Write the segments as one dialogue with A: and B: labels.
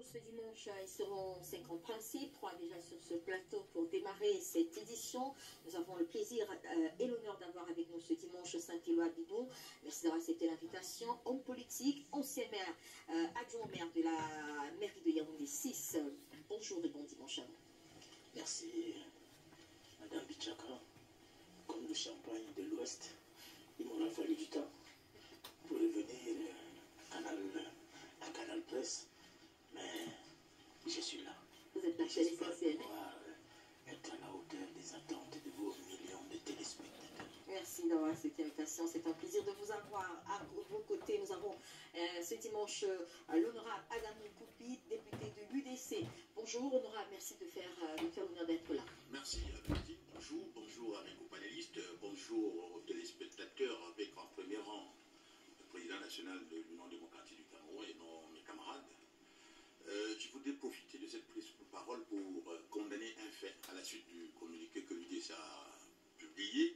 A: ce dimanche, ils seront 5 en principe, 3 déjà sur ce plateau pour démarrer cette édition. Nous avons le plaisir et l'honneur d'avoir avec nous ce dimanche Saint-Éloi Bidou. Merci d'avoir accepté l'invitation. Homme politique, ancien maire, adjoint au maire de la mairie de Yaoundé 6. Bonjour et bon dimanche à vous.
B: Merci, Madame Bichaka. Comme le champagne de l'Ouest, il m'aura fallu du temps pour revenir à Canal Presse, mais je suis là.
A: Vous êtes la chaîne essentielle.
B: Être à la hauteur des attentes de vos millions de téléspectateurs.
A: Merci d'avoir accepté l'invitation. C'est un plaisir de vous avoir à vos côtés. Nous avons ce dimanche l'honorable Adamou Koupit, député de l'UDC. Bonjour honorable, merci de faire l'honneur d'être là.
C: Merci Betty. Bonjour à mes co-panélistes, bonjour aux téléspectateurs avec en premier rang le président national de l'Union démocratique du Cameroun et non mes camarades. Je voudrais profiter de cette prise de parole pour condamner un fait à la suite du communiqué que l'UDC a publié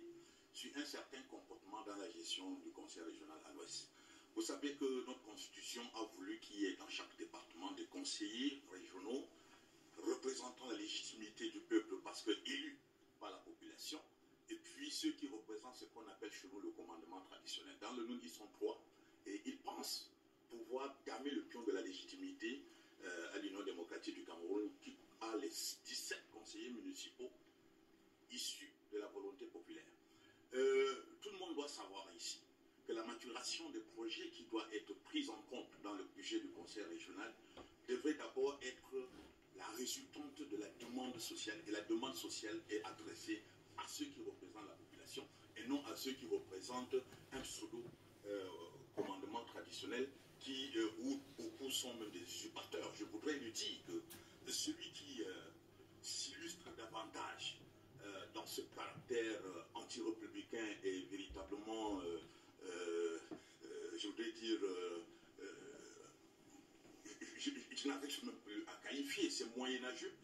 C: sur un certain comportement dans la gestion du conseil régional à l'Ouest. Vous savez que notre constitution a voulu qu'il y ait dans chaque département des conseillers régionaux représentant la légitimité du peuple parce que élus par la population, et puis ceux qui représentent ce qu'on appelle chez nous le commandement traditionnel. Dans le Nord, ils sont 3 et ils pensent pouvoir damer le pion de la légitimité à l'Union démocratique du Cameroun qui a les 17 conseillers municipaux issus de la volonté populaire. Tout le monde doit savoir ici que la maturation des projets qui doit être prise en compte dans le budget du conseil régional devrait d'abord être la résultante de la demande sociale. Et la demande sociale est adressée à ceux qui représentent la population et non à ceux qui représentent un pseudo-commandement traditionnel où beaucoup sont même des usurpateurs. Je voudrais lui dire que celui qui s'illustre davantage dans ce caractère anti-républicain et véritablement, je voudrais dire, je n'arrive même plus à qualifier, c'est moyenâgeux,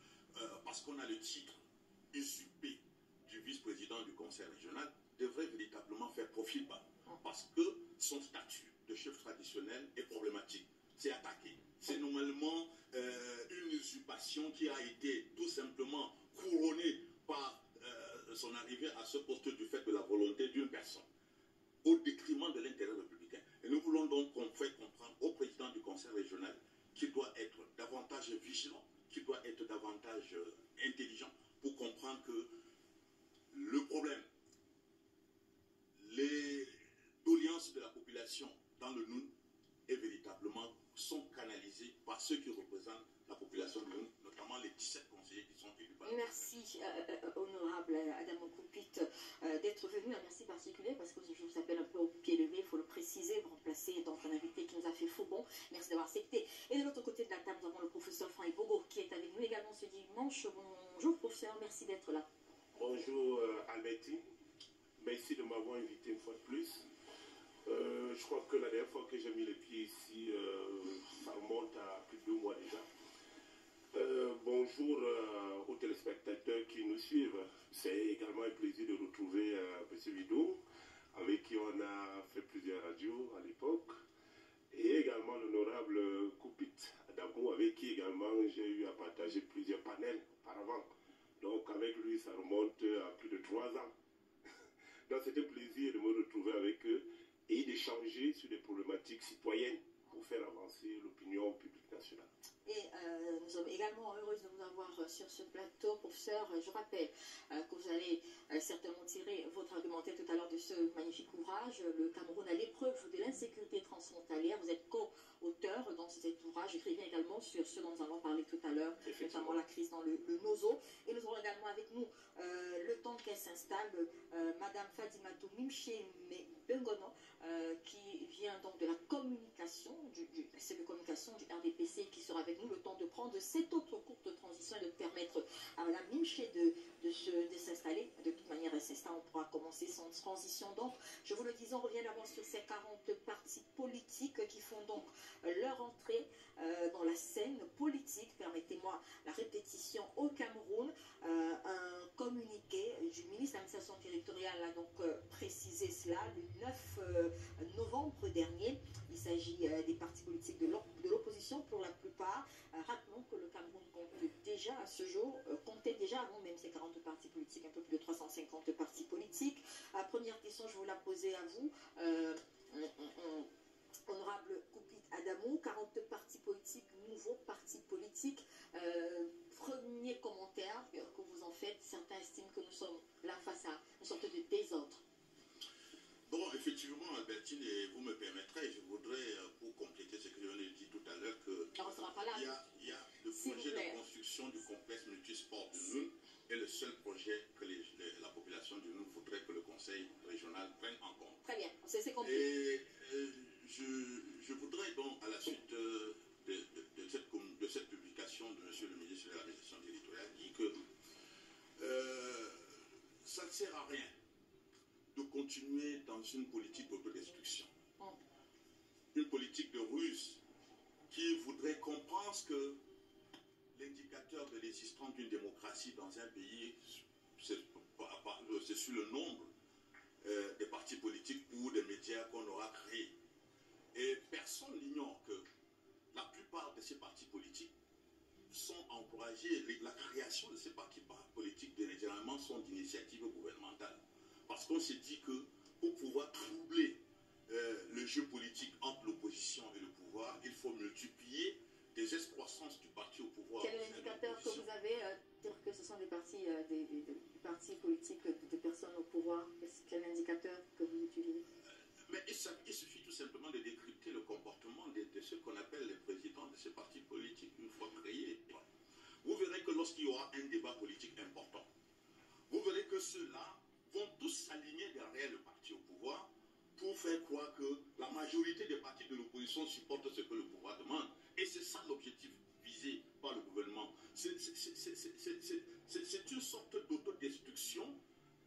C: parce qu'on a le titre usurpé du vice-président du conseil régional, devrait véritablement faire profil bas, parce que son statut de chef traditionnel est problématique, c'est attaqué. C'est normalement une usurpation qui a été tout simplement couronnée par son arrivée à ce poste du fait de la volonté d'une personne, au détriment de l'intérêt républicain. Et nous voulons donc qu'on fasse comprendre au président du conseil régional qu'il doit être davantage vigilant, qu'il doit être davantage intelligent pour comprendre que le problème, les doléances de la population dans le Noun est véritablement sont canalisées par ceux qui représentent la population de Noun, notamment les 17 conseillers qui sont élus par la
A: Merci, honorable Adamou Koupit, d'être venu. Un merci particulier parce que je vous appelle un peu au pied levé, il faut le préciser, vous remplacez donc un invité qui nous a fait faux bon. Merci d'avoir accepté. Et de l'autre côté de la table, nous avons le professeur Franck Bogo qui est avec nous également ce dimanche. Bonjour professeur, merci d'être là.
D: Bonjour Albertine, merci de m'avoir invité une fois de plus. Je crois que la dernière fois que j'ai mis les pieds ici, ça remonte à plus de 2 mois déjà. Bonjour aux téléspectateurs qui nous suivent. C'est également un plaisir de retrouver M. Bidou, avec qui on a fait plusieurs radios à l'époque, et également l'honorable Koupit Adamou, avec qui également j'ai eu à partager plusieurs panels auparavant. Donc avec lui, ça remonte à plus de 3 ans. Donc c'est un plaisir de me retrouver avec eux et d'échanger sur des problématiques citoyennes pour faire avancer l'opinion publique nationale.
A: Et nous sommes également heureux de vous avoir sur ce plateau, professeur. Je rappelle que vous allez certainement tirer votre argumentaire tout à l'heure de ce magnifique ouvrage, Le Cameroun à l'épreuve de l'insécurité transfrontalière. Vous êtes co-auteur dans cet ouvrage, écrivain également sur ce dont nous allons parler tout à l'heure, notamment la crise dans le Nozo. Et nous aurons également avec nous, le temps qu'elle s'installe, Madame Fadimatou Mimche Bengono, qui vient donc de la communication, c'est de communication du RDPC, qui sera avec nous le temps de prendre cette autre courte transition et de permettre à Mme Mimche de s'installer. De toute manière, elle s'installe, on pourra commencer son transition. Donc, je vous le disais, on revient d'abord sur ces 40 partis politiques qui font donc leur entrée dans la scène politique. Permettez-moi la répétition au Cameroun. Un communiqué du ministre de l'administration territoriale a donc précisé cela le 9 novembre dernier. Il s'agit des partis politiques de l'opposition pour la plupart. déjà à ce jour, comptait déjà avant même ces 40 partis politiques, un peu plus de 350 partis politiques. Première question, je vous la posais à vous. Honorable Koupit Adamou, 40 partis politiques, nouveaux partis politiques. Premier commentaire que vous en faites, certains estiment que nous sommes là face à une sorte de désordre.
C: Bon, effectivement, Albertine, et vous me permettrez, je voudrais, pour compléter ce que je viens de dire tout à l'heure, qu'il y a le projet de construction du complexe multisport de Nîmes est le seul projet que la population de Nîmes voudrait que le conseil régional prenne en compte.
A: Très bien, c'est compris.
C: Et je voudrais donc, à la suite de cette publication de M. le ministre de l'administration territoriale, dire que ça ne sert à rien de continuer dans une politique d'autodestruction. Une politique de ruse qui voudrait qu'on pense que l'indicateur de l'existence d'une démocratie dans un pays, c'est sur le nombre des partis politiques ou des médias qu'on aura créés. Et personne n'ignore que la plupart de ces partis politiques sont encouragés, la création de ces partis politiques généralement sont d'initiatives gouvernementales. Parce qu'on s'est dit que pour pouvoir troubler le jeu politique entre l'opposition et le pouvoir, il faut multiplier des excroissances du parti au pouvoir.
A: Quel est l'indicateur que vous avez dire que ce sont des partis politiques de personnes au pouvoir? Quel indicateur que vous utilisez?
C: Mais il suffit tout simplement de décrypter le comportement de ceux qu'on appelle les présidents de ces partis politiques une fois créés. Vous verrez que lorsqu'il y aura un débat politique important, vous verrez que ceux-là vont tous s'aligner derrière le parti au pouvoir pour faire croire que la majorité des partis de l'opposition supportent ce que le pouvoir demande. Et c'est ça l'objectif visé par le gouvernement. C'est une sorte d'autodestruction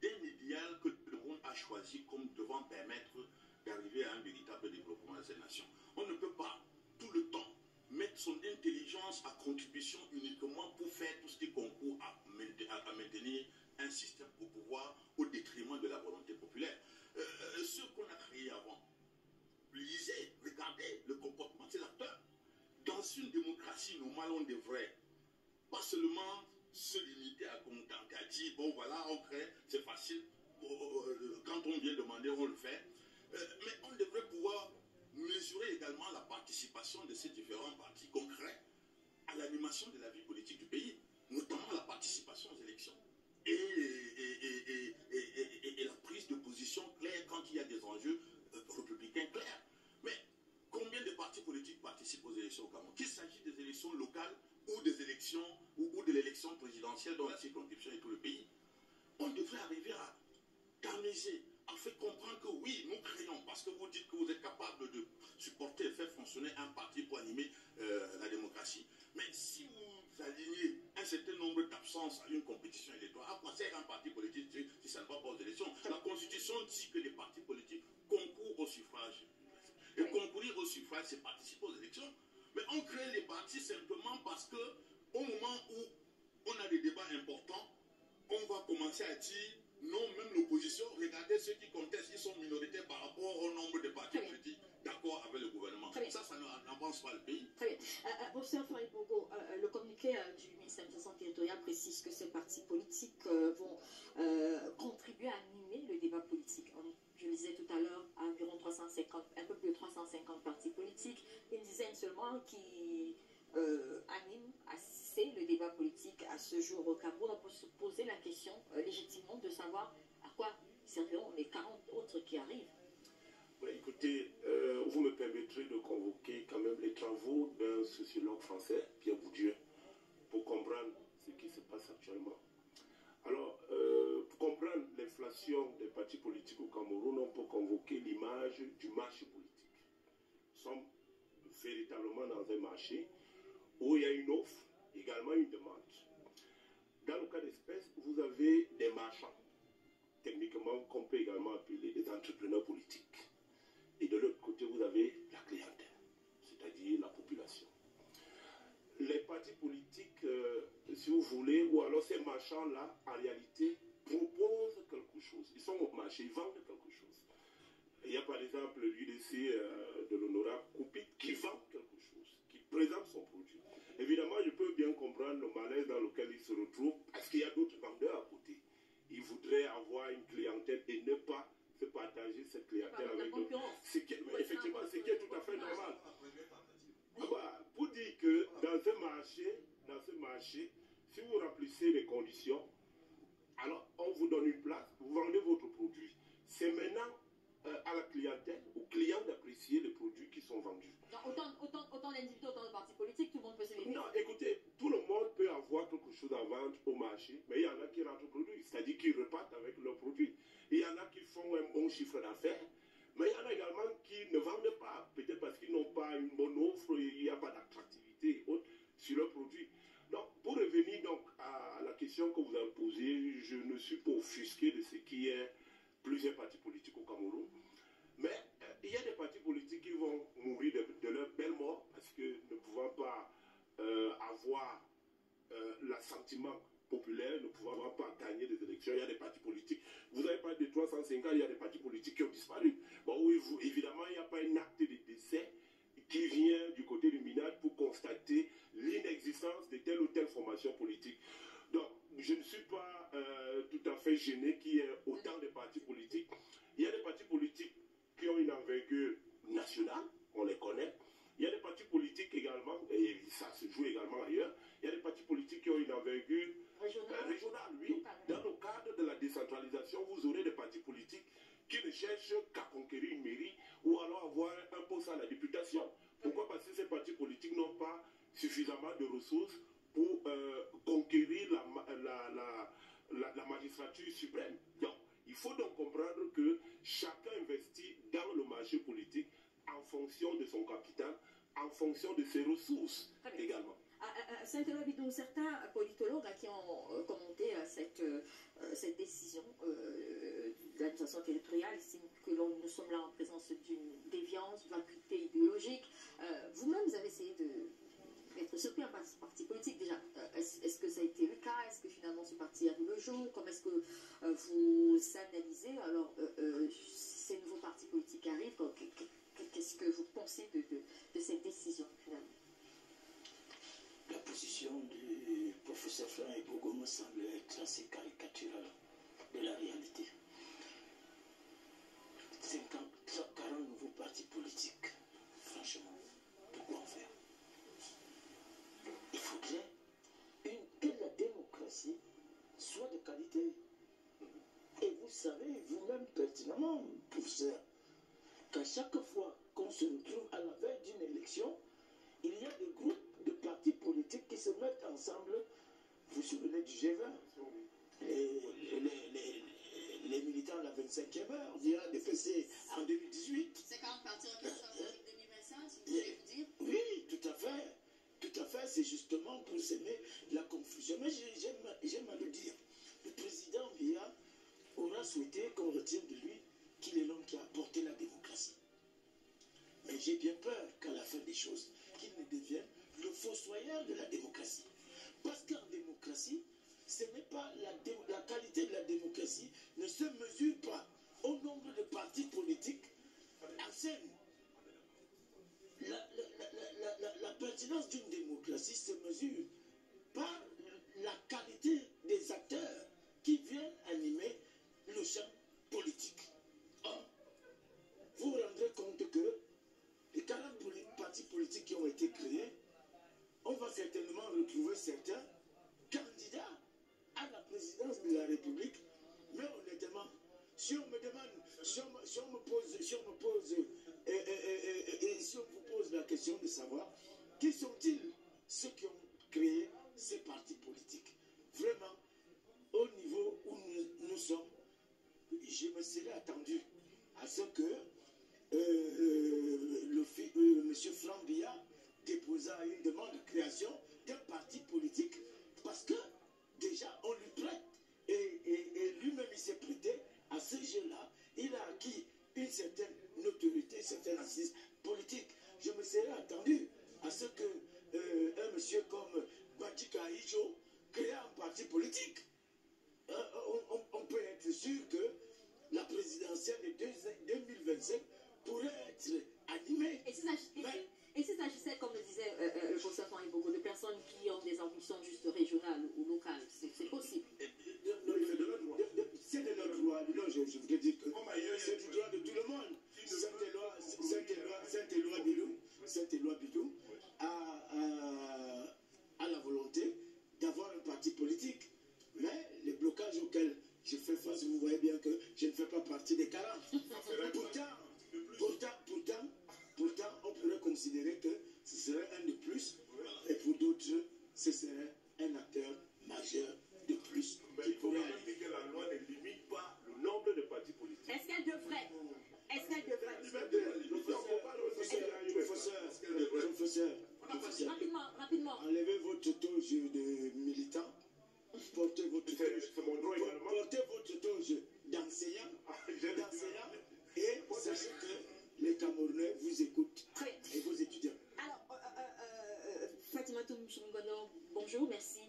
C: d'un idéal que le monde a choisi comme devant permettre d'arriver à un véritable développement de ces nations. On ne peut pas tout le temps mettre son intelligence à contribution uniquement pour faire tout ce qui concourt à maintenir un système au pouvoir au détriment de la volonté populaire. Ce qu'on a créé avant, lisez, regardez le comportement de l'acteur. Dans une démocratie normale, on devrait pas seulement se limiter à contenter, à dire, bon voilà, on crée, c'est facile, quand on vient demander, on le fait. Mais on devrait pouvoir mesurer également la participation de ces différents partis concrets à l'animation de la vie politique du pays, notamment la participation aux élections et la prise de position claire quand il y a des enjeux républicains clairs. Mais combien de partis politiques participent aux élections au Cameroun? Qu'il s'agisse des élections locales ou des élections ou de l'élection présidentielle dont la circonscription est tout le pays, on devrait arriver à tamiser, à faire comprendre que oui, nous créons, parce que vous dites que vous êtes capable de supporter et faire fonctionner un parti pour animer la démocratie. Mais si vous alignez un certain nombre d'absences à une compétition électorale, à quoi sert un parti politique si ça ne va pas aux élections? La Constitution dit que les partis politiques concourent au suffrage. Et concourir au suffrage, c'est participer aux élections. Mais on crée les partis simplement parce que au moment où on a des débats importants, on va commencer à dire non, même l'opposition, regardez ceux qui contestent, ils sont minoritaires par rapport au nombre de partis politiques d'accord avec le gouvernement. Ça n'avance pas le pays.
A: Très bien. Professeur Faribogo, le communiqué du ministère de l'administration territoriale précise que ces partis politiques vont contribuer à animer le débat politique. Je le disais tout à l'heure, environ 350, un peu plus de 350 partis politiques, une dizaine seulement qui animent assez le débat politique à ce jour au Cameroun. On peut se poser la question légitimement de savoir à quoi serviront les 40 autres qui arrivent.
D: Ouais, écoutez, vous me permettrez de convoquer quand même les travaux d'un sociologue français, Pierre Bourdieu, pour comprendre ce qui se passe actuellement. Alors, pour comprendre l'inflation des partis politiques au Cameroun, on peut convoquer l'image du marché politique. Nous sommes véritablement dans un marché où il y a une offre, également une demande. Dans le cas d'espèce, vous avez des marchands, techniquement qu'on peut également appeler des entrepreneurs politiques. Et de l'autre côté, vous avez la clientèle, c'est-à-dire la population. Les partis politiques, si vous voulez, ou alors ces marchands-là, en réalité, proposent quelque chose. Ils sont au marché, ils vendent quelque chose. Il y a par exemple l'UDC de l'honorable Koupit qui vend quelque chose, qui présente son produit. Évidemment, je peux bien comprendre comprendre le malaise dans lequel ils se retrouvent, parce qu'il y a d'autres vendeurs à côté. Ils voudraient avoir une clientèle et ne pas se partager cette clientèle avec d'autres. Effectivement, ce qui est tout à fait normal. Pour dire que dans ce marché, si vous remplissez les conditions, alors on vous donne une place, vous vendez votre produit. C'est maintenant à la clientèle, aux clients d'apprécier les produits qui sont vendus.
A: Autant d'individus, autant de partis politiques, tout le monde peut se bénéficier.
D: Non, écoutez, tout le monde peut avoir quelque chose à vendre au marché, mais il y en a qui rentrent au produit, c'est-à-dire qu'ils repartent avec leurs produits. Il y en a qui font un bon chiffre d'affaires, mais il y en a également qui ne vendent pas, peut-être parce qu'ils n'ont pas une bonne offre, il n'y a pas d'attractivité sur leurs produits. Donc, pour revenir donc à la question que vous avez posée, je ne suis pas offusqué de ce qui est plusieurs partis politiques au Cameroun. Mais il y a des partis politiques qui vont mourir de leur belle mort parce que ne pouvant pas avoir l'assentiment populaire, ne pouvant pas gagner des élections, il y a des partis politiques. Vous avez parlé de 305 ans, il y a des partis politiques qui ont disparu. Bon, oui, évidemment, il n'y a pas un acte de décès qui vient du côté du MINAD pour constater l'inexistence de telle ou telle formation politique. Donc, je ne suis pas tout à fait gêné qu'il y ait autant de partis politiques. Il y a des partis politiques qui ont une envergure nationale, on les connaît. Il y a des partis politiques également, et ça se joue également ailleurs, il y a des partis politiques qui ont une envergure régionale, oui. Dans le cadre de la décentralisation, vous aurez des partis politiques qui ne cherchent qu'à conquérir une mairie ou alors avoir un poste à la députation. Pourquoi? Parce que ces partis politiques n'ont pas suffisamment de ressources pour conquérir la magistrature suprême. Donc, il faut donc comprendre que chacun investit dans le marché politique en fonction de son capital, en fonction de ses ressources également.
A: Saint-Éloi Bidou, certains politologues qui ont commenté cette décision de l'administration territoriale estiment que nous sommes là en présence d'une déviance, d'une vacuité idéologique. Vous-même, vous avez essayé d'être surpris par ce parti politique déjà. Est-ce que ça a été le cas? Est-ce que finalement ce parti a vu le jour? Comment est-ce que vous analysez alors ces nouveaux partis politiques qui arrivent? Qu'est-ce que vous pensez de cette décision finalement?
B: La position du professeur Franck Ebogo me semble être assez caricaturale de la réalité. 40 nouveaux partis politiques, franchement, pourquoi en faire? Il faudrait que la démocratie soit de qualité. Et vous savez, vous-même pertinemment, professeur, qu'à chaque fois qu'on se retrouve à la veille d'une élection, il y a des groupes de partis politiques qui se mettent ensemble. Vous vous souvenez du G20? Les militants de la 25e heure, via DPC en 2018.
A: 50 partis en question en 2025, si vous voulez vous dire?
B: Oui, tout à fait. Tout à fait, c'est justement pour s'aimer la confusion. Mais j'aime à le dire. Le président Biya aura souhaité qu'on retire de lui qu'il est l'homme qui a apporté la démocratie. Mais j'ai bien peur qu'à la fin des choses, qu'il ne devienne le fossoyeur de la démocratie. Parce qu'en démocratie, ce n'est pas la qualité de la démocratie ne se mesure pas au nombre de partis politiques en scène. La pertinence d'une démocratie se mesure par la qualité des acteurs qui viennent animer le champ politique. Or, vous vous rendrez compte que les 40 partis politiques qui ont été créés, on va certainement retrouver certains candidats à la présidence de la République. Mais honnêtement, si on me demande, si on vous pose la question de savoir qui sont-ils ceux qui ont créé ces partis politiques, vraiment, au niveau où nous sommes, je me serais attendu à ce que M. Franck Biya déposa une demande de création d'un parti politique
E: je voudrais dire que c'est du droit de tout le monde. Cette loi Bidou a la volonté d'avoir un parti politique. Mais les blocages auxquels je fais face, vous voyez bien que je ne fais pas partie des 40. Pourtant, on pourrait considérer que ce serait un de plus, et pour d'autres, ce serait un acteur majeur de plus.
D: Mais il faut quand même dire que la loi ne limite pas le nombre de partis politiques.
A: Est-ce qu'elle devrait? Professeur, rapidement.
E: Enlevez votre toge de militant, portez votre toge d'enseignant, et sachez que les Camerounais vous écoutent et vos étudiants.
A: Alors, Fatima Toumchungono, bonjour, merci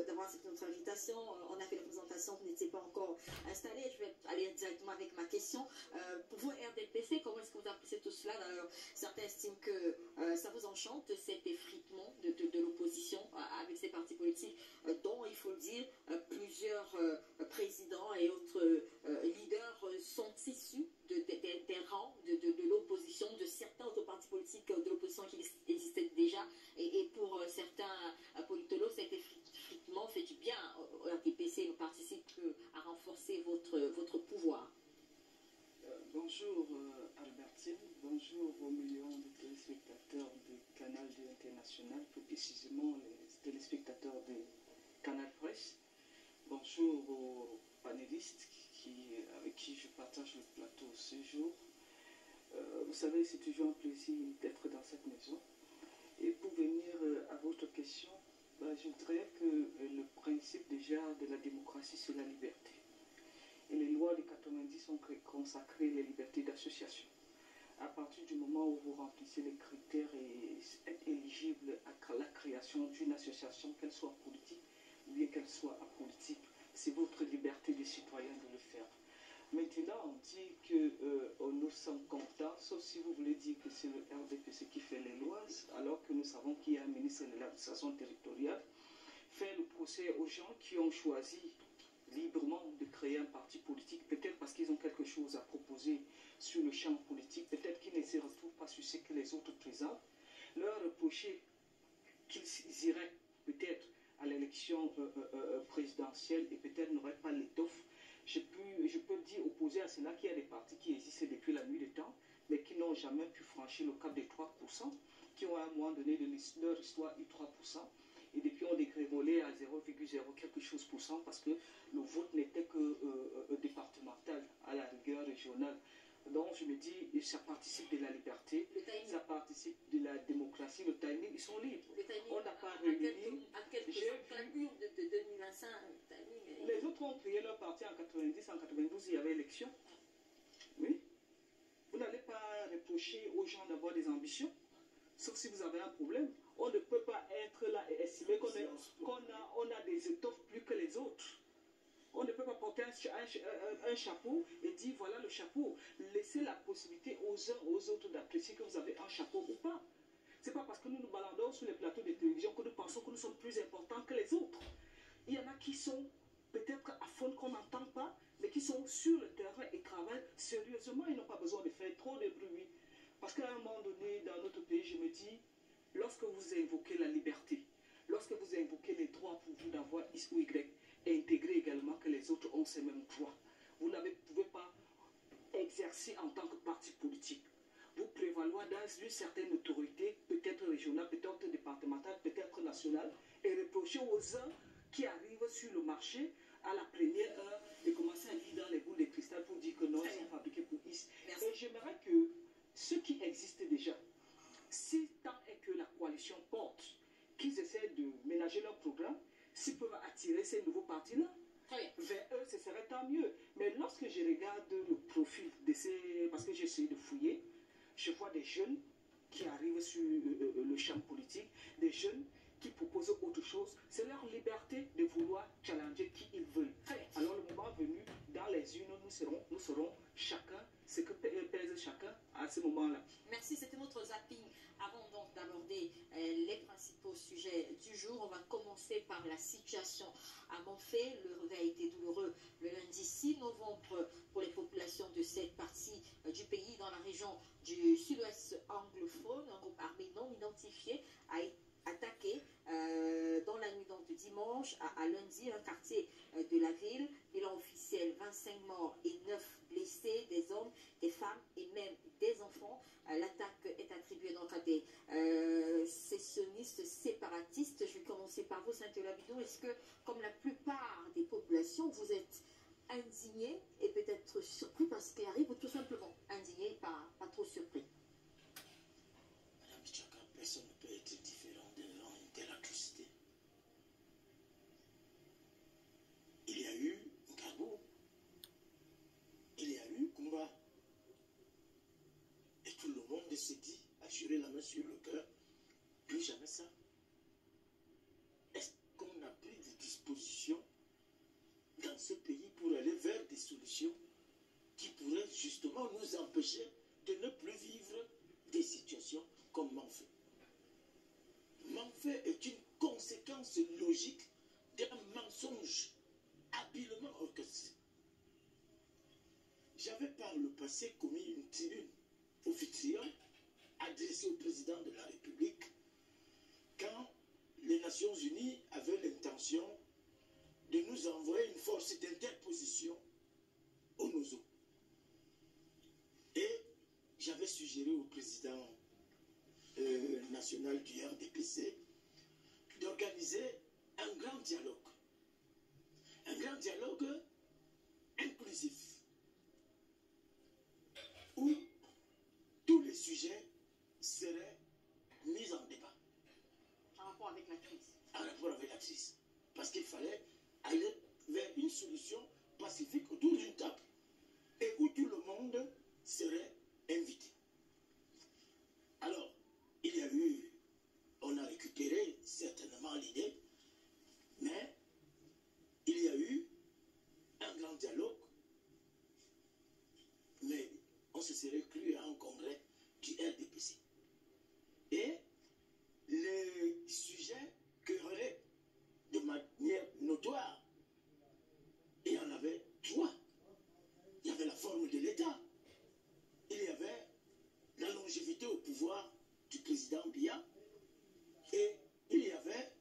A: d'avoir accepté notre invitation. On a fait la présentation, vous n'étiez pas encore installé. Je vais aller directement avec ma question. Pour vous, RDPC, comment est-ce que vous appréciez tout cela? D'ailleurs, certains estiment que ça vous enchante, cet effritement de l'opposition avec ces partis politiques, dont, il faut le dire, plusieurs présidents et autres leaders sont issus des rangs de l'opposition, de certains autres partis politiques de l'opposition qui existaient déjà. Et pour certains politologues, cet effritement fait du bien au RDPC, participe à renforcer votre pouvoir.
F: Bonjour Albertine, bonjour aux millions de téléspectateurs du Canal D International, plus précisément les téléspectateurs de Canal Presse. Bonjour aux panélistes avec qui je partage le plateau ce jour. Vous savez, c'est toujours un plaisir d'être dans cette maison. Et pour venir à votre question, je dirais que le principe déjà de la démocratie, c'est la liberté. Et les lois de 90 ont consacré les libertés d'association. À partir du moment où vous remplissez les critères et êtes éligible à la création d'une association, qu'elle soit politique ou bien qu'elle soit apolitique, c'est votre liberté de citoyen de le faire. Maintenant, on dit que nous sommes contents, sauf si vous voulez dire que c'est le RDPC qui fait les lois, alors que nous savons qu'il y a un ministre de l'administration territoriale, faire le procès aux gens qui ont choisi librement de créer un parti politique, peut-être parce qu'ils ont quelque chose à proposer sur le champ politique, peut-être qu'ils ne se retrouvent pas sur ce que les autres présentent, leur reprocher qu'ils iraient peut-être à l'élection présidentielle et peut-être n'auraient pas l'étoffe. Je peux dire, opposer à cela, qu'il y a des partis qui existent depuis la nuit des temps, mais qui n'ont jamais pu franchir le cap des 3%, qui ont à un moment donné de leur histoire eu 3%, et depuis on dégringolé à 0,0 quelque chose pour cent, parce que le vote n'était que départemental, à la rigueur régionale. Donc je me dis, ça participe de la liberté, ça participe de la démocratie, le timing, ils sont libres. On n'a pas réuni.
A: De 2025,
F: les autres ont créé leur parti en 90, en 92, il y avait élection. Oui. Vous n'allez pas reprocher aux gens d'avoir des ambitions, sauf si vous avez un problème. On ne peut pas être là et estimer qu'on a des étoffes plus que les autres. On ne peut pas porter un chapeau et dire voilà le chapeau. Laissez la possibilité aux uns aux autres d'apprécier que vous avez un chapeau ou pas. Ce n'est pas parce que nous nous baladons sur les plateaux de télévision que nous pensons que nous sommes plus importants que les autres. Il y en a qui sont peut-être à fond qu'on n'entend pas, mais qui sont sur le terrain et travaillent sérieusement. Ils n'ont pas besoin de faire trop de bruit. Parce qu'à un moment donné, dans notre pays, je me dis, lorsque vous invoquez la liberté, lorsque vous invoquez les droits pour vous d'avoir X ou Y, intégrez également que les autres ont ces mêmes droits. Vous ne pouvez pas exercer en tant que parti politique. Vous prévaloir dans une certaine autorité, peut-être régionale, peut-être départementale, peut-être nationale, et reprocher aux uns qui arrivent sur le marché à la première heure de commencer à vivre dans les boules de cristal pour dire que non, ils sont fabriqués pour X. Et j'aimerais que ceux qui existent déjà, si tant est que la coalition porte, qu'ils essaient de ménager leur programme, s'ils peuvent attirer ces nouveaux partis-là, vers eux, ce serait tant mieux. Mais lorsque je regarde le profil de ces... Parce que j'ai essayé de fouiller, je vois des jeunes qui arrivent sur le champ politique, des jeunes qui proposent autre chose. C'est leur liberté de vouloir challenger qui ils veulent. Alors le moment venu, dans les urnes, nous serons chacun ce que pèse chacun à ce moment-là.
A: Merci, c'était notre zapping. Avant donc d'aborder les principaux sujets du jour, on va commencer perturbé par la situation à Monfé. Le réveil a été douloureux le lundi 6 novembre pour les populations de cette partie du pays dans la région du sud-ouest anglophone. Un groupe armé non identifié a été attaqué dans la nuit de dimanche à lundi un quartier de la ville. Bilan officiel 25 morts et 9 blessés, des hommes, des femmes et même des enfants. L'attaque est attribuée donc à des sécessionnistes séparatistes. Je vais commencer par vous, Saint-Eula Bidon. Est-ce que, comme la plupart des populations, vous êtes indigné et peut-être surpris par ce qui arrive, ou tout simplement indigné, pas trop surpris?
E: Madame Bichaka, personne ne peut être différent devant une telle atrocité. Il y a eu Ngabo, il y a eu combat. Et tout le monde s'est dit, a juré la main sur le cœur, plus jamais ça. Est-ce qu'on a pris des dispositions dans ce pays pour aller vers des solutions qui pourraient justement nous empêcher de ne plus vivre des situations comme Manfé? Manfé est une conséquence logique d'un mensonge habilement orchestré. J'avais par le passé commis une tribune au vitriol adressée au président de la République quand les Nations Unies avaient l'intention de nous envoyer une force d'interposition au Nozo. Et j'avais suggéré au président national du RDPC d'organiser un grand dialogue. Un grand dialogue inclusif où tous les sujets seraient mis en débat.
A: En rapport avec la crise.
E: En rapport avec la crise. Parce qu'il fallait aller vers une solution pacifique autour d'une table et où tout le monde serait invité. Alors, il y a eu, on a récupéré certainement l'idée, mais il y a eu un grand dialogue, mais on se serait cru à un congrès du RDPC. Et les sujets querellaient de manière notoire. Et il y en avait trois. Il y avait la forme de l'État. Il y avait la longévité au pouvoir du président Biya. Et il y avait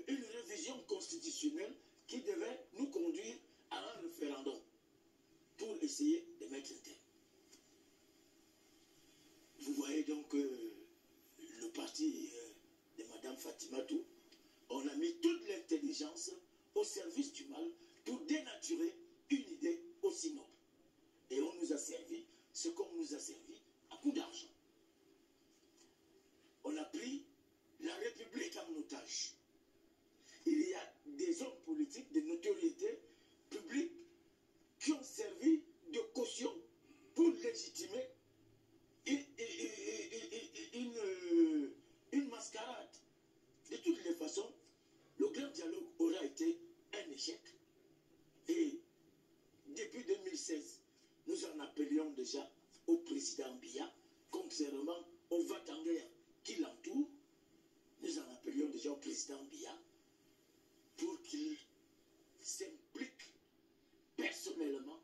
E: une révision constitutionnelle qui devait nous conduire à un référendum pour essayer de mettre un terme. Vous voyez donc le parti de Mme Fatimatou, on a mis toute l'intelligence au service du mal pour dénaturer une idée aussi noble. Et on nous a servi ce qu'on nous a servi à coup d'argent. On a pris la République en otage. Il y a des hommes politiques de notoriété publique qui ont servi de caution pour légitimer une mascarade. De toutes les façons, le grand dialogue aura été un échec. Et depuis 2016, nous en appelions déjà au président Biya, contrairement au va-t-en-guerre qui l'entoure, nous en appelions déjà au président Biya pour qu'il s'implique personnellement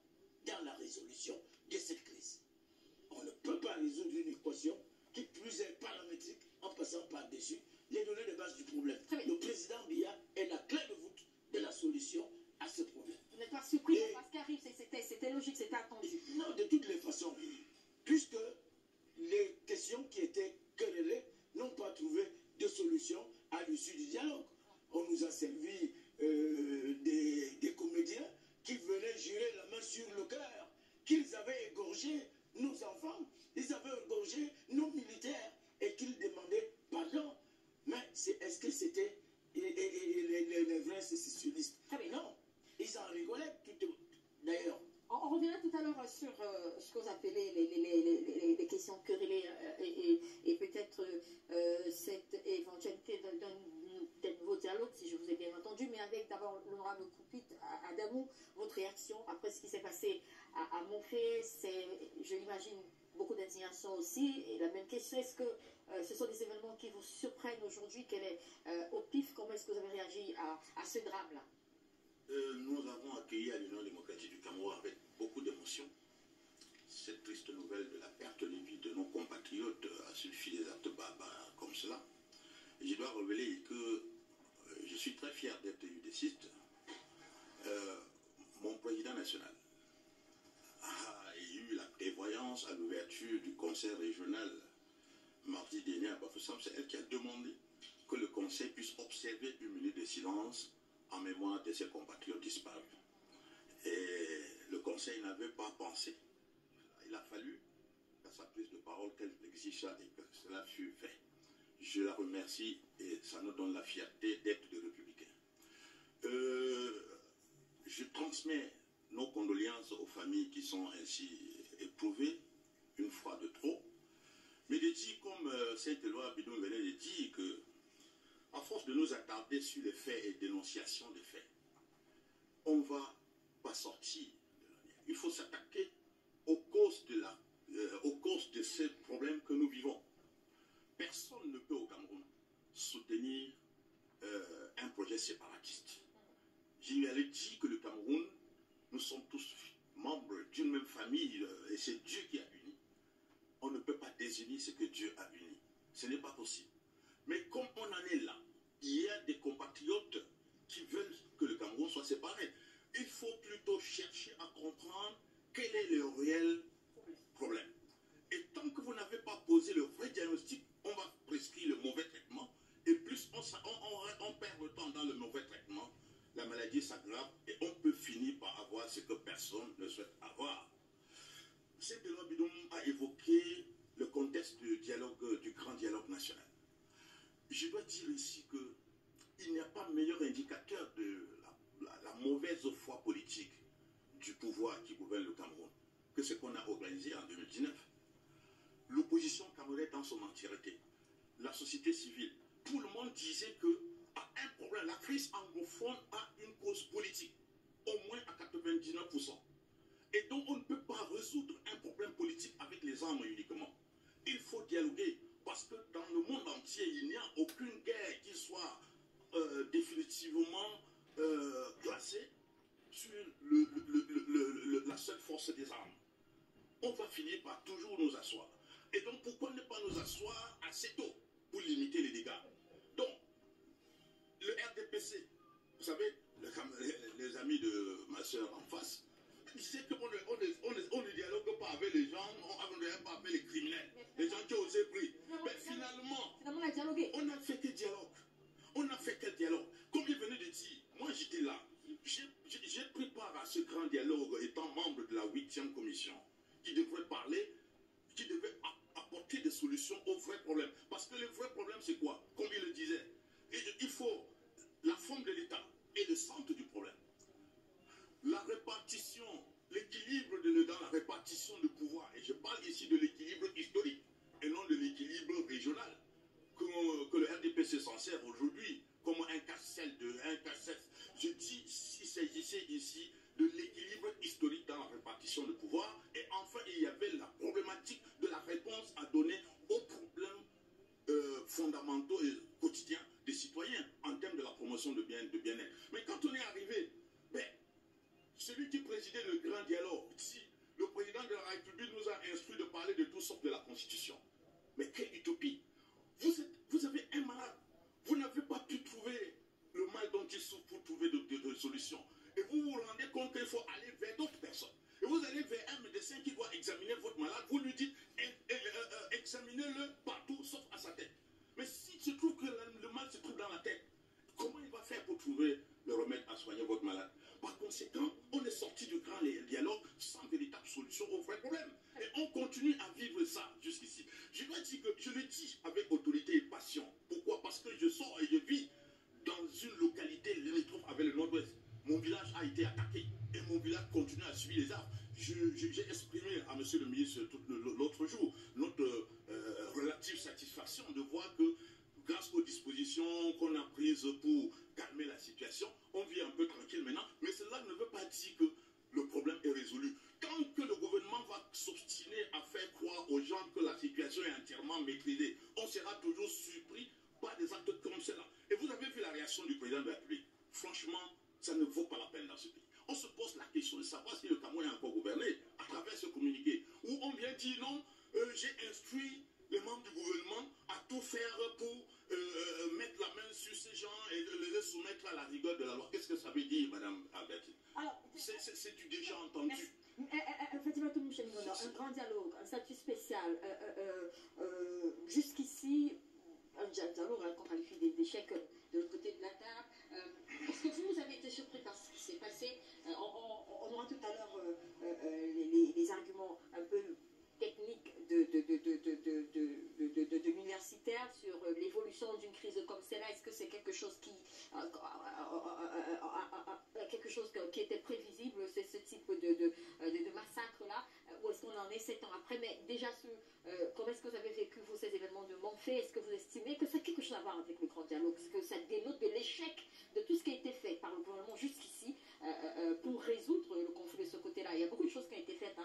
E: dans la résolution de cette crise. On ne peut pas résoudre une équation qui plus est paramétrique en passant par-dessus les données de base du problème. Le président Biya est la clé de voûte de la solution à ce problème.
A: Vous n'êtes pas surpris de ce qui arrive, c'était logique, c'était attendu.
E: Non, de toutes les façons, puisque les questions qui étaient querellées n'ont pas trouvé de solution à l'issue du dialogue. On nous a servi des comédiens qui venaient jurer la main sur le cœur, qu'ils avaient égorgé nos enfants, ils avaient égorgé nos militaires et qu'ils demandaient pardon. Mais est-ce que c'était les vrais sécessionnistes? Non, ils en rigolaient d'ailleurs.
A: On reviendra tout à l'heure sur ce que vous appelez les questions querellées et peut-être cette éventualité d'un nouveau dialogue, si je vous ai bien entendu, mais avec d'abord l'honorable Koupit Adamou, votre réaction après ce qui s'est passé à Monfé, c'est, je l'imagine, beaucoup d'indignation aussi. Et la même question, est-ce que ce sont des événements qui vous surprennent aujourd'hui? Quel est au pif, comment est-ce que vous avez réagi à ce drame-là?
C: Nous avons accueilli à l'Union démocratique du Cameroun avec beaucoup d'émotion cette triste nouvelle de la perte de vie de nos compatriotes à suite des actes barbares comme cela. Et je dois révéler que je suis très fier d'être UDCiste. Mon président national a eu la prévoyance à l'ouverture du conseil régional mardi dernier à Bafoussam. C'est elle qui a demandé que le conseil puisse observer une minute de silence en mémoire de ses compatriotes disparus. Et le conseil n'avait pas pensé. Il a fallu, à sa prise de parole, qu'elle exigea et que cela fut fait. Je la remercie et ça nous donne la fierté d'être des républicains. Je transmets nos condoléances aux familles qui sont ainsi éprouvées, une fois de trop. Mais de dire, comme Saint-Éloi Bidon venait de dire, que à force de nous attarder sur les faits et dénonciation des faits, on ne va pas sortir de la mer. Il faut s'attaquer aux causes de ces problèmes que nous vivons. Personne ne peut au Cameroun soutenir un projet séparatiste. Je lui avais dit que le Cameroun, nous sommes tous membres d'une même famille et c'est Dieu qui a uni. On ne peut pas désunir ce que Dieu a uni. Ce n'est pas possible. Mais comme on en est là, il y a des compatriotes qui veulent que le Cameroun soit séparé. Il faut plutôt chercher à comprendre quel est le réel problème. Et tant que vous n'avez pas posé le vrai diagnostic, on va prescrire le mauvais traitement. Et plus on perd le temps dans le mauvais traitement, la maladie s'aggrave et on peut finir par avoir ce que personne ne souhaite avoir. Saint-Éloi Bidon a évoqué le contexte du dialogue, du grand dialogue national. Je dois dire ici qu'il n'y a pas meilleur indicateur de la mauvaise foi politique du pouvoir qui gouverne le Cameroun que ce qu'on a organisé en 2019. L'opposition camerounaise dans son entièreté, la société civile, tout le monde disait que à un problème, la crise anglophone a une cause politique, au moins à 99%. Et donc on ne peut pas résoudre un problème politique avec les armes uniquement. Il faut dialoguer, parce que dans le monde entier, il n'y a aucune guerre qui soit définitivement classée sur la seule force des armes. On va finir par toujours nous asseoir. Et donc pourquoi ne pas nous asseoir assez tôt pour limiter les dégâts? Donc, le RDPC, vous savez, les amis de ma soeur en face, ils disaient qu'on ne dialogue pas avec les gens, on ne dialogue pas avec les criminels, les gens qui ont osé pris. Mais finalement,
A: on a dialogué.
C: On a fait quel dialogue? On a fait quel dialogue? Comme il venait de dire, moi j'étais là, j'ai pris part à ce grand dialogue étant membre de la 8e commission qui devrait parler, qui devait apporter des solutions aux vrais problèmes. Parce que le vrai problème c'est quoi? Comme il le disait, il faut la forme de l'État est le centre du problème. La répartition, l'équilibre dans la répartition de pouvoir, et je parle ici de l'équilibre historique et non de l'équilibre régional, que le RDPC s'en sert aujourd'hui comme un casse-tête. Je dis, il s'agissait ici de l'équilibre historique dans la répartition de pouvoir, et enfin il y avait la problématique de la réponse à donner aux problèmes fondamentaux et quotidiens des citoyens en termes de la promotion de bien-être. Mais quand on est arrivé, celui qui présidait le grand dialogue, si le président de la République nous a instruit de parler de tout sauf de la Constitution. Mais quelle utopie! Vous avez un malade, vous n'avez pas pu trouver le mal dont il souffre pour trouver de solutions. Et vous vous rendez compte qu'il faut aller vers d'autres personnes. Et vous allez vers un médecin qui doit examiner votre malade, vous lui dites examinez-le partout sauf à sa tête. Mais s'il se trouve que le mal se trouve dans la tête, comment il va faire pour trouver le remède à soigner votre malade? Par conséquent, on est sorti du grand dialogue sans véritable solution aux vrais problèmes. Et on continue à vivre ça jusqu'ici. Je dois dire que je le dis avec autorité et passion. Pourquoi? Parce que je sors et je vis dans une localité limitrophe avec le Nord-Ouest. Mon village a été attaqué et mon village continue à subir les arbres. J'ai exprimé à monsieur le ministre l'autre jour notre relative satisfaction de voir que grâce aux dispositions qu'on a prises pour calmer la situation, on vit un peu tranquille maintenant, mais cela ne veut pas dire que le problème est résolu. Tant que le gouvernement va s'obstiner à faire croire aux gens que la situation est entièrement maîtrisée, on sera toujours surpris par des actes comme cela. Et vous avez vu la réaction réaction du président de la République, franchement, ça ne vaut pas la peine dans ce pays. On se pose la question de savoir si le Cameroun est encore gouverné à travers ce communiqué, où on vient dire non, j'ai instruit les membres du gouvernement à tout faire pour mettre la main sur ces gens et les soumettre à la rigueur de la loi. Qu'est-ce que ça veut dire, Madame Albertine? C'est du déjà entendu.
A: Fatima Toumoucheni, un grand dialogue, un statut spécial. Jusqu'ici, un dialogue qu'on qualifie d'échec de l'autre côté de la table. Est-ce que vous avez été surpris par ce qui s'est passé? On aura tout à l'heure les arguments un peu techniques de l'universitaire sur l'évolution d'une crise comme celle-là. Est-ce que c'est quelque chose qui était prévisible, c'est ce type de massacre-là, ou est-ce qu'on en est 7 ans après? Mais déjà, comment est-ce que vous avez vécu, vous, ces événements de Montfait? Est-ce que vous estimez que ça a quelque chose à voir avec le grand dialogue? Est-ce que ça dénote de l'échec de tout ce qui a été fait par le gouvernement jusqu'ici pour résoudre le conflit de ce côté-là? Il y a beaucoup de choses qui ont été faites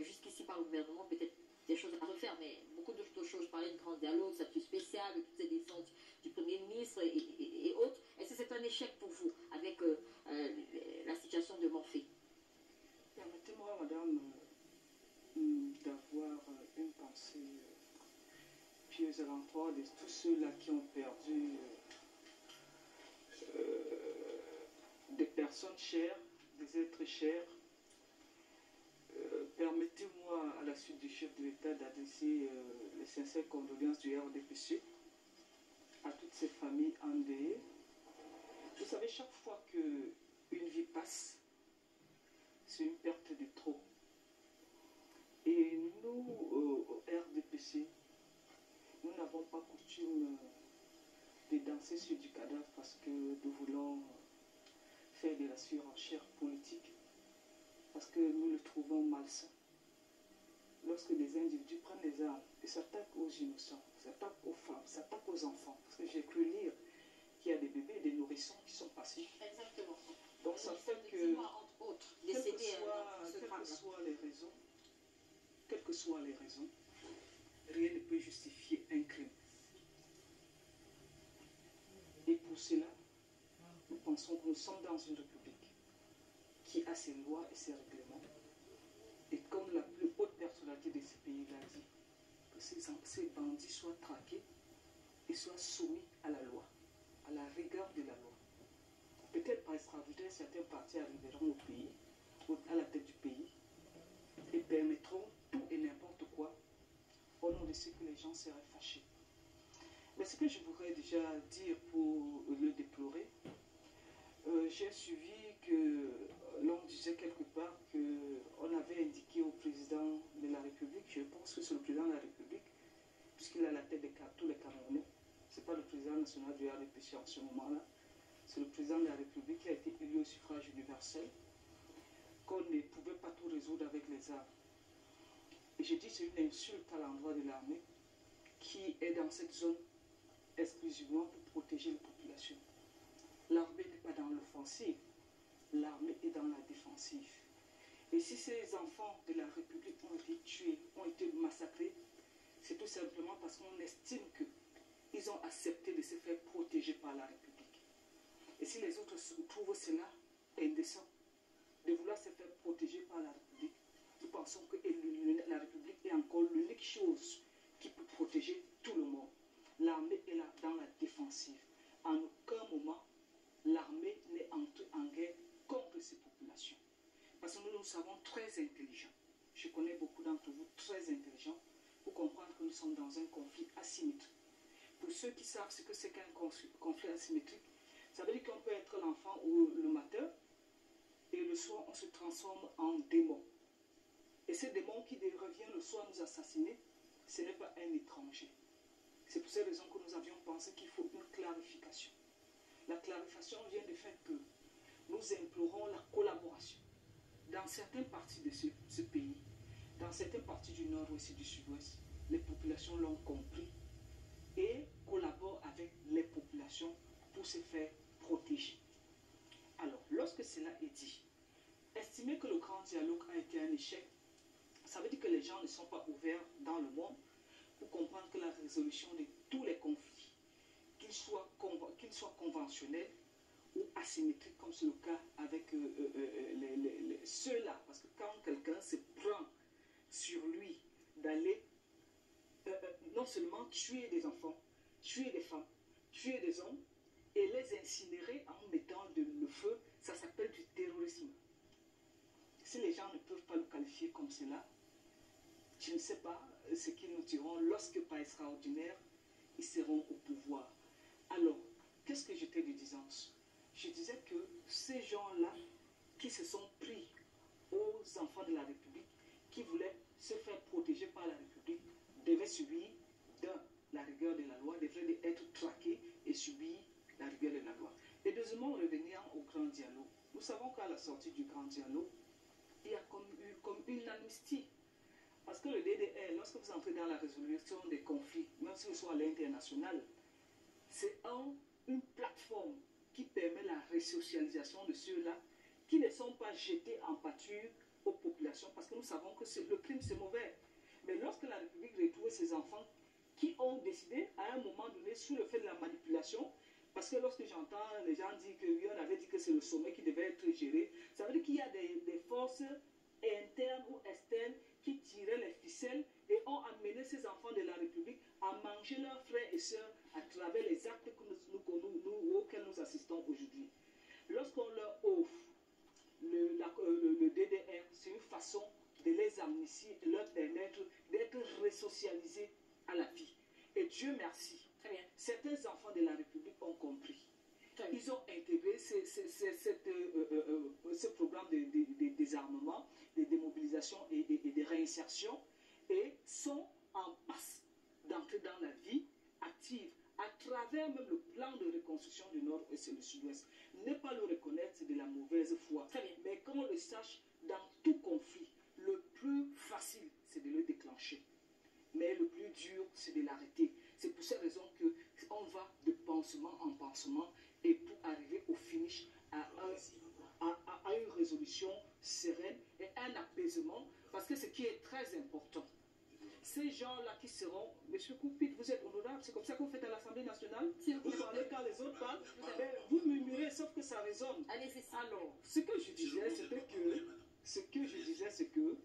A: jusqu'ici par le gouvernement, peut-être des choses à refaire, mais beaucoup d'autres choses. Je parlais de grand dialogue, statut spécial, de toutes ces descentes du Premier ministre et autres. Est-ce que c'est un échec pour vous avec la situation de Montfait?
F: Permettez-moi, madame, d'avoir une pensée pieuse à l'endroit de tous ceux-là qui ont perdu des personnes chères, des êtres chers. Permettez-moi, à la suite du chef de l'État, d'adresser les sincères condoléances du RDPC à toutes ces familles endeuillées. Vous savez, chaque fois qu'une vie passe, c'est une perte de trop. Et nous, au RDPC, nous n'avons pas coutume de danser sur du cadavre parce que nous voulons faire de la surenchère politique, parce que nous le trouvons malsain. Lorsque des individus prennent des armes et s'attaquent aux innocents, s'attaquent aux femmes, s'attaquent aux enfants, parce que j'ai cru lire qu'il y a des bébés et des nourrissons qui sont passés.
A: Exactement.
F: Donc ça fait que, quelles que soient les raisons, rien ne peut justifier un crime. Et pour cela, nous pensons que nous sommes dans une république qui a ses lois et ses règlements. Et comme la plus haute personnalité de ce pays l'a dit, que ces bandits soient traqués et soient soumis à la loi, à la rigueur de la loi. Peut-être par extraordinaire, certains partis arriveront au pays, à la tête du pays, et permettront tout et n'importe quoi au nom de ce que les gens seraient fâchés. Mais ce que je voudrais déjà dire pour le déplorer, j'ai suivi que l'on disait quelque part qu'on avait indiqué au président de la République, je pense que c'est le président de la République, puisqu'il a la tête de tous les Camerounais, ce n'est pas le président national du RDPC en ce moment-là, c'est le président de la République qui a été élu au suffrage universel, qu'on ne pouvait pas tout résoudre avec les armes. Et j'ai dit c'est une insulte à l'endroit de l'armée qui est dans cette zone exclusivement pour protéger les populations. L'armée n'est pas dans l'offensive, l'armée est dans la défensive. Et si ces enfants de la République ont été tués, ont été massacrés, c'est tout simplement parce qu'on estime qu'ils ont accepté de se faire protéger par la République. Et si les autres trouvent cela indécent, de vouloir se faire protéger par la République, nous pensons que la République est encore l'unique chose qui peut protéger tout le monde. L'armée est là dans la défensive. En aucun moment, l'armée n'est entrée en guerre contre ces populations. Parce que nous savons très intelligents. Je connais beaucoup d'entre vous très intelligents pour comprendre que nous sommes dans un conflit asymétrique. Pour ceux qui savent ce que c'est qu'un conflit asymétrique, ça veut dire qu'on peut être l'enfant ou le matin, et le soir, on se transforme en démon. Et ce démon qui revient le soir nous assassiner, ce n'est pas un étranger. C'est pour ces raisons que nous avions pensé qu'il faut une clarification. La clarification vient du fait que nous implorons la collaboration. Dans certaines parties de ce pays, dans certaines parties du nord-ouest et du sud-ouest, les populations l'ont compris et collaborent avec les populations pour se faire protéger. Alors, lorsque cela est dit, estimer que le grand dialogue a été un échec, ça veut dire que les gens ne sont pas ouverts dans le monde pour comprendre que la résolution de tous les conflits qui qu'ils soient conventionnels ou asymétriques, comme c'est le cas avec ceux-là. Parce que quand quelqu'un se prend sur lui d'aller non seulement tuer des enfants, tuer des femmes, tuer des hommes, et les incinérer en mettant le feu, ça s'appelle du terrorisme. Si les gens ne peuvent pas le qualifier comme cela, je ne sais pas ce qu'ils nous diront lorsque, par extraordinaire, ils seront au pouvoir. Alors, qu'est-ce que j'étais de disance? Je disais que ces gens-là qui se sont pris aux enfants de la République, qui voulaient se faire protéger par la République, devaient subir la rigueur de la loi, devraient être traqués et subir la rigueur de la loi. Et deuxièmement, revenir au grand dialogue. Nous savons qu'à la sortie du grand dialogue, il y a comme une amnistie. Parce que le DDR, lorsque vous entrez dans la résolution des conflits, même si vous soit à l'international, c'est une plateforme qui permet la resocialisation de ceux-là qui ne sont pas jetés en pâture aux populations, parce que nous savons que le crime c'est mauvais. Mais lorsque la République retrouve ses enfants qui ont décidé à un moment donné, sous le fait de la manipulation, parce que lorsque j'entends les gens dire que oui, on avait dit que c'est le sommet qui devait être géré, ça veut dire qu'il y a des forces internes ou externes qui tiraient les ficelles et ont amené ces enfants de la République à manger leurs frères et sœurs à travers les actes auxquels nous assistons aujourd'hui. Lorsqu'on leur offre le DDR, c'est une façon de les amnistier et leur permettre d'être resocialisés à la vie. Et Dieu merci, certains enfants de la République ont compris. Ils ont intégré ce programme de désarmement, de démobilisation et de réinsertion et sont en passe d'entrer dans la vie active à travers même le plan de reconstruction du Nord-Ouest et du Sud-Ouest. Ne pas le reconnaître, c'est de la mauvaise foi. Mais qu'on le sache, dans tout conflit, le plus facile, c'est de le déclencher. Mais le plus dur, c'est de l'arrêter. C'est pour cette raison qu'on va de pansement en pansement et pour arriver au finish à une résolution sereine et un apaisement. Parce que ce qui est très important, ces gens-là qui seront, Monsieur Koupit, vous êtes honorable, c'est comme ça que vous faites à l'Assemblée nationale. Vous parlez quand les autres parlent, vous murmurez, sauf que ça résonne. Alors, ce que je disais, c'est que,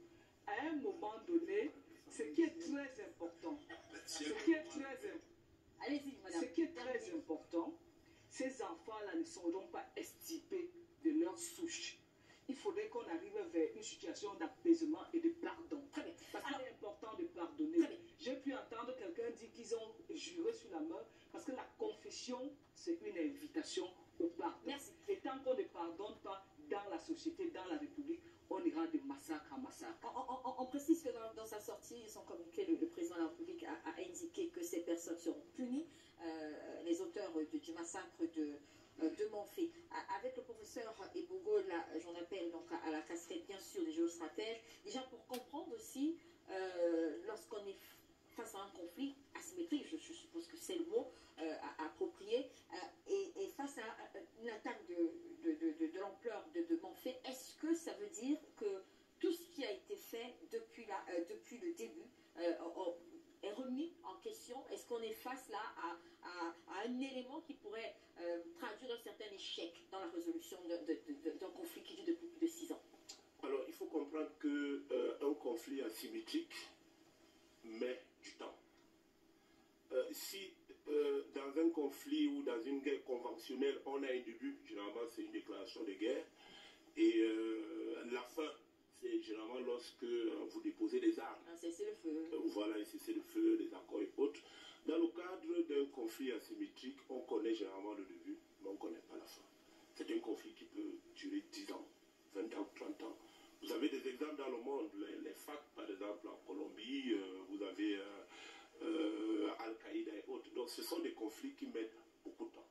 F: à un moment donné, ce qui est très important, ce qui est très important, ces enfants-là ne seront pas extirpés de leur souche. Il faudrait qu'on arrive vers une situation d'apaisement et de pardon. Parce qu'il est important de pardonner. J'ai pu entendre quelqu'un dire qu'ils ont juré sur la mort, parce que la confession, c'est une invitation au pardon.
A: Merci.
F: Et tant qu'on ne pardonne pas dans la société, dans la République, on ira de massacre à massacre.
A: On précise que dans sa sortie, son communiqué, le président de la République a indiqué que ces personnes seront punies, les auteurs du massacre de Monfé. Avec le professeur Ebogo, là, j'en appelle donc à la casquette bien sûr des géostratèges, déjà pour comprendre aussi, lorsqu'on est face à un conflit asymétrique, je suppose que c'est le mot approprié, et face à une attaque de l'ampleur de Monfé, est-ce que ça veut dire que tout ce qui a été fait depuis le début est remis en question? Est-ce qu'on est face là à un élément qui pourrait traduire un certain échec dans la résolution d'un conflit qui dure depuis plus de 6 ans?
D: Alors, il faut comprendre qu'un conflit asymétrique met du temps. Si dans un conflit ou dans une guerre conventionnelle, on a un début, généralement c'est une déclaration de guerre, et la fin, c'est généralement lorsque vous déposez des armes.
A: Un cessez-le-feu.
D: Voilà, un cessez-le-feu, des accords et autres. Dans le cadre d'un conflit asymétrique, on connaît généralement le début, mais on ne connaît pas la fin. C'est un conflit qui peut durer 10 ans, 20 ans, 30 ans. Vous avez des exemples dans le monde, les FARC par exemple en Colombie, vous avez Al-Qaïda et autres. Donc ce sont des conflits qui mettent beaucoup de temps.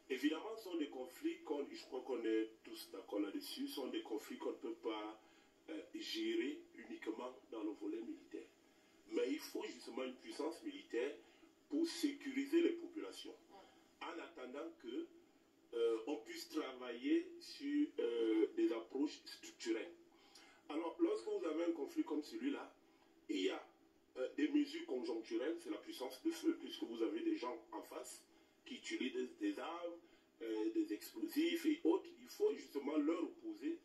D: Évidemment, ce sont des conflits, je crois qu'on est tous d'accord là-dessus, sont des conflits qu'on ne peut pas gérer uniquement dans le volet militaire. Mais il faut justement une puissance militaire pour sécuriser les populations, en attendant que on puisse travailler sur des approches structurelles. Alors, lorsque vous avez un conflit comme celui-là, il y a des mesures conjoncturelles, c'est la puissance de feu, puisque vous avez des gens en face qui utilisent des armes, des explosifs et autres, il faut justement leur opposer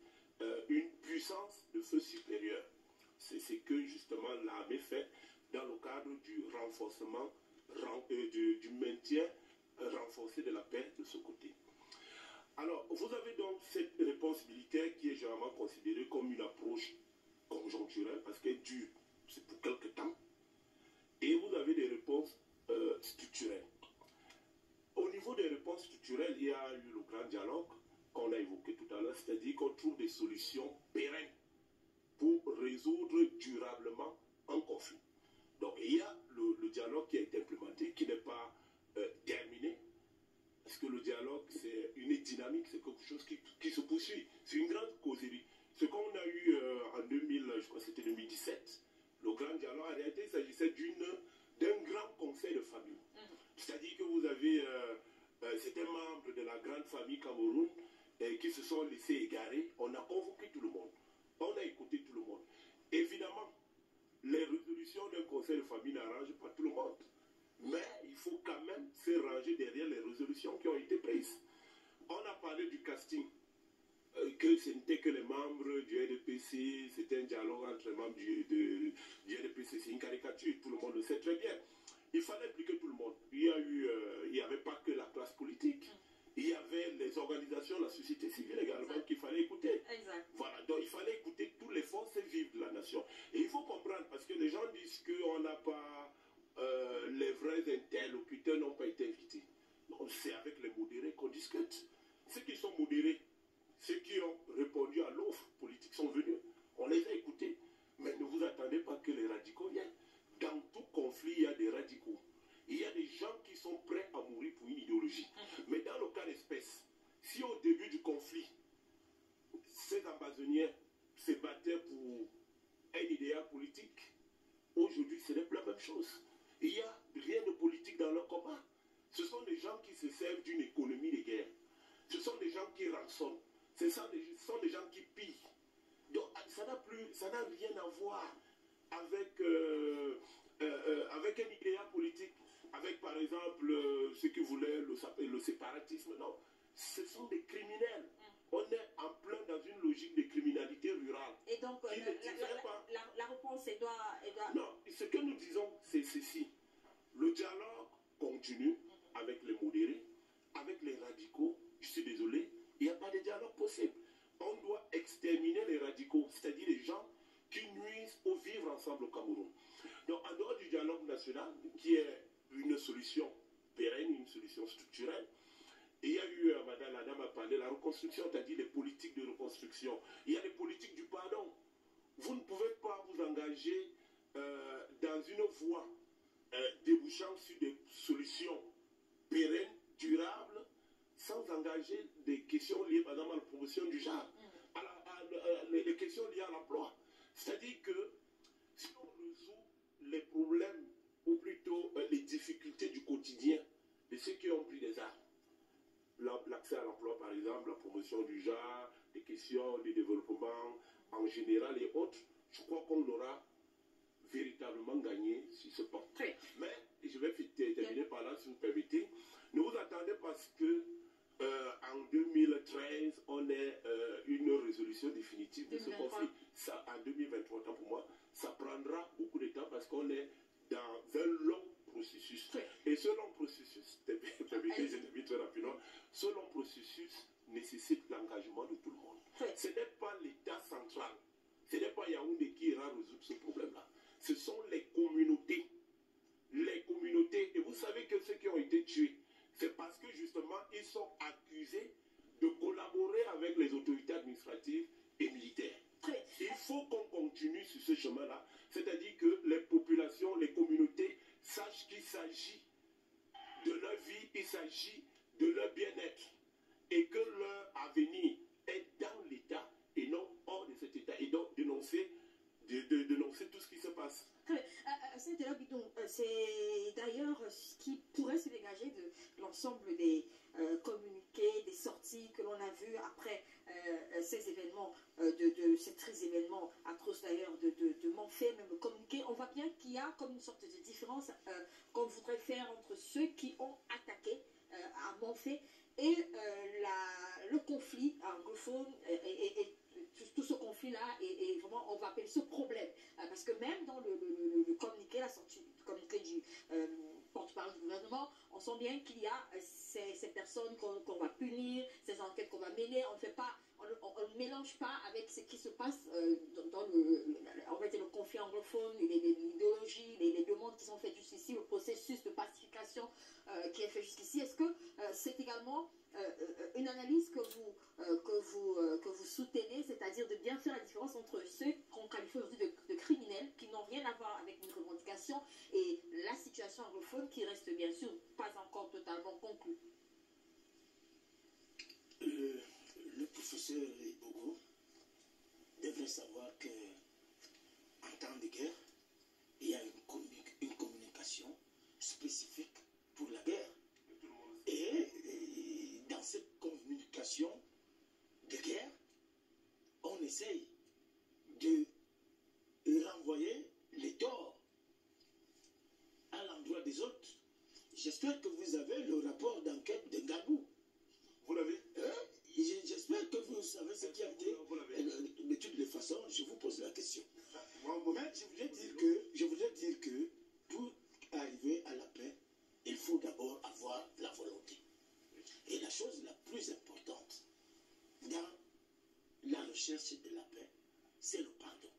D: une puissance de feu supérieure. C'est ce que justement l'armée fait dans le cadre du renforcement, du maintien renforcé de la paix de ce côté. Alors, vous avez donc cette réponse militaire qui est généralement considérée comme une approche conjoncturelle parce qu'elle dure, c'est pour quelque temps. Et vous avez des réponses structurelles. Au niveau des réponses structurelles, il y a eu le grand dialogue qu'on a évoqué tout à l'heure, c'est-à-dire qu'on trouve des solutions pérennes pour résoudre durablement un conflit. Donc il y a le dialogue qui a été implémenté, qui n'est pas terminé, parce que le dialogue c'est une dynamique, c'est quelque chose qui se poursuit, c'est une grande causerie. Ce qu'on a eu en 2000, je crois que c'était 2017, le grand dialogue, en réalité il s'agissait d'un grand conseil de famille. C'est-à-dire que vous avez certains membres de la grande famille Cameroun qui se sont laissés égarer. On a convoqué tout le monde. On a écouté tout le monde. Évidemment, les résolutions d'un conseil de famille n'arrangent pas tout le monde. Mais il faut quand même se ranger derrière les résolutions qui ont été prises. On a parlé du casting. Que ce n'était que les membres du RDPC, c'était un dialogue entre les membres du RDPC, c'est une caricature, tout le monde le sait très bien. Il fallait impliquer tout le monde. Il n'y avait pas que la classe politique. Il y avait les organisations, la société civile également qu'il fallait écouter.
A: Exact.
D: Voilà, donc il fallait écouter toutes les forces vives de la nation. Et il faut comprendre, parce que les gens disent qu'on n'a pas, les vrais interlocuteurs n'ont pas été invités. C'est avec les modérés qu'on discute. Ceux qui sont modérés, ceux qui ont répondu à l'offre politique sont venus. On les a écoutés. Mais ne vous attendez pas que les radicaux viennent. Dans tout conflit, il y a des radicaux. Il y a des gens qui sont prêts à mourir pour une idéologie. Mais dans le cas d'espèce, si au début du conflit, ces ambazoniens se battaient pour un idéal politique, aujourd'hui, ce n'est plus la même chose. Il n'y a rien de politique dans leur combat. Ce sont des gens qui se servent d'une économie de guerre. Ce sont des gens qui rançonnent. Ce sont des gens qui pillent. Donc, ça n'a rien à voir avec un idéal politique, avec par exemple ceux qui voulaient le séparatisme. Non, ce sont des criminels. On est en plein dans une logique de criminalité rurale.
A: Et donc, la réponse, elle doit...
D: Non, ce que nous disons, c'est ceci. Le dialogue continue avec les modérés, avec les radicaux. Je suis désolé, il n'y a pas de dialogue possible. On doit exterminer les radicaux, c'est-à-dire les gens qui nuisent au vivre ensemble au Cameroun. Donc, en dehors du dialogue national, qui est une solution pérenne, une solution structurelle, il y a eu, la dame a parlé, la reconstruction, c'est-à-dire les politiques de reconstruction. Il y a les politiques du pardon. Vous ne pouvez pas vous engager dans une voie débouchant sur des solutions pérennes, durables, sans engager des questions liées, par exemple, à la promotion du genre, les questions liées à l'emploi. C'est-à-dire que si on résout les problèmes, ou plutôt les difficultés du quotidien de ceux qui ont pris des armes, l'accès à l'emploi par exemple, la promotion du genre, les questions du développement en général et autres, je crois qu'on aura véritablement gagné sur ce point. Mais, et je vais terminer par là si vous permettez, ne vous attendez parce que en 2013, on ait une résolution définitive de ce conflit. Ça, en 2023, tant pour moi, ça prendra beaucoup de temps parce qu'on est dans un long processus. Et ce long processus, permettez, je termine très rapidement, ce long processus nécessite l'engagement de tout le monde. Ce n'est pas l'État central, ce n'est pas Yaoundé qui ira résoudre ce problème-là. Ce sont les communautés. Les communautés, et vous savez que ceux qui ont été tués, c'est parce que justement, ils sont accusés de collaborer avec les autorités administratives et militaires. Il faut qu'on continue sur ce chemin-là, c'est-à-dire que les populations, les communautés sachent qu'il s'agit de leur vie, il s'agit de leur bien-être, et que leur avenir est dans l'État et non hors de cet État, et donc dénoncer tout ce qui se passe.
A: C'est d'ailleurs ce qui pourrait se dégager de l'ensemble des communiqués, des sorties que l'on a vues après ces événements, ces 13 événements atroces d'ailleurs de Manfait, même communiqués. On voit bien qu'il y a comme une sorte de différence qu'on voudrait faire entre ceux qui ont attaqué Monfé et le conflit anglophone et tout ce conflit-là et vraiment on va appeler ce problème. Parce que même dans le communiqué, la sortie du communiqué du porte-parole du gouvernement, on sent bien qu'il y a ces personnes qu'on va punir, ces enquêtes qu'on va mener, on ne mélange pas avec ce qui se passe dans le conflit anglophone, l'idéologie, les demandes qui sont faites jusqu'ici, le processus de pacification qui est fait jusqu'ici. Est-ce que c'est également une analyse que vous soutenez, c'est-à-dire de bien faire la différence entre ceux qu'on qualifie aujourd'hui de criminels, qui n'ont rien à voir avec une revendication, et la situation anglophone qui reste bien sûr pas encore totalement conclue?
E: Le professeur Ibogo devrait savoir que en temps de guerre, il y a une communication spécifique pour la guerre. Et dans cette communication de guerre, on essaye de renvoyer les torts à l'endroit des autres. J'espère que vous avez le rapport d'enquête de Gabou.
D: Vous l'avez?
E: J'espère que vous savez ce qui a été. De toutes les façons, je vous pose la question. Mais je voudrais dire que pour arriver à la paix, il faut d'abord avoir la volonté. Et la chose la plus importante dans la recherche de la paix, c'est le pardon.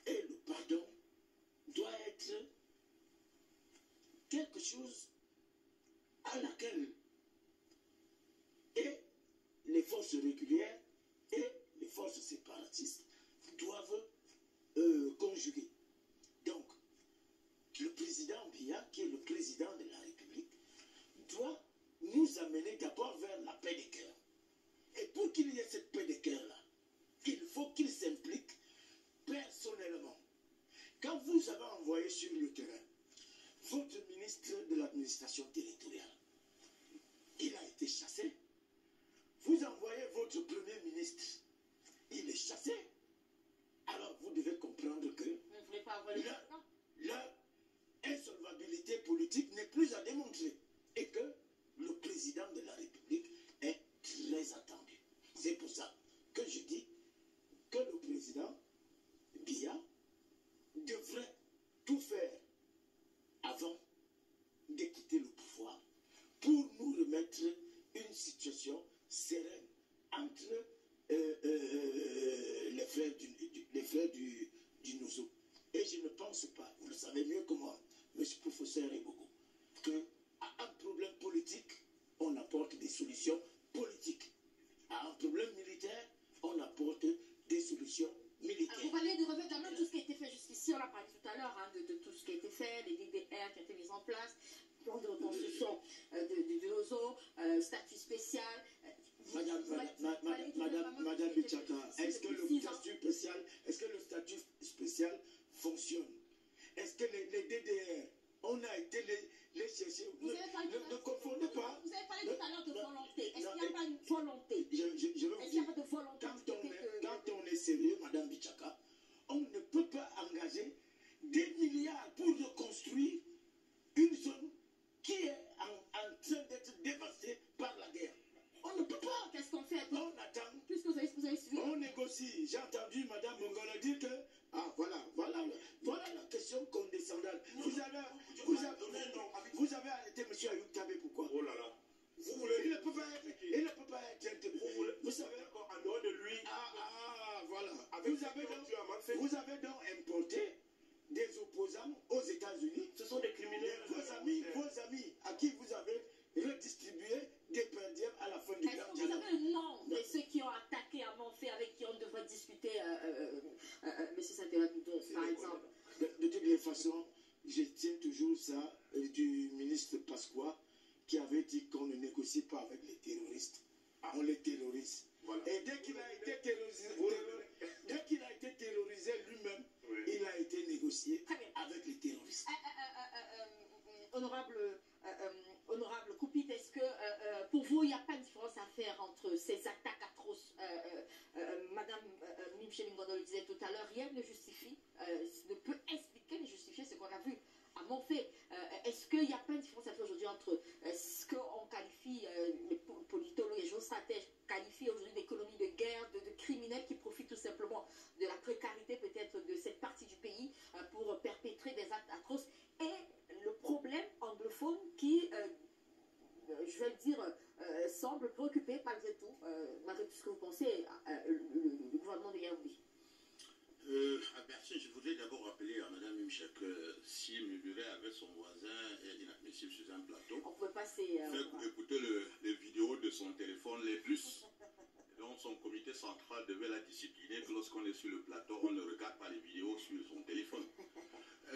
E: Et le pardon doit être quelque chose à laquelle et les forces régulières et les forces séparatistes doivent conjuguer. Donc, le président Biya, qui est le président de la République, doit nous amener d'abord vers la paix des cœurs. Et pour qu'il y ait cette paix des cœurs-là, il faut qu'il s'implique personnellement. Quand vous avez envoyé sur le terrain votre ministre de l'administration territoriale, il a été chassé. Vous envoyez votre premier ministre, il est chassé. Alors vous devez comprendre que leur insolvabilité politique n'est plus à démontrer et que le président de la République est très attendu. C'est pour ça que je dis que le président Biya devrait tout faire avant de quitter le pouvoir pour nous remettre une situation sereine entre les frères du Nozo. Et je ne pense pas, vous le savez mieux que moi, monsieur le professeur Ibogo, qu'à un problème politique, on apporte des solutions politiques. À un problème militaire, on apporte des solutions militaires.
A: Vous parlez de remettre en main tout ce qui a été fait jusqu'ici, on a parlé tout à l'heure de tout ce qui a été fait, les DDR qui ont été mis en place, plan de reconstruction du Nozo, statut spécial.
E: Madame Bichaka, est-ce que le statut spécial fonctionne? Est-ce que les DDR, on a été les chercher? Ne confondez pas.
A: Vous avez parlé tout à l'heure de volonté. Est-ce qu'il n'y a pas une volonté?
E: Est-ce qu'il n'y a pas de volonté? Quand on est sérieux, Madame Bichaka, on ne peut pas engager des milliards pour reconstruire une zone qui est en train d'être dévastée par la guerre. On ne peut pas.
A: Qu'est-ce qu'on fait?
E: On attend.
A: Puisque vous avez suivi.
E: On négocie. J'ai entendu Madame Bongola dire que voilà la question condescendante. Vous avez arrêté M. Ayoub Tabé, pourquoi?
D: Oh là là.
E: Il ne peut pas être. Vous savez,
D: en dehors de lui.
E: Voilà. Vous avez donc importé des opposants aux États-Unis.
D: Ce sont des criminels.
E: Vos amis à qui vous avez redistribué des perdièmes à la fin du
A: Est-ce que vous avez le nom de ceux qui ont attaqué à Monfé, avec qui on devrait discuter, M. Saint-Bidon, par exemple?
E: De toutes les façons, je tiens toujours ça du ministre Pasqua qui avait dit qu'on ne négocie pas avec les terroristes. On les terrorise. Voilà. Et dès qu'il a été terrorisé lui-même, il a été négocié avec les terroristes.
A: Honorable Koupit, est-ce que pour vous, il n'y a pas de différence à faire entre ces attaques atroces? Madame Michel Ngondo le disait tout à l'heure, rien ne justifie, ne peut expliquer, ni justifier ce qu'on a vu à Monfé. Est-ce qu'il n'y a pas de différence à faire aujourd'hui entre ce qu'on qualifie je vais le dire, semble préoccupé malgré tout ce que vous pensez, le gouvernement de Yaoundé.
C: Merci. Je voudrais d'abord rappeler à Mme Mimcha que si Mugure avec son voisin est inadmissible sur un plateau,
A: on pouvait passer.
C: Fait écouter les vidéos de son téléphone les plus. Donc son comité central devait la discipliner que lorsqu'on est sur le plateau, on ne regarde pas les vidéos sur son téléphone.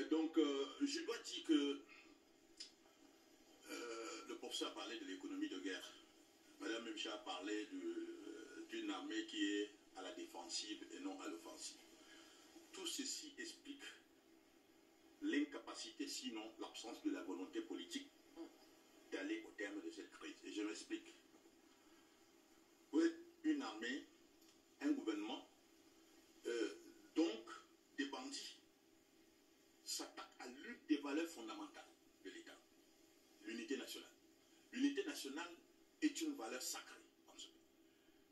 C: Donc je dois dire que le professeur a parlé de l'économie de guerre. Mme Mimcha a parlé d'une armée qui est à la défensive et non à l'offensive. Tout ceci explique l'incapacité, sinon l'absence de la volonté politique d'aller au terme de cette crise. Et je m'explique. Vous êtes une armée, un gouvernement, donc des bandits s'attaquent à l'une des valeurs fondamentales de l'État, l'unité nationale. L'unité nationale est une valeur sacrée.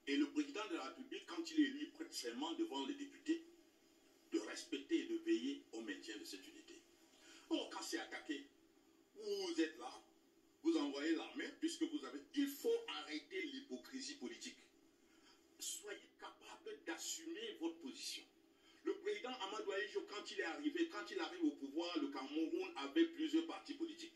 C: Et le président de la République, quand il est élu, il prête serment devant les députés de respecter et de veiller au maintien de cette unité. Or, quand c'est attaqué, vous êtes là, vous envoyez l'armée, puisque vous avez... Il faut arrêter l'hypocrisie politique. Soyez capable d'assumer votre position. Le président Amadou Ahidjo, quand il arrive au pouvoir, le Cameroun avait plusieurs partis politiques.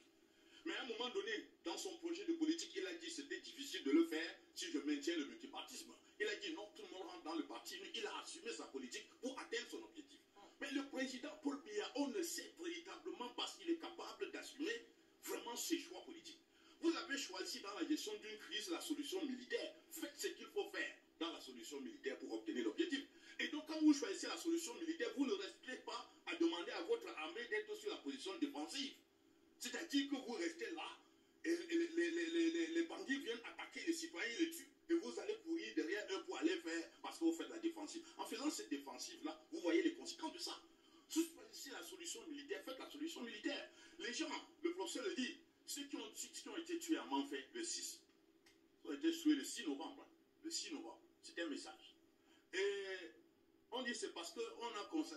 C: Mais à un moment donné, dans son projet de politique, il a dit que c'était difficile de le faire si je maintiens le multipartisme. Il a dit non, tout le monde rentre dans le parti. Il a assumé sa politique pour atteindre son objectif. Mais le président Paul Biya, on ne sait véritablement pas s'il est capable d'assumer vraiment ses choix politiques. Vous avez choisi dans la gestion d'une crise la solution militaire. Faites ce qu'il faut faire dans la solution militaire pour obtenir l'objectif. Et donc quand vous choisissez la solution militaire, vous ne restez pas à demander à votre armée d'être sur la position défensive. C'est-à-dire que vous restez là, et les bandits viennent attaquer les citoyens, ils les tuent, et vous allez courir derrière eux pour aller faire, parce que vous faites la défensive. En faisant cette défensive-là, vous voyez les conséquences de ça. Si vous choisissez la solution militaire, faites la solution militaire. Les gens, le professeur le dit, ceux qui ont été tués à Manfait le 6, ils ont été tués le 6 novembre. Le 6 novembre, c'est un message. Et on dit c'est parce que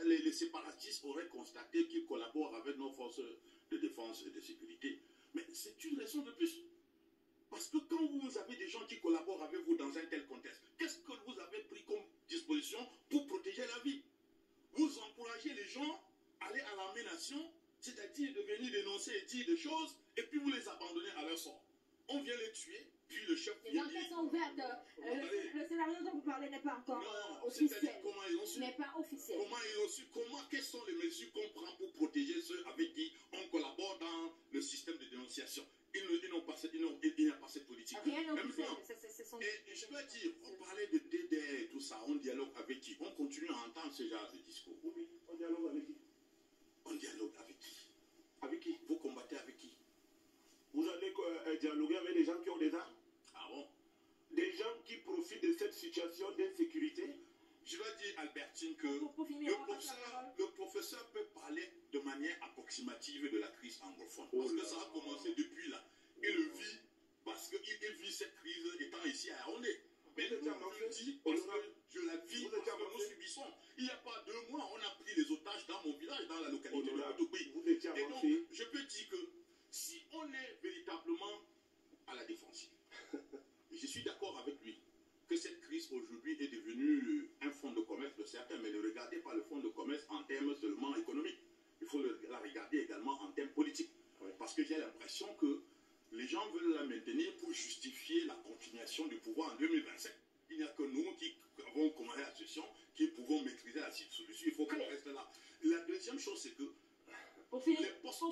C: les séparatistes auraient constaté qu'ils collaborent avec nos forces de défense et de sécurité. Mais c'est une raison de plus. Parce que quand vous avez des gens qui collaborent avec vous dans un tel contexte, qu'est-ce que vous avez pris comme disposition pour protéger la vie? Vous encouragez les gens à aller à l'armée-nation, c'est-à-dire de venir dénoncer et dire des choses, et puis vous les abandonnez à leur sort. On vient les tuer, puis le chef...
A: Les enquêtes sont ouvertes. Le scénario dont vous parlez n'est pas encore officiel.
C: Comment ils ont su?
A: N'est pas officiel.
C: Comment ils ont su? Quelles sont les mesures qu'on prend pour protéger ceux avec qui on collabore dans le système de dénonciation? Il n'y a pas cette politique.
A: Rien d'officiel.
C: Et je veux dire, on parlait de DDR et tout ça, on dialogue avec qui? On continue à entendre ce genre de discours.
D: Oui, on dialogue avec qui?
C: On dialogue avec qui?
D: Avec qui?
C: Vous combattez avec qui?
D: Vous allez dialoguer avec des gens qui ont des armes?
C: Ah bon?
D: Des gens qui profitent de cette situation d'insécurité?
C: Je dois dire, Albertine, que le professeur peut parler de manière approximative de la crise anglophone. Parce que ça a commencé depuis là. Il le vit parce qu'il vit cette crise étant ici à Yaoundé. Mais je dis parce que je la vis, parce que nous subissons. Il n'y a pas 2 mois, on a pris les otages dans mon village, dans la localité de Kotokwi. Et donc, je peux dire que si on est véritablement à la défensive, je suis d'accord avec lui que cette crise aujourd'hui est devenue un fonds de commerce de certains, mais ne regardez pas le fonds de commerce en termes seulement économiques. Il faut la regarder également en termes politiques. Parce que j'ai l'impression que les gens veulent la maintenir pour justifier la continuation du pouvoir en 2025. Il n'y a que nous qui avons commandé la session, qui pouvons maîtriser la solution. Il faut qu'on reste là. La deuxième chose, c'est que les postes,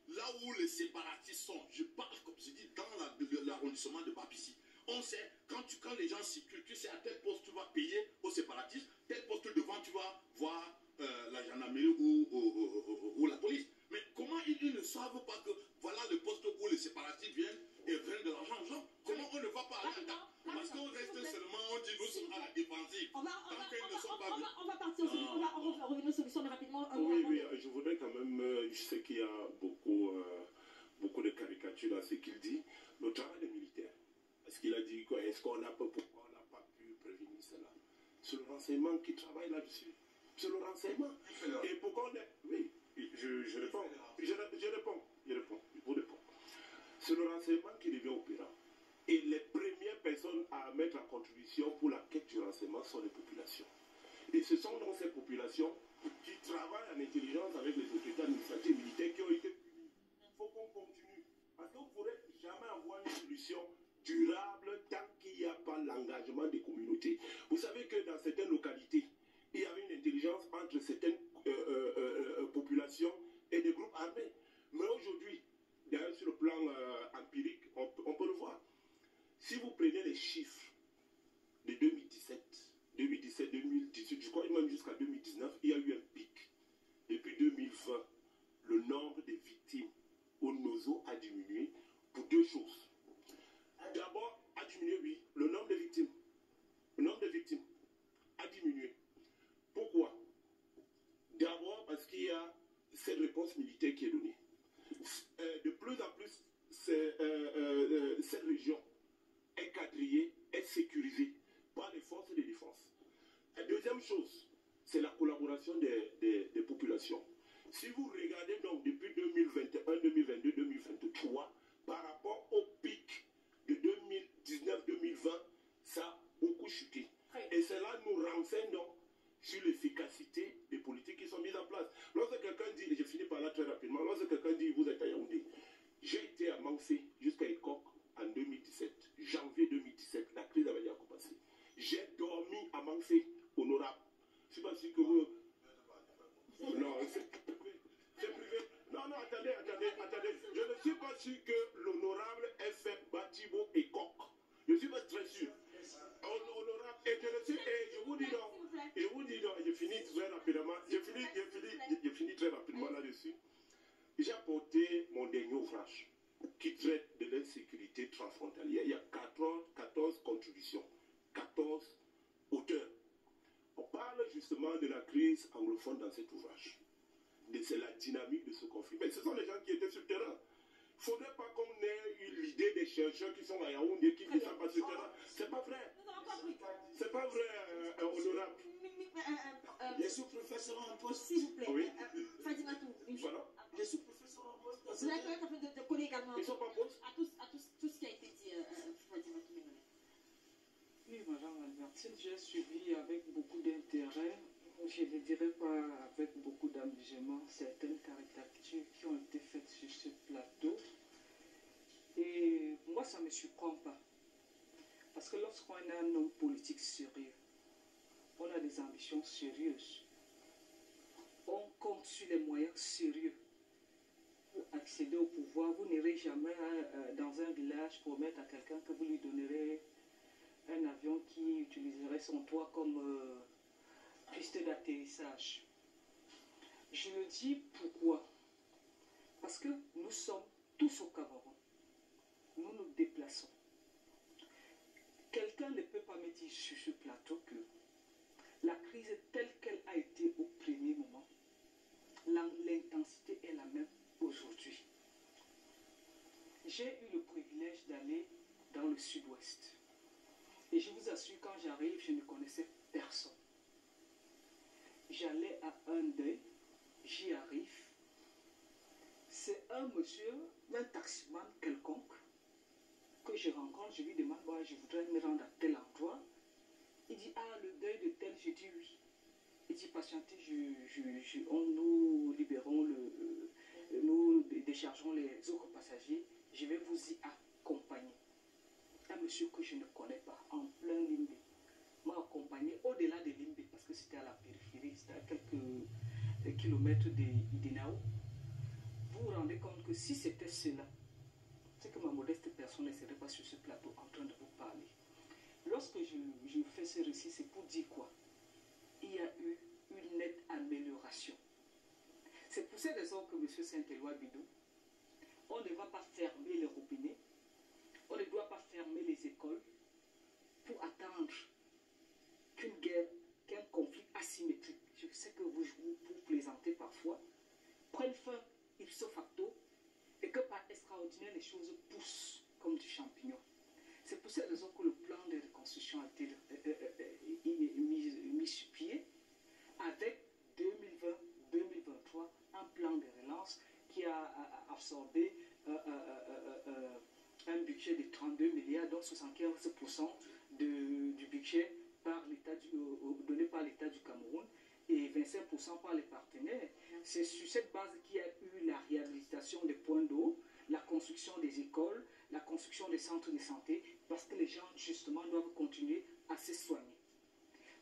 C: là où les séparatistes sont, je parle comme je dis dans l'arrondissement de Bapissi. On sait, quand les gens circulent, tu sais à tel poste tu vas payer aux séparatistes, tel poste devant tu vas voir la gendarmerie ou la police. Mais comment ils ne savent pas que voilà le poste où les séparatistes viennent et prennent de l'argent aux gens? Comment on ne va pas aller là? Parce qu'on reste seulement, on dit nous sommes à la défensive.
A: On va partir aussi, on va revenir aux solutions, mais rapidement.
D: Oui, je voudrais quand même, je sais qu'il y a beaucoup de caricatures dans ce qu'il dit. Le travail des militaires. Est-ce qu'il a dit quoi? Est-ce qu'on n'a pas, pourquoi on n'a pas pu prévenir cela? C'est le renseignement qui travaille là-dessus. C'est le renseignement. Et pourquoi on est... Oui, je réponds. Je réponds. Vous répondez. C'est le renseignement qui devient opérant. mettre la contribution pour la quête du renseignement sont les populations. Et ce sont donc ces populations qui travaillent en intelligence avec les autorités administratives et militaires qui ont été punis. Il faut qu'on continue. Parce que vous ne pourrez jamais avoir une solution durable tant qu'il n'y a pas l'engagement des communautés. Vous savez que dans certaines localités, il y avait une intelligence entre certaines populations et des groupes armés. Mais aujourd'hui, d'ailleurs sur le plan empirique, on peut le voir. Si vous prenez les chiffres de 2017, 2018, je crois même jusqu'à 2019, il y a eu un pic. Depuis 2020, le nombre de victimes au NOSO a diminué pour deux choses. D'abord, a diminué, oui, le nombre de victimes. Le nombre de victimes a diminué. Pourquoi? D'abord parce qu'il y a cette réponse militaire qui est donnée. De plus en plus, cette région est quadrillée, est sécurisée par les forces de défense. La deuxième chose, c'est la collaboration des populations. Si vous regardez donc depuis 2021, 2022, 2023, par rapport au pic de 2019-2020, ça a beaucoup chuté. Et cela nous renseigne donc sur l'efficacité des politiques qui sont mises en place. Lorsque quelqu'un dit, et je finis par là très rapidement, lorsque quelqu'un dit vous êtes à Yaoundé, j'ai été à Mansé jusqu'à Ekok en 2017, janvier 2017, la crise avait déjà commencé. J'ai dormi à Mansé, honorable. Je ne sais pas si que vous... Non, c'est privé. Non, attendez. Je ne suis pas sûr que l'honorable ait fait Batibo et Kok. Je ne suis pas très sûr. Honorable, et je vous dis donc, je finis très rapidement. Je finis très rapidement là-dessus. J'ai apporté mon dernier ouvrage qui traite de l'insécurité transfrontalière. Il y a 14 contributions, 14 auteurs. On parle justement de la crise anglophone dans cet ouvrage. C'est la dynamique de ce conflit. Mais ce sont les gens qui étaient sur le terrain. Il ne faudrait pas qu'on ait eu l'idée des chercheurs qui sont à Yaoundé, qui ne sont pas sur le terrain. C'est pas vrai. C'est pas vrai, honorable.
E: Les sous-professeurs en poste,
A: S'il vous plaît.
D: Oui.
A: Fadimatou,
D: Voilà.
E: les sous-professeurs en poste dans
A: vous avez quand même de coller également
D: Ils ne sont pas postes.
A: à tout ce qui a été dit, Fadimatou.
F: Oui, Madame Albertine, j'ai suivi avec beaucoup d'intérêt, je ne dirais pas avec beaucoup d'amusement, certaines caricatures qui ont été faites sur ce plateau. Et moi, ça ne me surprend pas. Parce que lorsqu'on est un homme politique sérieux, on a des ambitions sérieuses. On compte sur les moyens sérieux pour accéder au pouvoir. Vous n'irez jamais dans un village promettre à quelqu'un que vous lui donnerez un avion qui utiliserait son toit comme piste d'atterrissage. Je le dis pourquoi? Parce que nous sommes tous au Cameroun. Nous nous déplaçons. Quelqu'un ne peut pas me dire sur ce plateau que la crise telle qu'elle a été au premier moment, l'intensité est la même aujourd'hui. J'ai eu le privilège d'aller dans le sud-ouest. Et je vous assure, quand j'arrive, je ne connaissais personne. J'allais à un deuil, j'y arrive. C'est un monsieur, un taximan quelconque, que je rencontre, je lui demande, bon, je voudrais me rendre à tel endroit. Il dit, ah, le deuil de tel, je dis oui. Il dit, patientez, nous libérons, nous déchargeons les autres passagers, je vais vous y accompagner. Un monsieur que je ne connais pas, en plein Limbé, m'a accompagné au-delà de Limbé, parce que c'était à la périphérie, c'était à quelques kilomètres d'Idenao. Vous vous rendez compte que si c'était cela, c'est que ma modeste personne ne serait pas sur ce plateau en train de vous parler. Lorsque je fais ce récit, c'est pour dire quoi? Il y a eu une nette amélioration. C'est pour cette raison que M. Saint-Éloi Bidou, on ne va pas fermer les robinets, on ne doit pas fermer les écoles pour attendre qu'une guerre, qu'un conflit asymétrique, je sais que vous plaisantez parfois, prenne fin ipso facto et que par extraordinaire les choses poussent comme du champignon. C'est pour cette raison que le plan de reconstruction a été mis sur pied avec 2020-2023 un plan de relance qui a absorbé un budget de 32 milliards milliards, dont 75% du budget donné par l'État du Cameroun et 25% par les partenaires. C'est sur cette base qu'il y a eu la réhabilitation des points d'eau, la construction des écoles, la construction des centres de santé, parce que les gens, justement, doivent continuer à se soigner.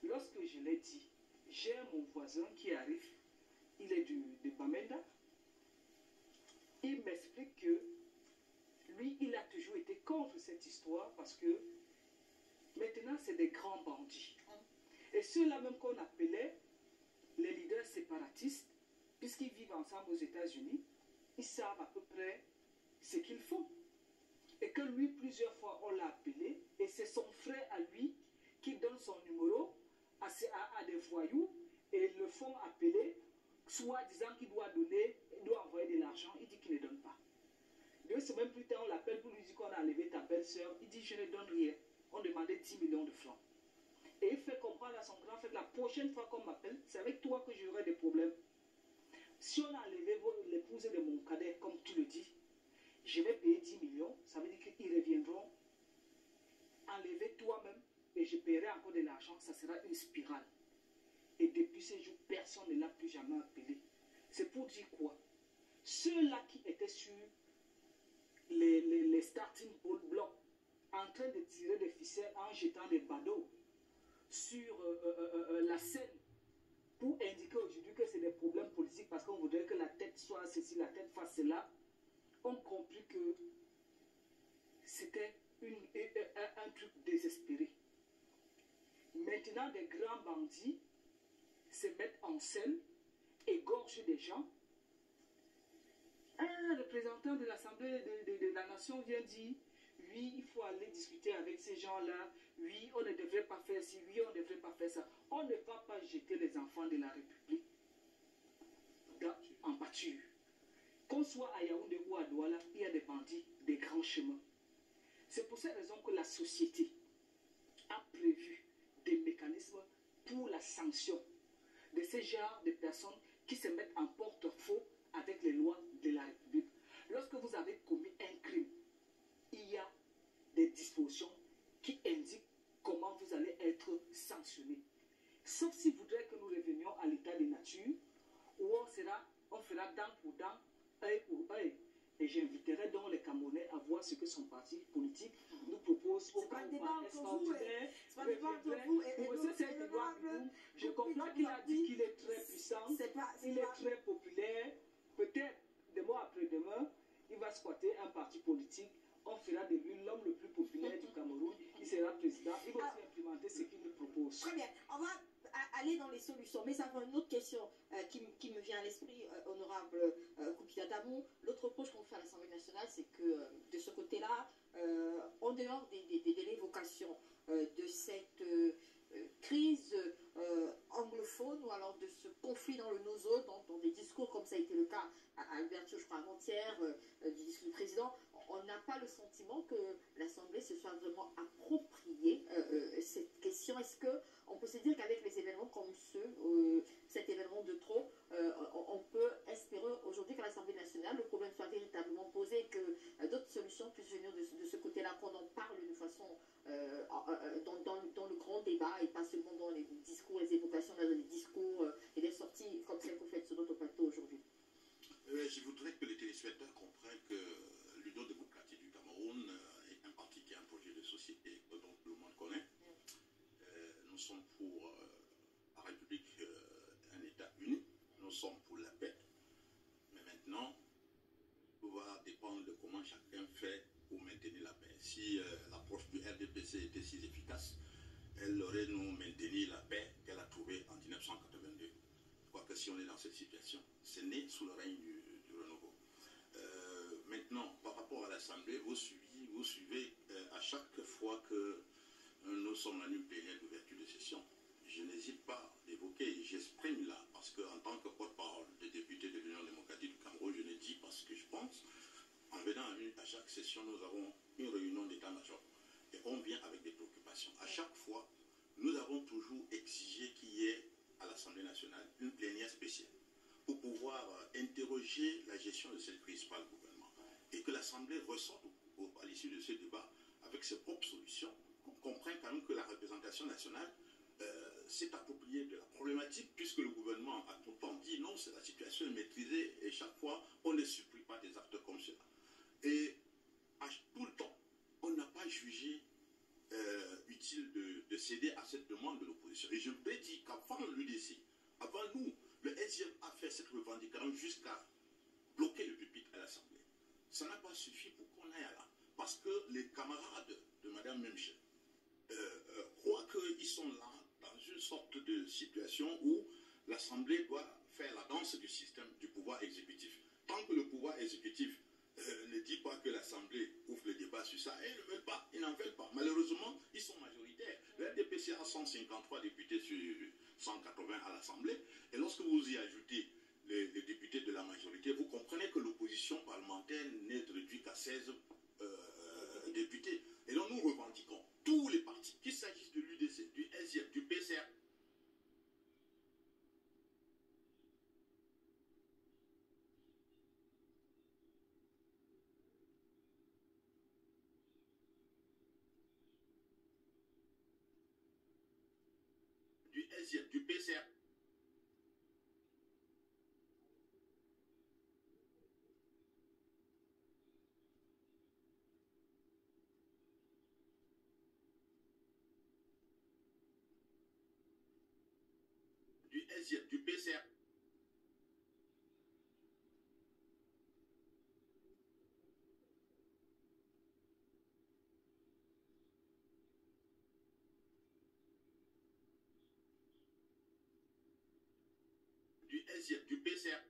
F: Lorsque je l'ai dit, j'ai mon voisin qui arrive, il est de Bamenda. Il m'explique que lui, il a toujours été contre cette histoire parce que maintenant, c'est des grands bandits. Et ceux-là même qu'on appelait les leaders séparatistes, puisqu'ils vivent ensemble aux États-Unis, ils savent à peu près ce qu'ils font. Et que lui, plusieurs fois, on l'a appelé, et c'est son frère à lui qui donne son numéro à des voyous, et le font appeler, soit disant qu'il doit donner, il doit envoyer de l'argent, il dit qu'il ne donne pas. 2 semaines plus tard, on l'appelle pour lui dire qu'on a enlevé ta belle-sœur, il dit je ne donne rien. On demandait 10 millions de francs. Et il fait comprendre à son grand frère, la prochaine fois qu'on m'appelle, c'est avec toi que j'aurai des problèmes. Si on a enlevé l'épouse de mon cadet, comme tu le dis, je vais payer 10 millions, ça veut dire qu'ils reviendront. Enlever toi-même et je paierai encore de l'argent, ça sera une spirale. Et depuis ce jour, personne ne l'a plus jamais appelé. C'est pour dire quoi? Ceux-là qui étaient sur les starting blocks, en train de tirer des ficelles en jetant des badauds sur la scène pour indiquer aujourd'hui que c'est des problèmes politiques parce qu'on voudrait que la tête soit ceci, la tête fasse cela, ont compris que c'était un truc désespéré. Maintenant, des grands bandits se mettent en scène, égorgent des gens. Un représentant de l'Assemblée de la Nation vient dire oui, il faut aller discuter avec ces gens-là. Oui, on ne devrait pas faire ci. Oui, on ne devrait pas faire ça. On ne va pas jeter les enfants de la République en pâture. Qu'on soit à Yaoundé ou à Douala, il y a des bandits, des grands chemins. C'est pour cette raison que la société a prévu des mécanismes pour la sanction de ces genres de personnes qui se mettent en porte-faux avec les lois de la République. Lorsque vous avez commis un crime, il y a des dispositions qui indiquent comment vous allez être sanctionné. Sauf si vous voudrez que nous revenions à l'état de nature, où on fera dent pour dent, œil pour œil. Et j'inviterai donc les Camerounais à voir ce que son parti politique nous propose.
G: C'est pas le débat entre vous et... C'est pas le débat entre vous et...
F: Je comprends qu'il a dit qu'il est très puissant, il est très populaire. Peut-être, demain après-demain, il va squatter un parti politique. On fera de lui l'homme le plus populaire du Cameroun. Il sera président. Il va aussi implémenter ce qu'il nous propose.
A: Très bien. On va aller dans les solutions. Mais ça va une autre question qui me vient à l'esprit, honorable Koupila Damou. L'autre reproche qu'on fait à l'Assemblée nationale, c'est que de ce côté-là, en dehors de l'évocation de cette crise anglophone ou alors de ce conflit dans le nozo, dans des discours comme ça a été le cas à Albert, je crois avant-hier, du discours du président, on n'a pas le sentiment que l'Assemblée se soit vraiment appropriée cette question. Est-ce qu'on peut se dire qu'avec les événements comme cet événement de trop, on peut espérer aujourd'hui qu'à l'Assemblée nationale, le problème soit véritablement posé et que d'autres solutions puissent venir de ce côté-là, qu'on en parle de façon dans le grand débat et pas seulement dans les discours, les évocations, dans les discours et des sorties comme celles que vous faites sur notre plateau aujourd'hui?
C: Je voudrais que les téléspectateurs comprennent que l'Union démocratique du Cameroun est un parti qui a un projet de société que donc tout le monde connaît. Nous sommes pour la République, un État uni. Nous sommes pour la paix. Mais maintenant, tout va dépendre de comment chacun fait pour maintenir la paix. Si l'approche du RDPC était si efficace, elle aurait nous maintenu la paix qu'elle a trouvée en 1982. Je crois que si on est dans cette situation, c'est né sous le règne du renouveau. Maintenant, par rapport à l'Assemblée, vous suivez à chaque fois que nous sommes en une plénière d'ouverture de session. Je n'hésite pas d'évoquer, j'exprime là, parce qu'en tant que porte-parole des députés de l'Union démocratique du Cameroun, je le dis parce que je pense, en venant à chaque session, nous avons une réunion d'état-major. Et on vient avec des préoccupations. À chaque fois, nous avons toujours exigé qu'il y ait à l'Assemblée nationale une plénière spéciale pour pouvoir interroger la gestion de cette crise par le gouvernement. Et que l'Assemblée ressorte à l'issue de ce débat avec ses propres solutions, qu'on comprenne quand même que la représentation nationale s'est appropriée de la problématique, puisque le gouvernement a tout le temps dit non, c'est la situation est maîtrisée, et chaque fois, on ne supprime pas des actes comme cela. Et tout le temps, on n'a pas jugé utile de céder à cette demande de l'opposition. Et je peux dire qu'avant l'UDC, avant nous, le SGF a fait cette revendication jusqu'à bloquer le pupitre à l'Assemblée. Ça n'a pas suffi pour qu'on aille là. Parce que les camarades de Mme Memche croient qu'ils sont là dans une sorte de situation où l'Assemblée doit faire la danse du système du pouvoir exécutif. Tant que le pouvoir exécutif ne dit pas que l'Assemblée ouvre le débat sur ça, et ils ne veulent pas, ils n'en veulent pas. Malheureusement, ils sont majoritaires. Le RDPC a 153 députés sur 180 à l'Assemblée, et lorsque vous y ajoutez les députés de la majorité, vous comprenez que l'opposition parlementaire n'est réduite qu'à 16 députés. Et donc nous revendiquons tous les partis, qu'il s'agisse de l'UDC, du SGF, du PCR, du SGF, du PCR, du SGF, du PCR, du SGF, du PCR,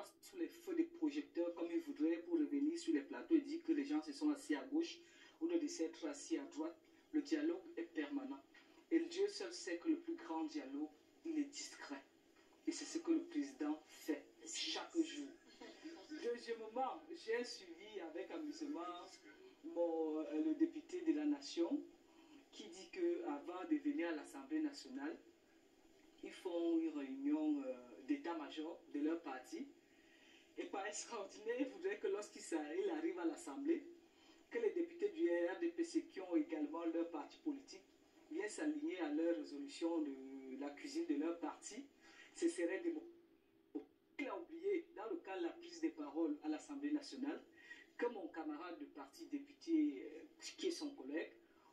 F: passe sous les feux des projecteurs comme il voudrait pour revenir sur les plateaux et dire que les gens se sont assis à gauche ou de s'être assis à droite. Le dialogue est permanent. Et Dieu seul sait que le plus grand dialogue, il est discret. Et c'est ce que le président fait chaque jour. Deuxièmement, j'ai suivi avec amusement le député de la Nation qui dit qu'avant de venir à l'Assemblée nationale, ils font une réunion d'état-major de leur parti. Et par extraordinaire, il voudrait que lorsqu'il arrive à l'Assemblée, que les députés du RDPC qui ont également leur parti politique viennent s'aligner à leur résolution de la cuisine de leur parti. Ce serait démocratique. Il a oublié, dans le cas de la prise de parole à l'Assemblée nationale, que mon camarade de parti député, qui est son collègue,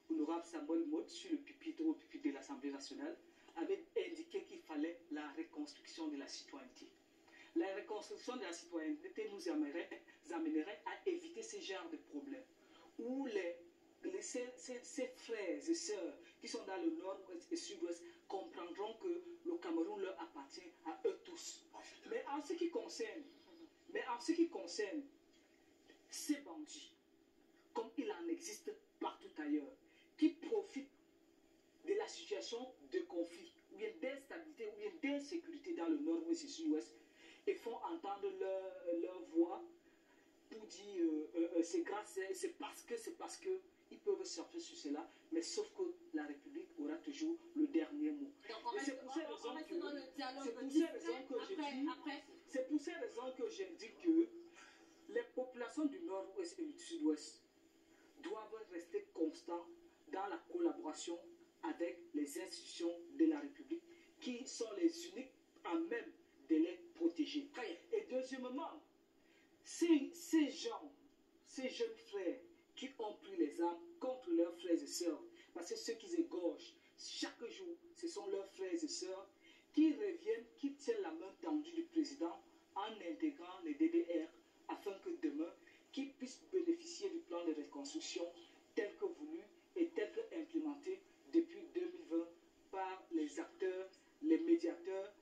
F: honorable Samuel Mott, sur le pupitre de l'Assemblée nationale, avait indiqué qu'il fallait la reconstruction de la citoyenneté. La reconstruction de la citoyenneté nous amènerait à éviter ce genre de problèmes, où ces frères et sœurs qui sont dans le nord-ouest et sud-ouest comprendront que le Cameroun leur appartient à eux tous. Mais en ce qui concerne ces bandits, comme il en existe partout ailleurs, qui profitent de la situation de conflit, ou bien d'instabilité, ou bien d'insécurité dans le nord-ouest et sud-ouest, et font entendre leur voix pour dire c'est parce que ils peuvent surfer sur cela, mais sauf que la République aura toujours le dernier mot. C'est pour ces raisons que j'indique que les populations du nord-ouest et du sud-ouest doivent rester constants dans la collaboration avec les institutions de la République, qui sont les uniques à même de les protéger. Et deuxièmement, ces gens, ces jeunes frères qui ont pris les armes contre leurs frères et sœurs, parce que ceux qui égorgent chaque jour, ce sont leurs frères et sœurs, qui reviennent, qui tiennent la main tendue du président en intégrant les DDR, afin que demain, qu'ils puissent bénéficier du plan de reconstruction tel que voulu et tel que implémenté depuis 2020 par les acteurs, les médiateurs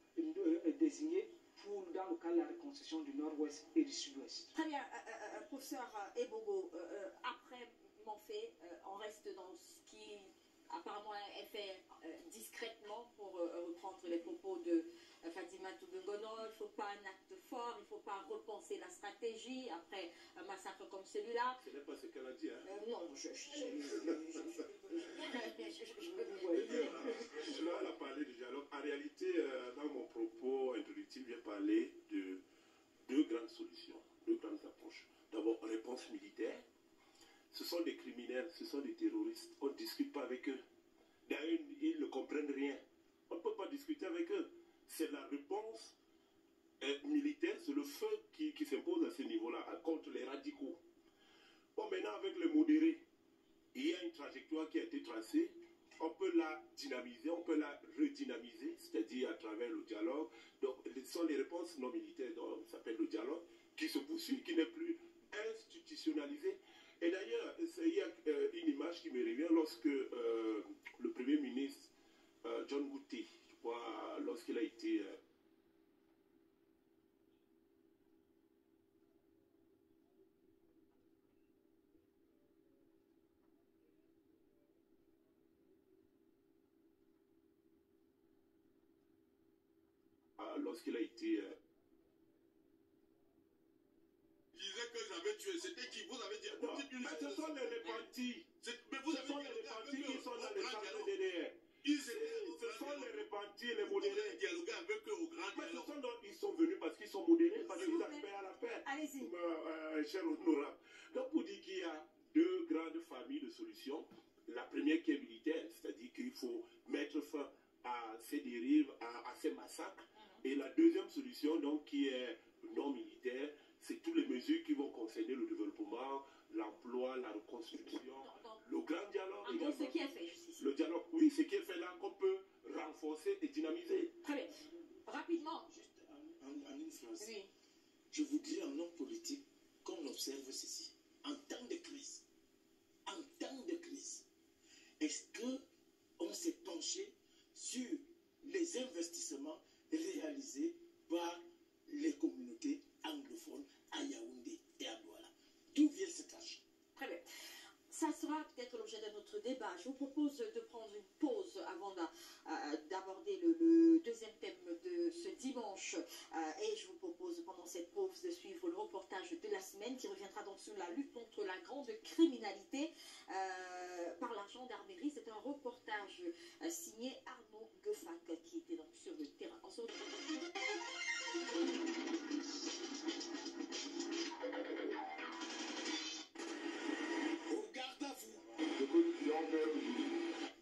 F: désignés dans le cadre de la reconstruction du nord-ouest et du sud-ouest.
A: Très bien, professeur Ebogo, après mon fait, on reste dans ce qui apparemment est fait discrètement pour reprendre les propos de Fatima Toubengono. Il ne faut pas un acte fort, il ne faut pas repenser la stratégie après un massacre comme celui-là.
D: Ce n'est pas ce qu'elle a dit, hein?
A: Non,
D: Là, elle a parlé du dialogue. En réalité, dans mon propos introductif, j'ai parlé de deux grandes solutions, deux grandes approches. D'abord, réponse militaire. Ce sont des criminels, ce sont des terroristes. On ne discute pas avec eux. D'ailleurs, ils ne comprennent rien. On ne peut pas discuter avec eux. C'est la réponse militaire, c'est le feu qui s'impose à ce niveau-là, contre les radicaux. Bon, maintenant, avec les modérés, il y a une trajectoire qui a été tracée. On peut la dynamiser, on peut la redynamiser, c'est-à-dire à travers le dialogue. Donc, ce sont les réponses non militaires, donc, ça s'appelle le dialogue, qui se poursuit, qui n'est plus institutionnalisé. Et d'ailleurs, il y a une image qui me revient lorsque le Premier ministre John Gouté, je crois, lorsqu'il a été...
C: disait que j'avais tué, c'était qui? Vous avez dit.
D: Non, mais ce sont les repentis.
C: Mais vous
D: Ce
C: avez
D: sont
C: dit
D: les repentis qui sont dans
C: au
D: les
C: grand
D: centres
C: dialogue.
D: DDR. Ce sont les repentis, les modérés.
C: Dialoguer avec eux au grand
D: Mais
C: dialogue.
D: ils sont venus parce qu'ils sont modérés, parce qu'ils aspirent à la paix.
A: Allez-y.
D: Cher honorable. Donc, pour dire qu'il y a deux grandes familles de solutions. La première qui est militaire, c'est-à-dire qu'il faut mettre fin à ces dérives, à ces massacres. Et la deuxième solution, donc, qui est non militaire, c'est toutes les mesures qui vont concerner le développement, l'emploi, la reconstruction, le grand dialogue.
A: En gros, ce qui est fait jusqu'ici.
D: Le dialogue, oui, ce qui est fait là, qu'on peut renforcer et dynamiser.
A: Très bien. Rapidement.
E: Juste en une phrase.
A: Oui.
E: Je voudrais en homme politique qu'on observe ceci. En temps de crise, est-ce qu'on s'est penché sur les investissements réalisés par les communautés anglophones à Yaoundé et à Douala? D'où vient cet argent?
A: Très bien. Ça sera peut-être l'objet de notre débat. Je vous propose de prendre une pause avant d'aborder le deuxième thème de ce dimanche. Et je vous propose pendant cette pause de suivre le reportage semaine qui reviendra donc sur la lutte contre la grande criminalité par la gendarmerie. C'est un reportage signé Arnaud Gefac qui était donc sur le terrain. On se retrouve.
C: Au garde à vous.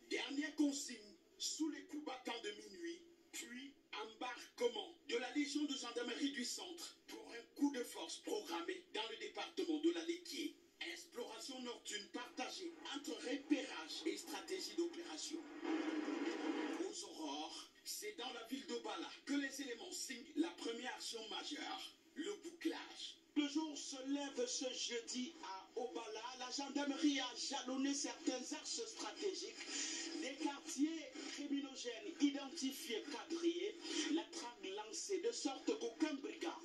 C: Dernière consigne, sous les coups battants de minuit, puis embarquement de la Légion de gendarmerie du centre pour un coup de force programmé dans le département de la Léquier. Exploration nocturne partagée entre repérage et stratégie d'opération. Aux aurores, c'est dans la ville d'Obala que les éléments signent la première action majeure, le bouclage. Le jour se lève ce jeudi à Obala. La gendarmerie a jalonné certains axes stratégiques, des quartiers criminogènes identifiés, quadrillés, la traque lancée de sorte qu'aucun brigand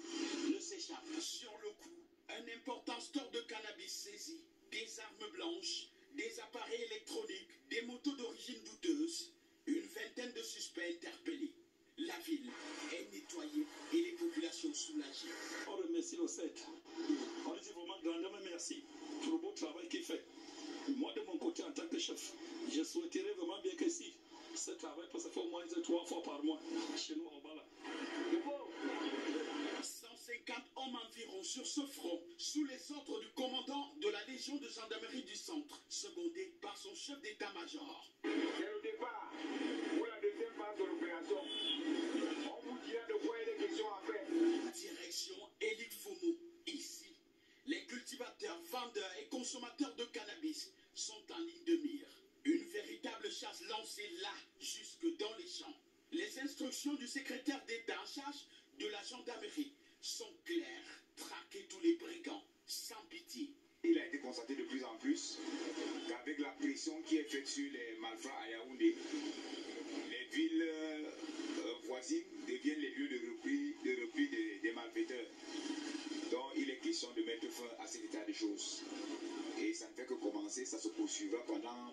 C: ne s'échappe. Sur le coup, un important store de cannabis saisi, des armes blanches, des appareils électroniques, des motos d'origine douteuse, une vingtaine de suspects interpellés. La ville est nettoyée et les populations soulagées.
H: On remercie le 7. On dit vraiment grandement merci pour le beau travail qu'il fait. Moi, de mon côté, en tant que chef, je souhaiterais vraiment bien que si ce travail peut se faire au moins 3 fois par mois chez nous en Bala.
C: 150 hommes environ sur ce front, sous les ordres du commandant de la Légion de gendarmerie du centre, secondé par son chef d'état-major.
I: C'est le départ pour la deuxième phase de l'opération. On vous dira de quoi il est question à faire.
C: Direction Élie Fomo. Ici, les cultivateurs, vendeurs et consommateurs de cannabis sont en ligne de mire. Une véritable chasse lancée là, jusque dans les champs. Les instructions du secrétaire d'État en charge de la gendarmerie sont claires. Traquer tous les brigands, sans pitié.
I: Il a été constaté de plus en plus qu'avec la pression qui est faite sur les malfrats à Yaoundé, les villes voisines deviennent les lieux de repli des malfaiteurs. Donc il est question de mettre fin à cet état de choses. Et ça ne fait que commencer, ça se poursuivra pendant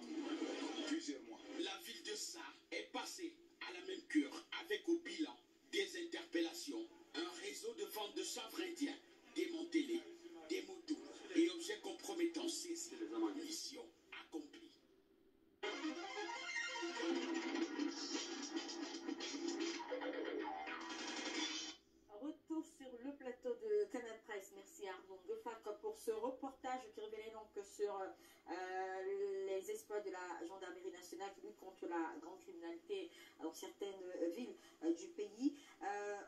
I: plusieurs mois.
C: La ville de Sarre est passée à la même cure avec au bilan des interpellations, un réseau de vente de chanvre indien démantelé, des motos et objets compromettants saisis. Mission accomplie.
A: Retour sur le plateau de Canal Presse. Merci Arnaud Gefac pour ce reportage qui révélait donc sur les exploits de la gendarmerie nationale qui lutte contre la grande criminalité dans certaines villes du pays.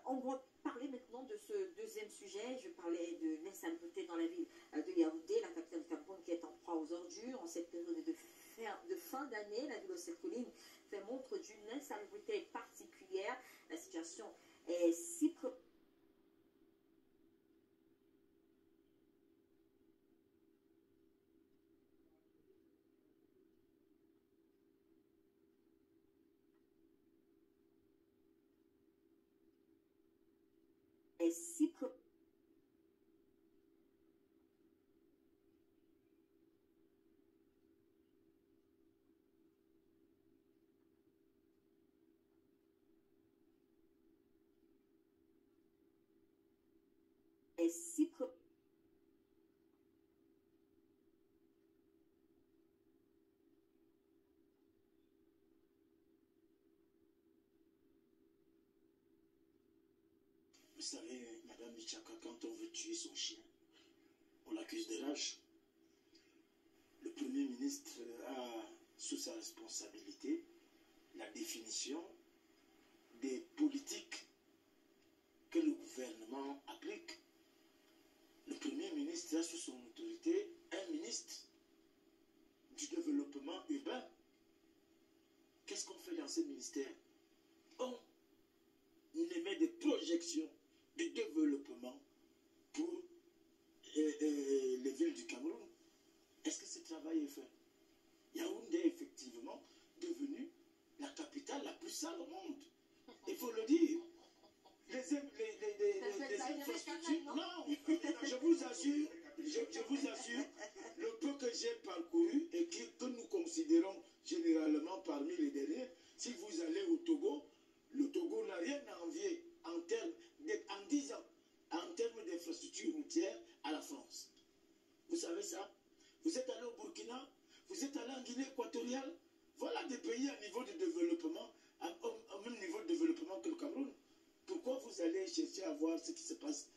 A: On va parler maintenant de ce deuxième sujet. Je parlais de l'insalubrité dans la ville de Yaoundé, la capitale du Cameroun qui est en proie aux ordures. En cette période de fin d'année, la ville aux 7 collines fait montre d'une insalubrité particulière. La situation est si
E: Vous savez, Madame Michaka, quand on veut tuer son chien, on l'accuse de rage. Le Premier ministre a sous sa responsabilité la définition des politiques que le gouvernement applique. Le Premier ministre a sous son autorité un ministre du développement urbain. Qu'est-ce qu'on fait dans ce ministère? On émet des projections de développement pour les villes du Cameroun. Est-ce que ce travail est fait? Yaoundé est effectivement devenu la capitale la plus sale au monde. Il faut le dire. Les infrastructures. Non, je vous assure, le peu que j'ai parcouru et que nous considérons généralement parmi les derniers, si vous allez au Togo, le Togo n'a rien à envier en 10 ans, en termes d'infrastructures routières à la France. savez ça? Vous êtes allé au Burkina, vous êtes allé en Guinée équatoriale. Voilà des pays à niveau de développement, au même niveau de développement que le Cameroun. Pourquoi vous allez chercher à voir ce qui se passe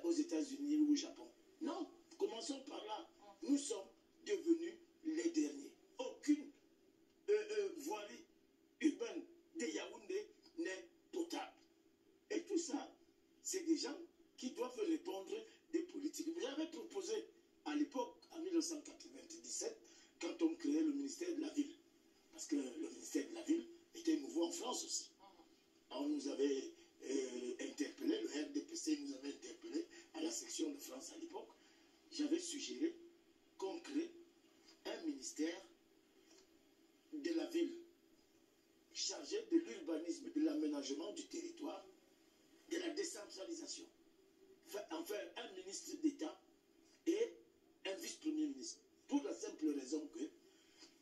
E: aux États-Unis ou au Japon? Non, commençons par là. Nous sommes devenus les derniers. Aucune voirie urbaine de Yaoundé n'est potable. Et tout ça, c'est des gens qui doivent répondre des politiques. J'avais proposé à l'époque, en 1997, quand on créait le ministère de la Ville, parce que le ministère de la Ville était nouveau en France aussi. On nous avait interpellé, le RDPC nous avait interpellé à la section de France à l'époque. J'avais suggéré qu'on crée un ministère de la ville chargé de l'urbanisme, de l'aménagement du territoire, de la décentralisation. Enfin, un ministre d'État et un vice-premier ministre. Pour la simple raison que,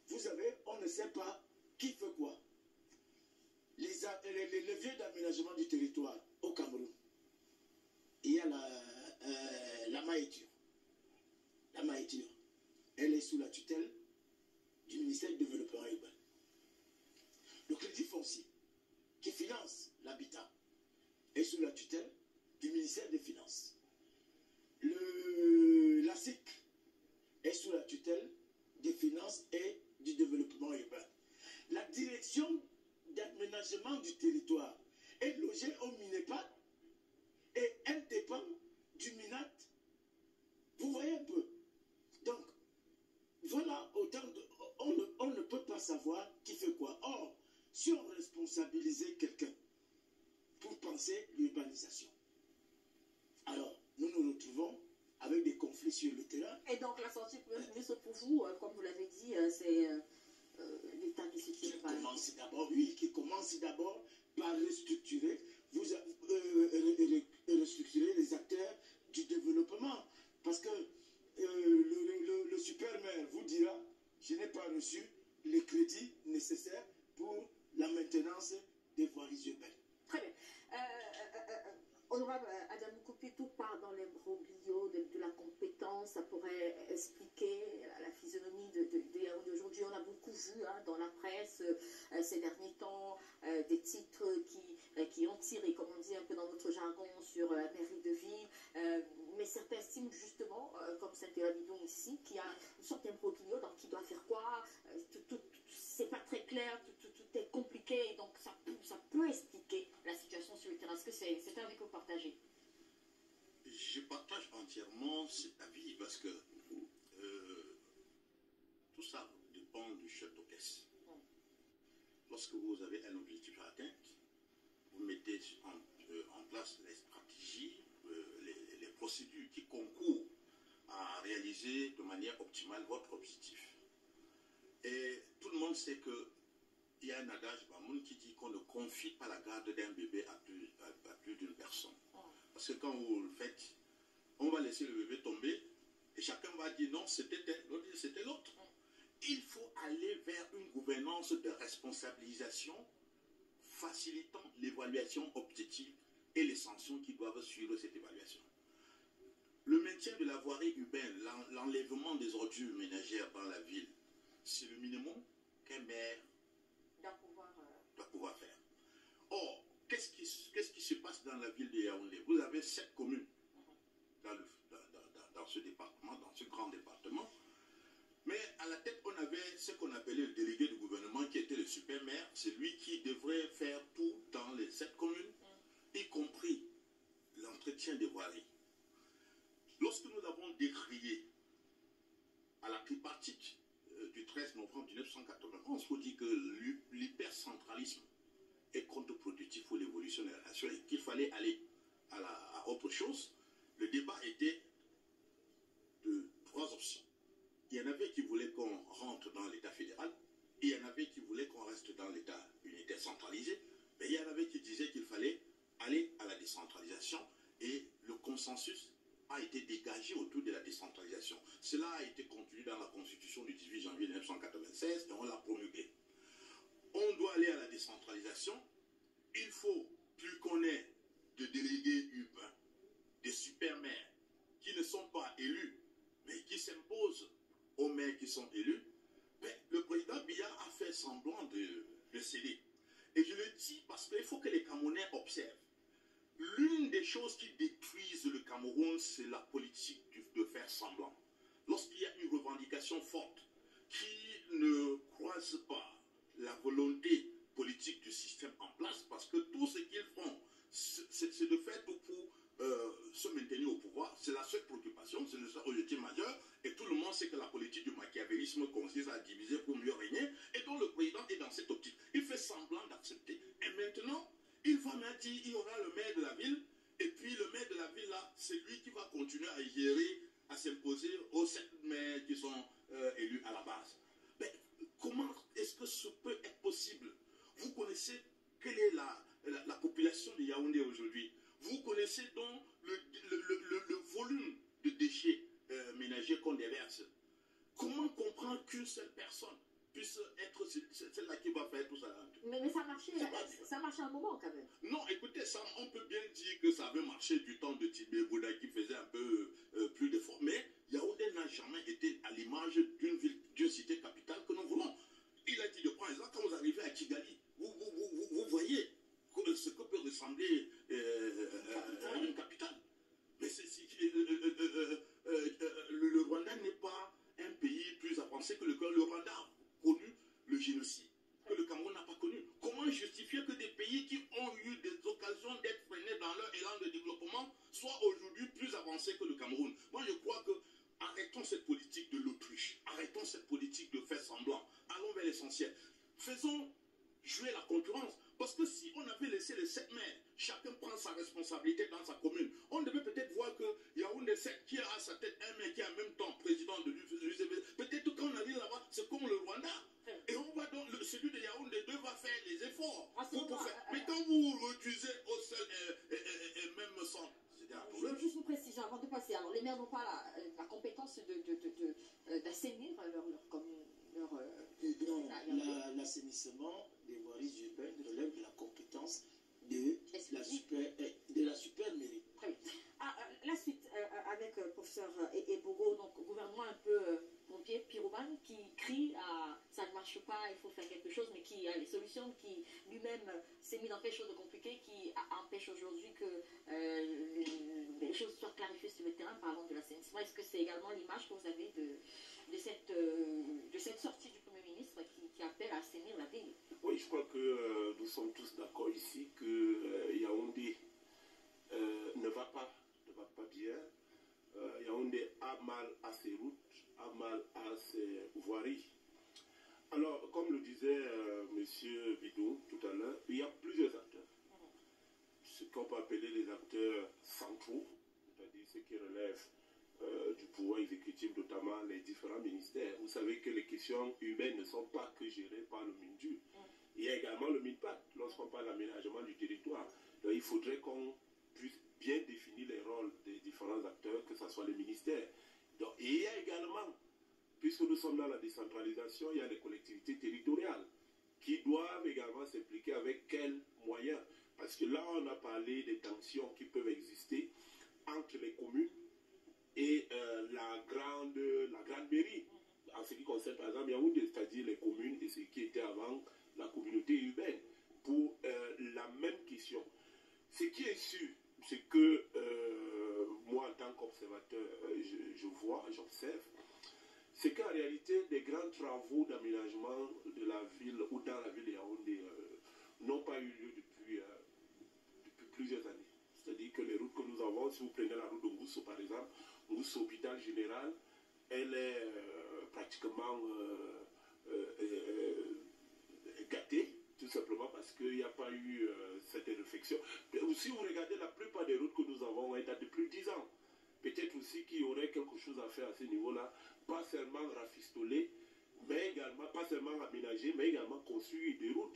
E: vous savez, on ne sait pas qui fait quoi. Les leviers d'aménagement du territoire au Cameroun, il y a la Maïture. La Maïture, elle est sous la tutelle du ministère du Développement urbain. Le crédit foncier, qui finance l'habitat, est sous la tutelle du ministère des Finances. La SIC est sous la tutelle des Finances et du Développement urbain. La direction d'aménagement du territoire est logée au MINEPAD et elle dépend du MINAT. Vous voyez un peu. Donc, voilà autant de... On ne peut pas savoir qui fait quoi. Or, si on responsabilisait quelqu'un pour penser l'urbanisation, alors nous nous retrouvons avec des conflits sur le terrain.
A: Et donc la sortie Premier ministre pour vous, comme vous l'avez dit, c'est l'État qui se tire par...
E: Qui commence d'abord par restructurer, restructurer les acteurs du développement. Parce que le super maire vous dira, je n'ai pas reçu les crédits nécessaires pour la maintenance des voiries urbaines.
A: Très bien. Honorable Adam Koupitou part dans l'imbroglio de la compétence. Ça pourrait expliquer la physionomie d'aujourd'hui. On a beaucoup vu dans la presse ces derniers temps des titres qui ont tiré, comme on dit un peu dans notre jargon, sur la mairie de ville. Mais certains estiment justement, comme Saint-Elabidon ici, qu'il y a une sorte d'imbroglio, donc qui doit faire quoi, c'est pas très clair, tout est compliqué, et donc ça peut expliquer la situation sur le terrain. Est-ce que c'est un avis que vous partagez?
C: Je partage entièrement cet avis parce que tout ça dépend du chef d'orchestre. Lorsque vous avez un objectif à atteindre, vous mettez en place les stratégies, les procédures qui concourent à réaliser de manière optimale votre objectif. Et tout le monde sait qu'il y a un adage Bamoun qui dit qu'on ne confie pas la garde d'un bébé à plus d'une personne. Parce que quand vous le faites, on va laisser le bébé tomber et chacun va dire non, c'était l'autre, c'était l'autre. Il faut aller vers une gouvernance de responsabilisation facilitant l'évaluation objective et les sanctions qui doivent suivre cette évaluation. Le maintien de la voirie urbaine, l'enlèvement des ordures ménagères dans la ville, c'est le minimum qu'un maire doit pouvoir faire. Or, qu'est-ce qui se passe dans la ville de Yaoundé? Vous avez 7 communes dans ce département, dans ce grand département. Mais à la tête, on avait ce qu'on appelait le délégué du gouvernement qui était le super maire. C'est lui qui devrait faire tout dans les 7 communes, y compris l'entretien des voiries. Lorsque nous avons décrié à la tripartite du 13 novembre 1991, il faut dire que l'hypercentralisme est contre-productif pour l'évolution de la nation et qu'il fallait aller à autre chose, le débat était de 3 options. Il y en avait qui voulaient qu'on rentre dans l'État fédéral, il y en avait qui voulaient qu'on reste dans l'État unitaire centralisé, mais il y en avait qui disaient qu'il fallait aller à la décentralisation et le consensus a été dégagé autour de la décentralisation. Cela a été contenu dans la Constitution du 18 janvier 1996 et on l'a promulgué. On doit aller à la décentralisation. Il faut plus qu'on ait de délégués urbains, des super maires qui ne sont pas élus, mais qui s'aiment aux maires qui sont élus, mais le président Biya a fait semblant de céder. Et je le dis parce qu'il faut que les Camerounais observent. L'une des choses qui détruisent le Cameroun, c'est la politique de faire semblant. Lorsqu'il y a une revendication forte qui ne croise pas la volonté politique du système en place, parce que tout ce qu'ils font, c'est de faire tout pour se maintenir au pouvoir. C'est la seule préoccupation, c'est le seul objectif majeur, et tout le monde sait que la politique du machiavélisme consiste à diviser pour mieux régner, et donc le président est dans cette optique. Il fait semblant d'accepter. Et maintenant, il va maintenant dire, il y aura le maire de la ville, et puis le maire de la ville, là, c'est lui qui va continuer à gérer, à s'imposer aux 7 maires qui sont élus à la base. Mais comment est-ce que ce peut être possible? Vous connaissez quelle est la population de Yaoundé aujourd'hui? Vous connaissez donc le volume de déchets ménagers qu'on déverse. Comment comprendre qu'une seule personne puisse être celle-là qui va faire tout ça?
A: Mais ça marchait un moment quand même.
C: Non, écoutez, ça, on peut bien dire que ça avait marché du temps de Tibé Bouda qui faisait un peu plus d'efforts. Mais Yaoundé n'a jamais été à l'image d'une cité capitale que nous voulons. Il a dit de prendre exemple, quand vous arrivez à Kigali, vous voyez ce que peut ressembler une capitale. Mais le Rwanda n'est pas un pays plus avancé que le Rwanda a connu le génocide, que le Cameroun n'a pas connu. Comment justifier que des pays qui ont eu des occasions d'être freinés dans leur élan de développement soient aujourd'hui plus avancés que le Cameroun? Moi, je crois que arrêtons cette politique de l'autruche, arrêtons cette politique de faire semblant, allons vers l'essentiel. Faisons jouer la concurrence. Parce que si on avait laissé les 7 maires, chacun prend sa responsabilité dans sa commune, on devait peut-être voir qu'il y a un des 7 qui a à sa tête un maire qui est en même temps président de l'UCB. Peut-être que quand on arrive là-bas, c'est comme le Rwanda. Et on va donc, celui de Yaoundé 2 va faire les efforts pour faire. Mais quand vous refusez au seul et même centre, c'est un problème.
A: Je veux juste vous préciser avant de passer. Alors, les maires n'ont pas la compétence d'assainir leur commune.
E: Non, l'assainissement des voiries urbaines relève de la compétence de la super mairie.
A: Très bien. La suite avec professeur Ebogo, donc gouvernement un peu pompier, pyromane, qui crie à ça ne marche pas, il faut faire quelque chose, mais qui a les solutions, qui lui-même s'est mis dans quelque chose de compliqué, qui empêche aujourd'hui que les choses soient clarifiées sur le terrain, parlant de l'assainissement. Est-ce que c'est également l'image que vous avez de cette sortie du Premier ministre qui appelle à assainir la ville?
D: Oui, je crois que nous sommes tous d'accord ici que Yaoundé ne va pas bien. Yaoundé a mal à ses routes, a mal à ses voiries. Alors, comme le disait M. Bidou tout à l'heure, il y a plusieurs acteurs. Ce qu'on peut appeler les acteurs centraux, c'est-à-dire ceux qui relèvent du pouvoir exécutif, notamment les différents ministères. Vous savez que les questions humaines ne sont pas que gérées par le MINDU. Il y a également le MINPAT, lorsqu'on parle d'aménagement du territoire. Donc il faudrait qu'on puisse bien définir les rôles des différents acteurs, que ce soit les ministères. Donc, et il y a également, puisque nous sommes dans la décentralisation, il y a les collectivités territoriales qui doivent également s'impliquer avec quels moyens. Parce que là, on a parlé des tensions qui peuvent exister entre les communes et la grande mairie, en ce qui concerne par exemple Yaoundé, c'est-à-dire les communes et ce qui était avant la communauté urbaine, pour la même question. Ce qui est sûr, c'est que moi en tant qu'observateur, je vois, j'observe, c'est qu'en réalité, des grands travaux d'aménagement de la ville ou dans la ville de Yaoundé n'ont pas eu lieu depuis plusieurs années. C'est-à-dire que les routes que nous avons, si vous prenez la route de Ngousso par exemple, Ngousso Hôpital Général, elle est pratiquement gâtée, tout simplement parce qu'il n'y a pas eu cette réflexion. Si vous regardez la plupart des routes que nous avons, elles datent de plus de 10 ans. Peut-être aussi qu'il y aurait quelque chose à faire à ce niveau-là, pas seulement rafistoler, mais également, pas seulement aménager, mais également construire des routes,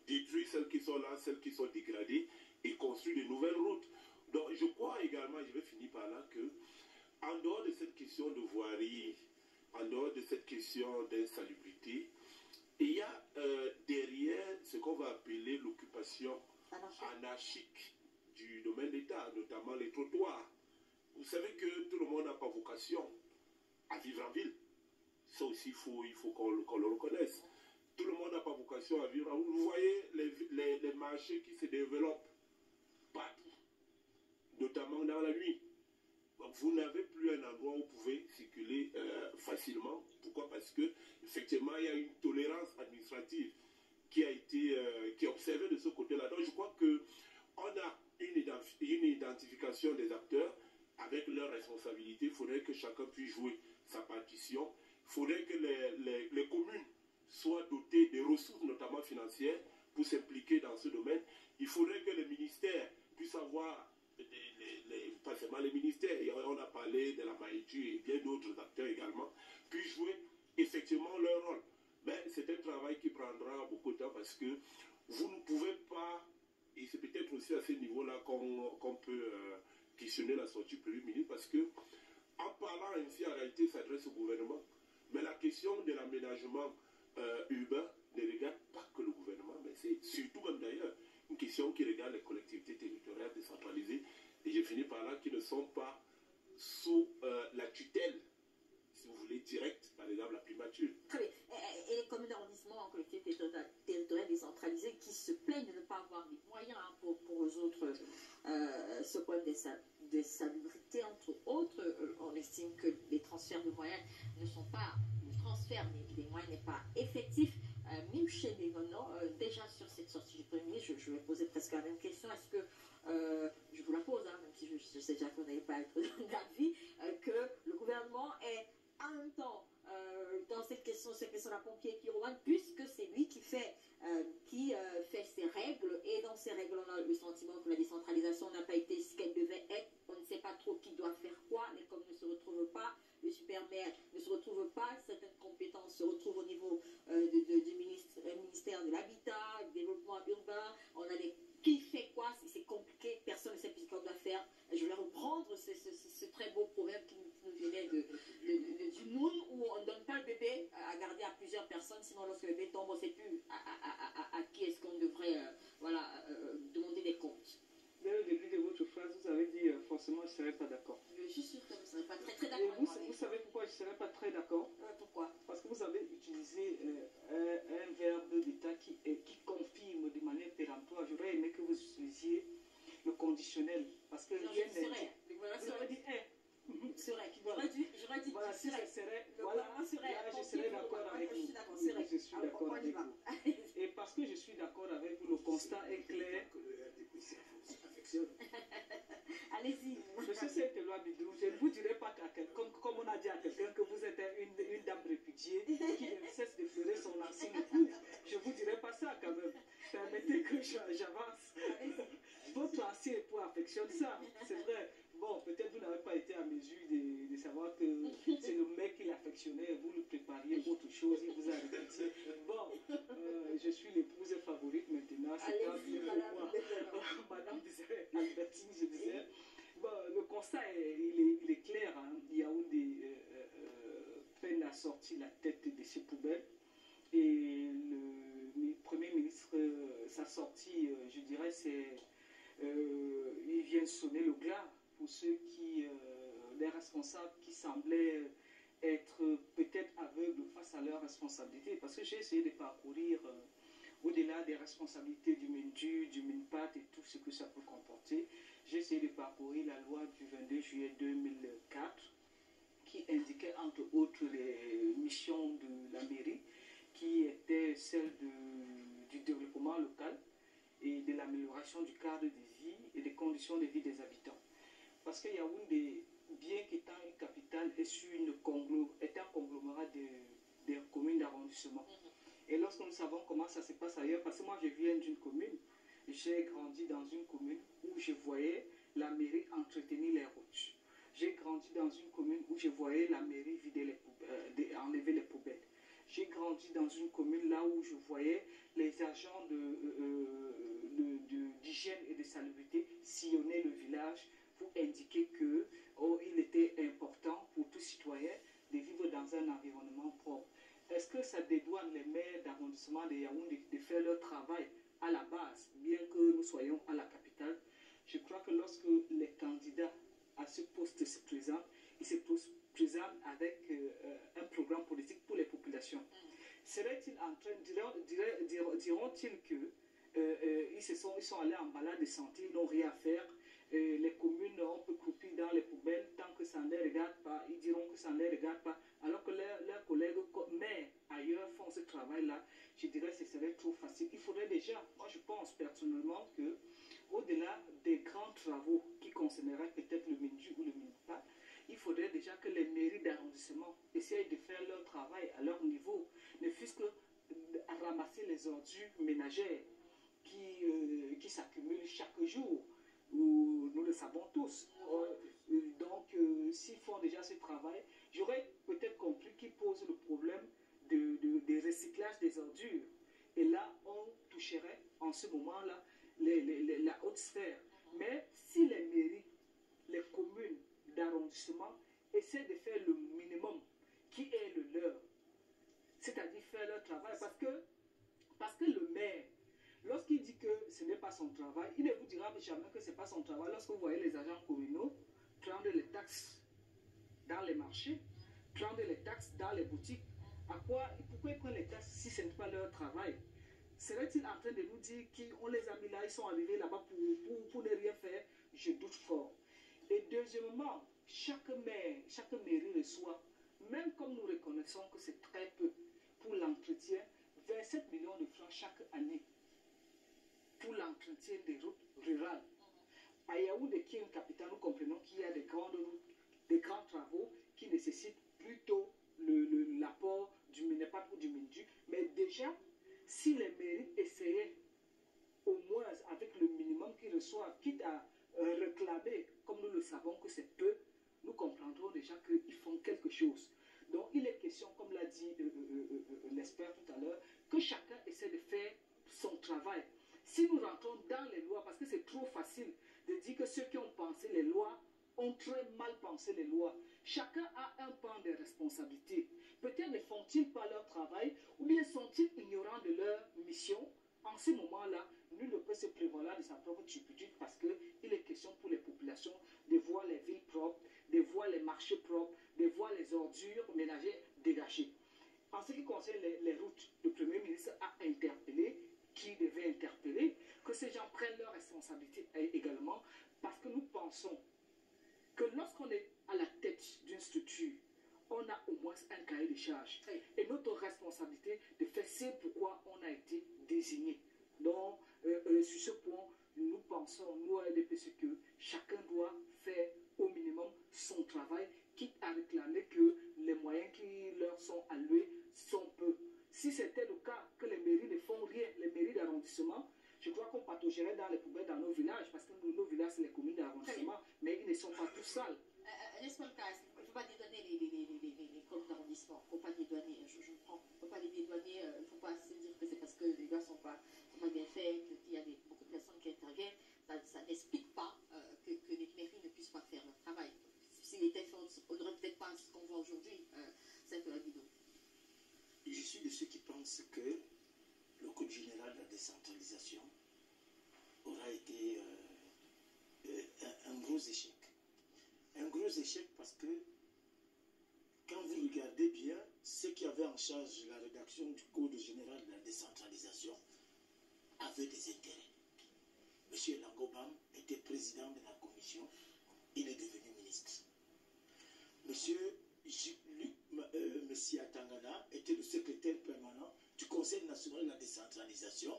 D: détruire celles qui sont là, celles qui sont dégradées, et construire de nouvelles routes. Donc je crois également, je vais finir par là, que en dehors de cette question de voirie, en dehors de cette question d'insalubrité, il y a derrière ce qu'on va appeler l'occupation anarchique du domaine d'État, notamment les trottoirs. Vous savez que tout le monde n'a pas vocation à vivre en ville. Ça aussi, il faut qu'on le reconnaisse. Tout le monde n'a pas vocation à vivre. Vous voyez les marchés qui se développent partout, notamment dans la nuit. Vous n'avez plus un endroit où vous pouvez circuler facilement. Pourquoi? Parce que effectivement, il y a une tolérance administrative qui est observée de ce côté-là. Donc, je crois qu'on a une identification des acteurs avec leurs responsabilités. Il faudrait que chacun puisse jouer sa partition. Il faudrait que les communes soient dotées de ressources, notamment financières, pour s'impliquer dans ce domaine. Il faudrait que les ministères puissent avoir, pas seulement les ministères, on a parlé de la Maïtu et bien d'autres acteurs également, puissent jouer effectivement leur rôle. Mais c'est un travail qui prendra beaucoup de temps parce que vous ne pouvez pas, et c'est peut-être aussi à ce niveau-là qu'on peut questionner la sortie du Premier ministre, parce que en parlant ainsi, en réalité, ça s'adresse au gouvernement. Mais la question de l'aménagement urbain ne regarde pas que le gouvernement, mais c'est surtout même d'ailleurs une question qui regarde les collectivités territoriales décentralisées, et je finis par là, qui ne sont pas sous la tutelle, si vous voulez, directe, par exemple la primature.
A: Très bien. Et les communes d'arrondissement en collectivité territoriale décentralisée qui se plaignent de ne pas avoir les moyens pour résoudre ce problème des salubrités, entre autres, on estime que les transferts de moyens ne sont pas, le transfert des moyens n'est pas effectif. Même chez les non, déjà sur cette sortie du Premier ministre, je vais poser presque la même question. Est-ce que, je vous la pose, hein, même si je sais déjà qu'on n'allait pas être d'avis, que le gouvernement est en même temps dans cette question de la pompier pyromane, puisque c'est lui qui fait ses règles, et dans ces règles, on a le sentiment que la décentralisation n'a pas été ce qu'elle devait être. On ne sait pas trop qui doit faire quoi, les communes ne se retrouvent pas, le super-maire ne se retrouve pas, certaines compétences se retrouvent au niveau du ministère de l'Habitat, du développement urbain. On a qui fait quoi, c'est compliqué, personne ne sait plus ce qu'on doit faire. Je vais reprendre ce très beau proverbe qui nous venait du Noun, où on ne donne pas le bébé à garder à plusieurs personnes, sinon lorsque le bébé tombe, on ne sait plus à qui est-ce qu'on devrait demander des comptes.
F: Dès le début de votre phrase, vous avez dit forcément je ne serais pas d'accord.
A: Je suis sûre que vous ne serez pas très d'accord.
F: Vous savez pourquoi je ne serais pas très d'accord?
A: Pourquoi?
F: Parce que vous avez utilisé un verbe d'état qui confirme de manière péremptoire. J'aurais aimé que vous utilisiez le conditionnel. Parce que
A: non, je serais.
F: Vous avez dit
A: serait. J'aurais dit
F: voilà, si ça serait. Voilà, je serais d'accord avec vous. Je suis d'accord avec vous. Et parce que je suis d'accord avec vous, le constat est clair.
A: Allez-y.
F: Monsieur Saint-Éloi Bidou, je ne vous dirai pas qu'à quelqu'un, comme on a dit à quelqu'un, que vous êtes une dame répudiée qui ne cesse de pleurer son ancien époux. Je ne vous dirai pas ça quand même. Permettez que j'avance. Votre ancien époux affectionne ça, c'est vrai. Bon, peut-être vous n'avez pas été à mesure de savoir que c'est le mec qui l'affectionnait, vous lui prépariez autre chose, il vous a répété. Bon, je suis l'épouse favorite maintenant, c'est pas bien pour moi. Madame disait, Albertine, je disais. Bon, le constat, il est clair. Hein. Yaoundé peine à sortir la tête de ses poubelles. Et le Premier ministre, sa sortie, je dirais, c'est... il vient sonner le glas pour ceux les responsables qui semblaient être peut-être aveugles face à leurs responsabilités. Parce que j'ai essayé de parcourir au-delà des responsabilités du MINDU, du MINPAT et tout ce que ça peut comporter. J'ai essayé de parcourir la loi du 22 juillet 2004 qui indiquait entre autres les missions de la mairie qui étaient celles du développement local et de l'amélioration du cadre de vie et des conditions de vie des habitants. Parce que Yaoundé, bien qu'étant une capitale, est un conglomérat de communes d'arrondissement. Et lorsque nous savons comment ça se passe ailleurs, parce que moi je viens d'une commune, j'ai grandi dans une commune où je voyais la mairie entretenir les routes. J'ai grandi dans une commune où je voyais la mairie enlever les poubelles. J'ai grandi dans une commune là où je voyais les agents d'hygiène et de salubrité sillonner le village pour indiquer qu'il était important pour tout citoyen de vivre dans un environnement propre. Est-ce que ça dédouane les maires d'arrondissement de Yaoundé de faire leur travail à la base, bien que nous soyons à la capitale? Je crois que lorsque les candidats à ce poste se présentent, ils se présentent avec un programme politique diront-ils que ils sont allés en balade de santé, ils n'ont rien à faire. Les communes, on peut croupir dans les poubelles tant que ça ne les regarde pas. Ils diront que ça ne les regarde pas. Alors que leurs collègues maires ailleurs font ce travail-là, je dirais que ce serait trop facile. Il faudrait déjà, moi je pense personnellement que au-delà des grands travaux qui concerneraient peut-être le MINDU ou le MINPA, il faudrait déjà que les mairies d'arrondissement essayent de faire leur travail à leur niveau, ne fût-ce que ramasser les ordures ménagères qui s'accumulent chaque jour. Nous le savons tous. Donc, s'ils font déjà ce travail, j'aurais peut-être compris qu'ils posent le problème de recyclage des ordures. Et là, on toucherait en ce moment-là la haute sphère. Mais si les mairies, les communes d'arrondissement essaient de faire le minimum qui est le leur, c'est-à-dire faire leur travail, parce que le maire, lorsqu'il dit que ce n'est pas son travail, il ne vous dira jamais que ce n'est pas son travail. Lorsque vous voyez les agents communaux prendre les taxes dans les marchés, prendre les taxes dans les boutiques, pourquoi ils prennent les taxes si ce n'est pas leur travail? Serait-il en train de nous dire qu'on les a mis là, ils sont arrivés là-bas pour ne rien faire? Je doute fort. Et deuxièmement, chaque mairie reçoit, même comme nous reconnaissons que c'est très peu pour l'entretien, 27 millions de francs chaque année pour l'entretien des routes rurales. À Yaoundé, qui est une capitale, nous comprenons qu'il y a des grandes routes, des grands travaux qui nécessitent plutôt l'apport du MINEPAD ou du MINDU. Mais déjà, si les mairies essayaient au moins avec le minimum qu'ils reçoivent, quitte à réclamer, comme nous le savons que c'est peu, nous comprendrons déjà qu'ils font quelque chose. Donc il est question, comme l'a dit l'expert tout à l'heure, que chacun essaie de faire son travail. Si nous rentrons dans les lois, parce que c'est trop facile de dire que ceux qui ont pensé les lois ont très mal pensé les lois. Chacun a un pan de responsabilité. Peut-être ne font-ils pas leur travail, ou bien sont-ils ignorants de leur mission. En ce moment-là, nul ne peut se prévaloir de sa propre turpitude parce qu'il est question pour les populations de voir les villes propres, de voir les marchés propres, de voir les ordures ménagères dégagées. En ce qui concerne les routes, le Premier ministre a interpellé, qui devait interpeller, que ces gens prennent leurs responsabilités également, parce que nous pensons que lorsqu'on est à la tête d'une structure, on a au moins un cahier de charges. Et notre responsabilité de faire c'est pourquoi on a été désigné. Donc, sur ce point, nous pensons, nous à l'EDPC, que chacun doit faire au minimum son travail, quitte à réclamer que les moyens qui leur sont alloués sont peu. Si c'était le cas que les mairies ne font rien, les mairies d'arrondissement, je crois qu'on pataugerait dans les poubelles dans nos villages, parce que nos villages, c'est les communes d'arrondissement, mais ils ne sont pas tous sales.
A: N'est-ce pas le cas? Il ne faut pas dédouaner les communes d'arrondissement. Il ne faut pas dédouaner, il ne faut pas les dédouaner, il ne faut pas se dire que c'est parce que les gars ne sont pas bien faits, qu'il y a beaucoup de personnes qui interviennent. Ça n'explique pas que les mairies ne puissent pas faire leur travail. S'il était fait, on n'aurait peut-être pas ce qu'on voit aujourd'hui, c'est la vidéo.
E: Je suis de ceux qui pensent que le Code général de la décentralisation aura été un gros échec. Un gros échec parce que quand vous regardez bien, ceux qui avaient en charge la rédaction du Code général de la décentralisation avaient des intérêts. M. Langobam était président de la commission, il est devenu ministre. M. Atangana était le secrétaire permanent du Conseil national de la décentralisation,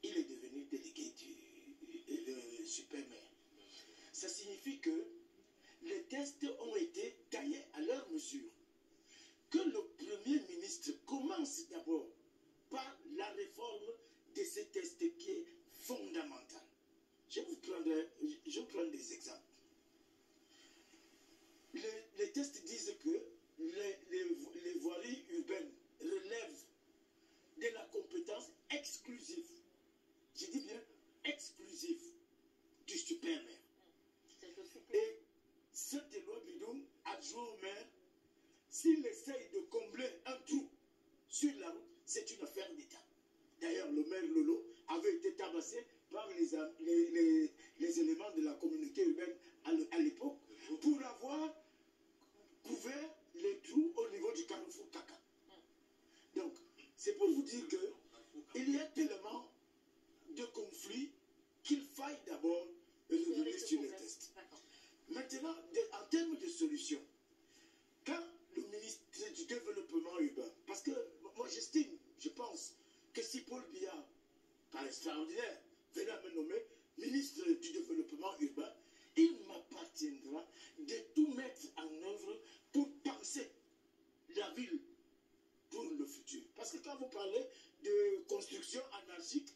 E: il est devenu délégué du super-maire. Ça signifie que les tests ont été taillés à leur mesure. Que le Premier ministre commence d'abord par la réforme de ces tests qui est fondamentale. Je vais vous prendre des exemples. Les tests disent que les voiries urbaines relèvent de la compétence exclusive, je dis bien exclusive, du super-maire. Et cette loi bidon adjoint au maire, s'il essaye de combler un trou sur la route, c'est une affaire d'État. D'ailleurs, le maire Lolo avait été tabassé par les éléments de la communauté urbaine à l'époque pour avoir couvert les trous au niveau du carrefour Kaka. Donc, c'est pour vous dire que va vous parler de construction anarchique.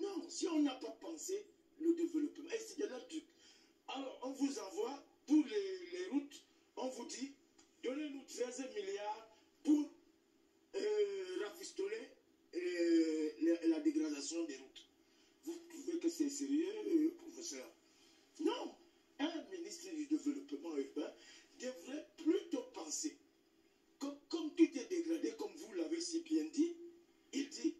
E: Non, si on n'a pas pensé le développement, et c'est de leur truc. Alors, on vous envoie pour les routes, on vous dit, donnez-nous 13 milliards pour rafistoler la dégradation des routes. Vous trouvez que c'est sérieux, professeur? Non, un ministre du développement urbain devrait plutôt penser que comme tout est dégradé, comme vous l'avez si bien dit, il dit,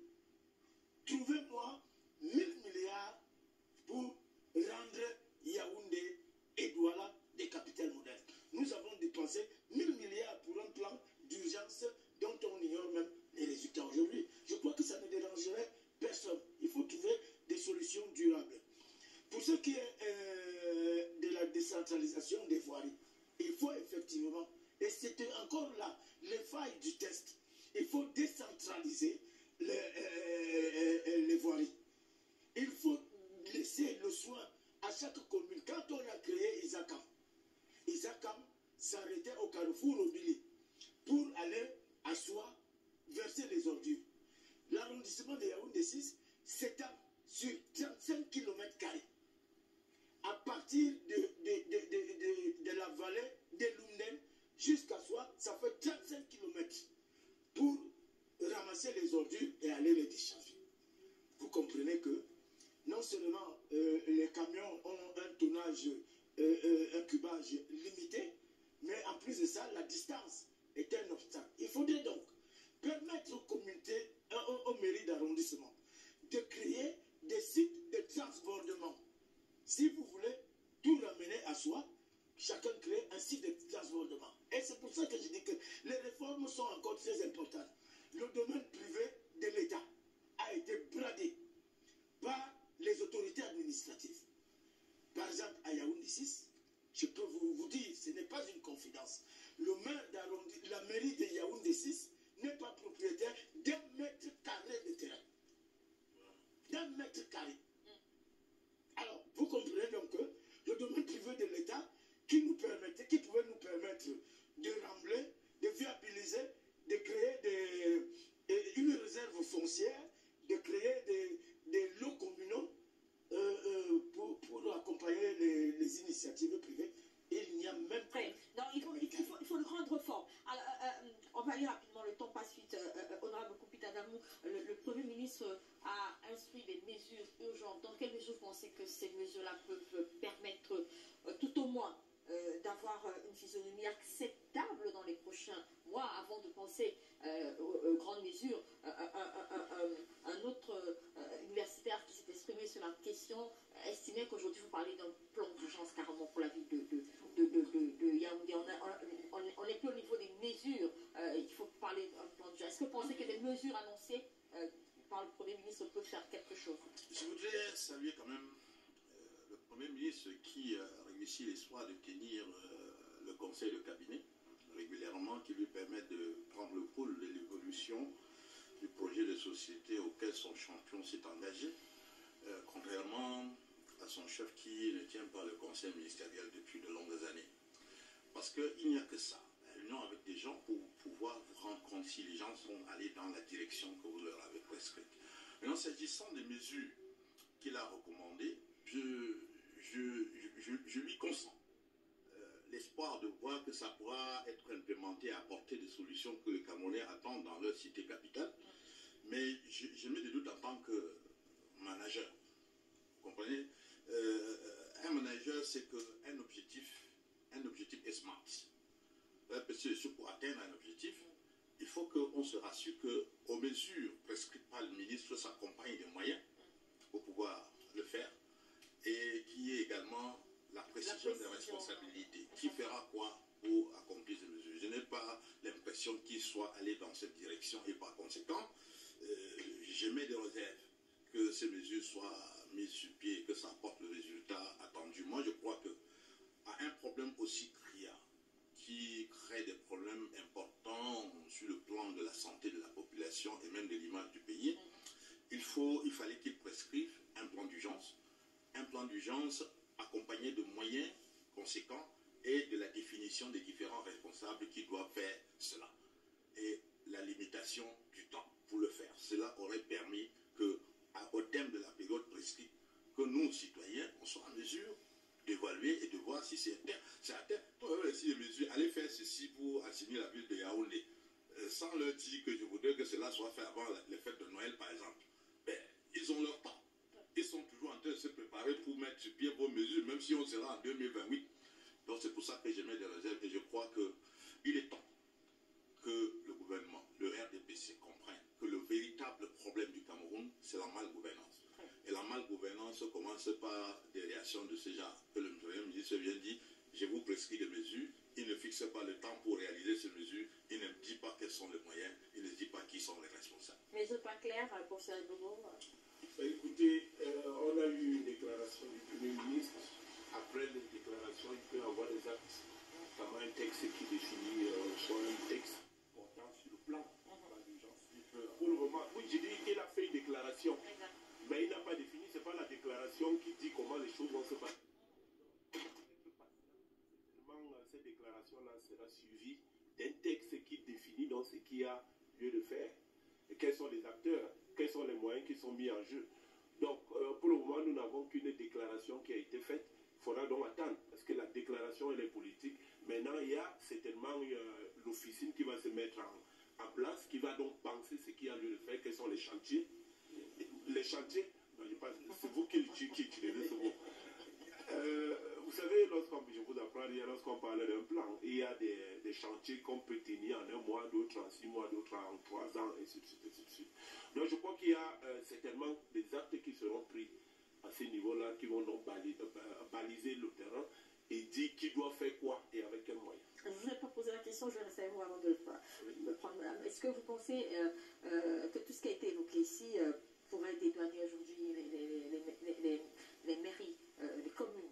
E: trouvez-moi 1000 milliards pour rendre Yaoundé et Douala des capitales modernes. Nous avons dépensé 1000 milliards pour un plan d'urgence dont on ignore même les résultats aujourd'hui. Je crois que ça ne dérangerait personne. Il faut trouver des solutions durables. Pour ce qui est de la décentralisation des voiries, il faut effectivement, et c'était encore là, les failles du test, il faut décentraliser les voiries. Il faut laisser le soin à chaque commune. Quand on a créé Isakam, Isakam s'arrêtait au carrefour Obili pour aller à Soie verser les ordures. L'arrondissement de Yaoundé 6 s'étend sur 35 km². À partir de la vallée de Lumden jusqu'à Soie, ça fait 35 km pour ramasser les ordures et aller les décharger. Vous comprenez que non seulement les camions ont un tonnage, un cubage limité, mais en plus de ça, la distance est un obstacle. Il faudrait donc permettre aux communautés, aux mairies d'arrondissement, de créer des sites de transbordement. Si vous voulez tout ramener à soi, chacun crée un site de transbordement. Et c'est pour ça que je dis que les réformes sont encore très importantes. Le domaine privé de l'État a été bradé par les autorités administratives. Par exemple, à Yaoundé 6, je peux vous dire, ce n'est pas une confidence. Le maire d'arrondissement, la mairie de Yaoundé 6 n'est pas propriétaire d'un mètre carré de terrain. D'un mètre carré. Alors, vous comprenez donc que le domaine privé de l'État qui pouvait nous permettre de rembler, de viabiliser, de créer une réserve foncière, de créer des lots communaux pour accompagner les initiatives privées. Il n'y a même pas...
A: Non, il faut le rendre fort. Alors, on va aller rapidement, le temps passe vite. Honorable Koupita Damou, le Premier ministre a instruit des mesures urgentes. Dans quelles mesures vous pensez que ces mesures-là peuvent permettre, tout au moins, d'avoir une physionomie acceptable dans les prochains mois, avant de penser aux grandes mesures? Un autre universitaire qui s'est exprimé sur la question estimait qu'aujourd'hui vous parlez d'un plan d'urgence carrément pour la ville de Yaoundé. On n'est plus au niveau des mesures, il faut parler d'un plan d'urgence. Est-ce que vous pensez que les mesures annoncées par le Premier ministre peuvent faire quelque chose?
C: Je voudrais saluer quand même le Premier ministre qui a réussi l'espoir de tenir le conseil de cabinet régulièrement, qui lui permet de prendre le pouls de l'évolution du projet de société auquel son champion s'est engagé, contrairement à son chef qui ne tient pas le conseil ministériel depuis de longues années. Parce qu'il n'y a que ça, l'union avec des gens pour pouvoir vous rendre compte si les gens sont allés dans la direction que vous leur avez prescrite. Maintenant, s'agissant des mesures qu'il a recommandées, je lui consens l'espoir de voir que ça pourra être implémenté et apporter des solutions que les Camerounais attendent dans leur cité capitale. Mais je mets des doutes en tant que manager. Vous comprenez? Un manager, c'est qu'un objectif est smart. Parce que pour atteindre un objectif, il faut qu'on se rassure qu'aux mesures prescrites par le ministre s'accompagnent des moyens pour pouvoir le faire, et qu'il y ait également la précision des responsabilités. Qui fera quoi pour accomplir ces mesures? Je n'ai pas l'impression qu'il soit allé dans cette direction, et par conséquent, j'émets des réserves que ces mesures soient mises sur pied et que ça apporte le résultat attendu. Moi, je crois que à un problème aussi criard, qui crée des problèmes importants sur le plan de la santé de la population et même de l'image du pays, il fallait qu'il prescrive un plan d'urgence accompagné de moyens conséquents et de la définition des différents responsables qui doivent faire cela. Et la limitation du temps pour cela aurait permis que, au terme de la période prescrite, que nous, citoyens, on soit en mesure d'évaluer et de voir si c'est à terre. Si les mesures, allez faire ceci pour assigner la ville de Yaoundé, sans leur dire que je voudrais que cela soit fait avant les fêtes de Noël, par exemple. Ben, ils ont leur temps. Ils sont toujours en train de se préparer pour mettre sur pied vos mesures, même si on sera en 2028. Donc c'est pour ça que j'émets des réserves et je crois qu'il est temps que le gouvernement, le RDPC comprenne que le véritable problème du Cameroun, c'est la malgouvernance. Et la malgouvernance commence par des réactions de ce genre. Que le Premier ministre vient dire, je vous prescris des mesures, il ne fixe pas le temps pour réaliser ces mesures, il ne dit pas quels sont les moyens, il ne dit pas qui sont les responsables.
A: Mais c'est pas clair pour ça, Bobo.
D: Écoutez, on a eu une déclaration du Premier ministre. Après les déclarations, il peut y avoir des actes, notamment un texte qui définit soit un texte portant sur le plan d'urgence. Pour le moment, oui, j'ai dit qu'il a fait une déclaration, mais il n'a pas défini, ce n'est pas la déclaration qui dit comment les choses vont se passer. Cette déclaration-là sera suivie d'un texte qui définit donc ce qu'il y a lieu de faire, et quels sont les acteurs, quels sont les moyens qui sont mis en jeu. Donc, pour le moment, nous n'avons qu'une déclaration qui a été faite. Il faudra donc attendre, parce que la déclaration, elle est politique. Maintenant, il y a certainement l'officine qui va se mettre en place, qui va donc penser ce qu'il y a lieu de faire, quels sont les chantiers. Les chantiers, c'est vous qui utilisez ce mot. Vous savez, je vous apprends, lorsqu'on parle d'un plan, il y a des chantiers qu'on peut tenir en 1 mois, d'autres en 6 mois, d'autres en 3 ans, et ainsi de suite, ainsi de suite. Donc je crois qu'il y a certainement des actes qui seront pris à ce niveau-là, qui vont donc baliser le terrain et dire qui doit faire quoi et avec quels moyens.
A: Je ne vous ai pas posé la question, je vais rester avec vous avant de le prendre. Est-ce que vous pensez que tout ce qui a été évoqué ici pourrait dédouaner aujourd'hui les mairies, les communes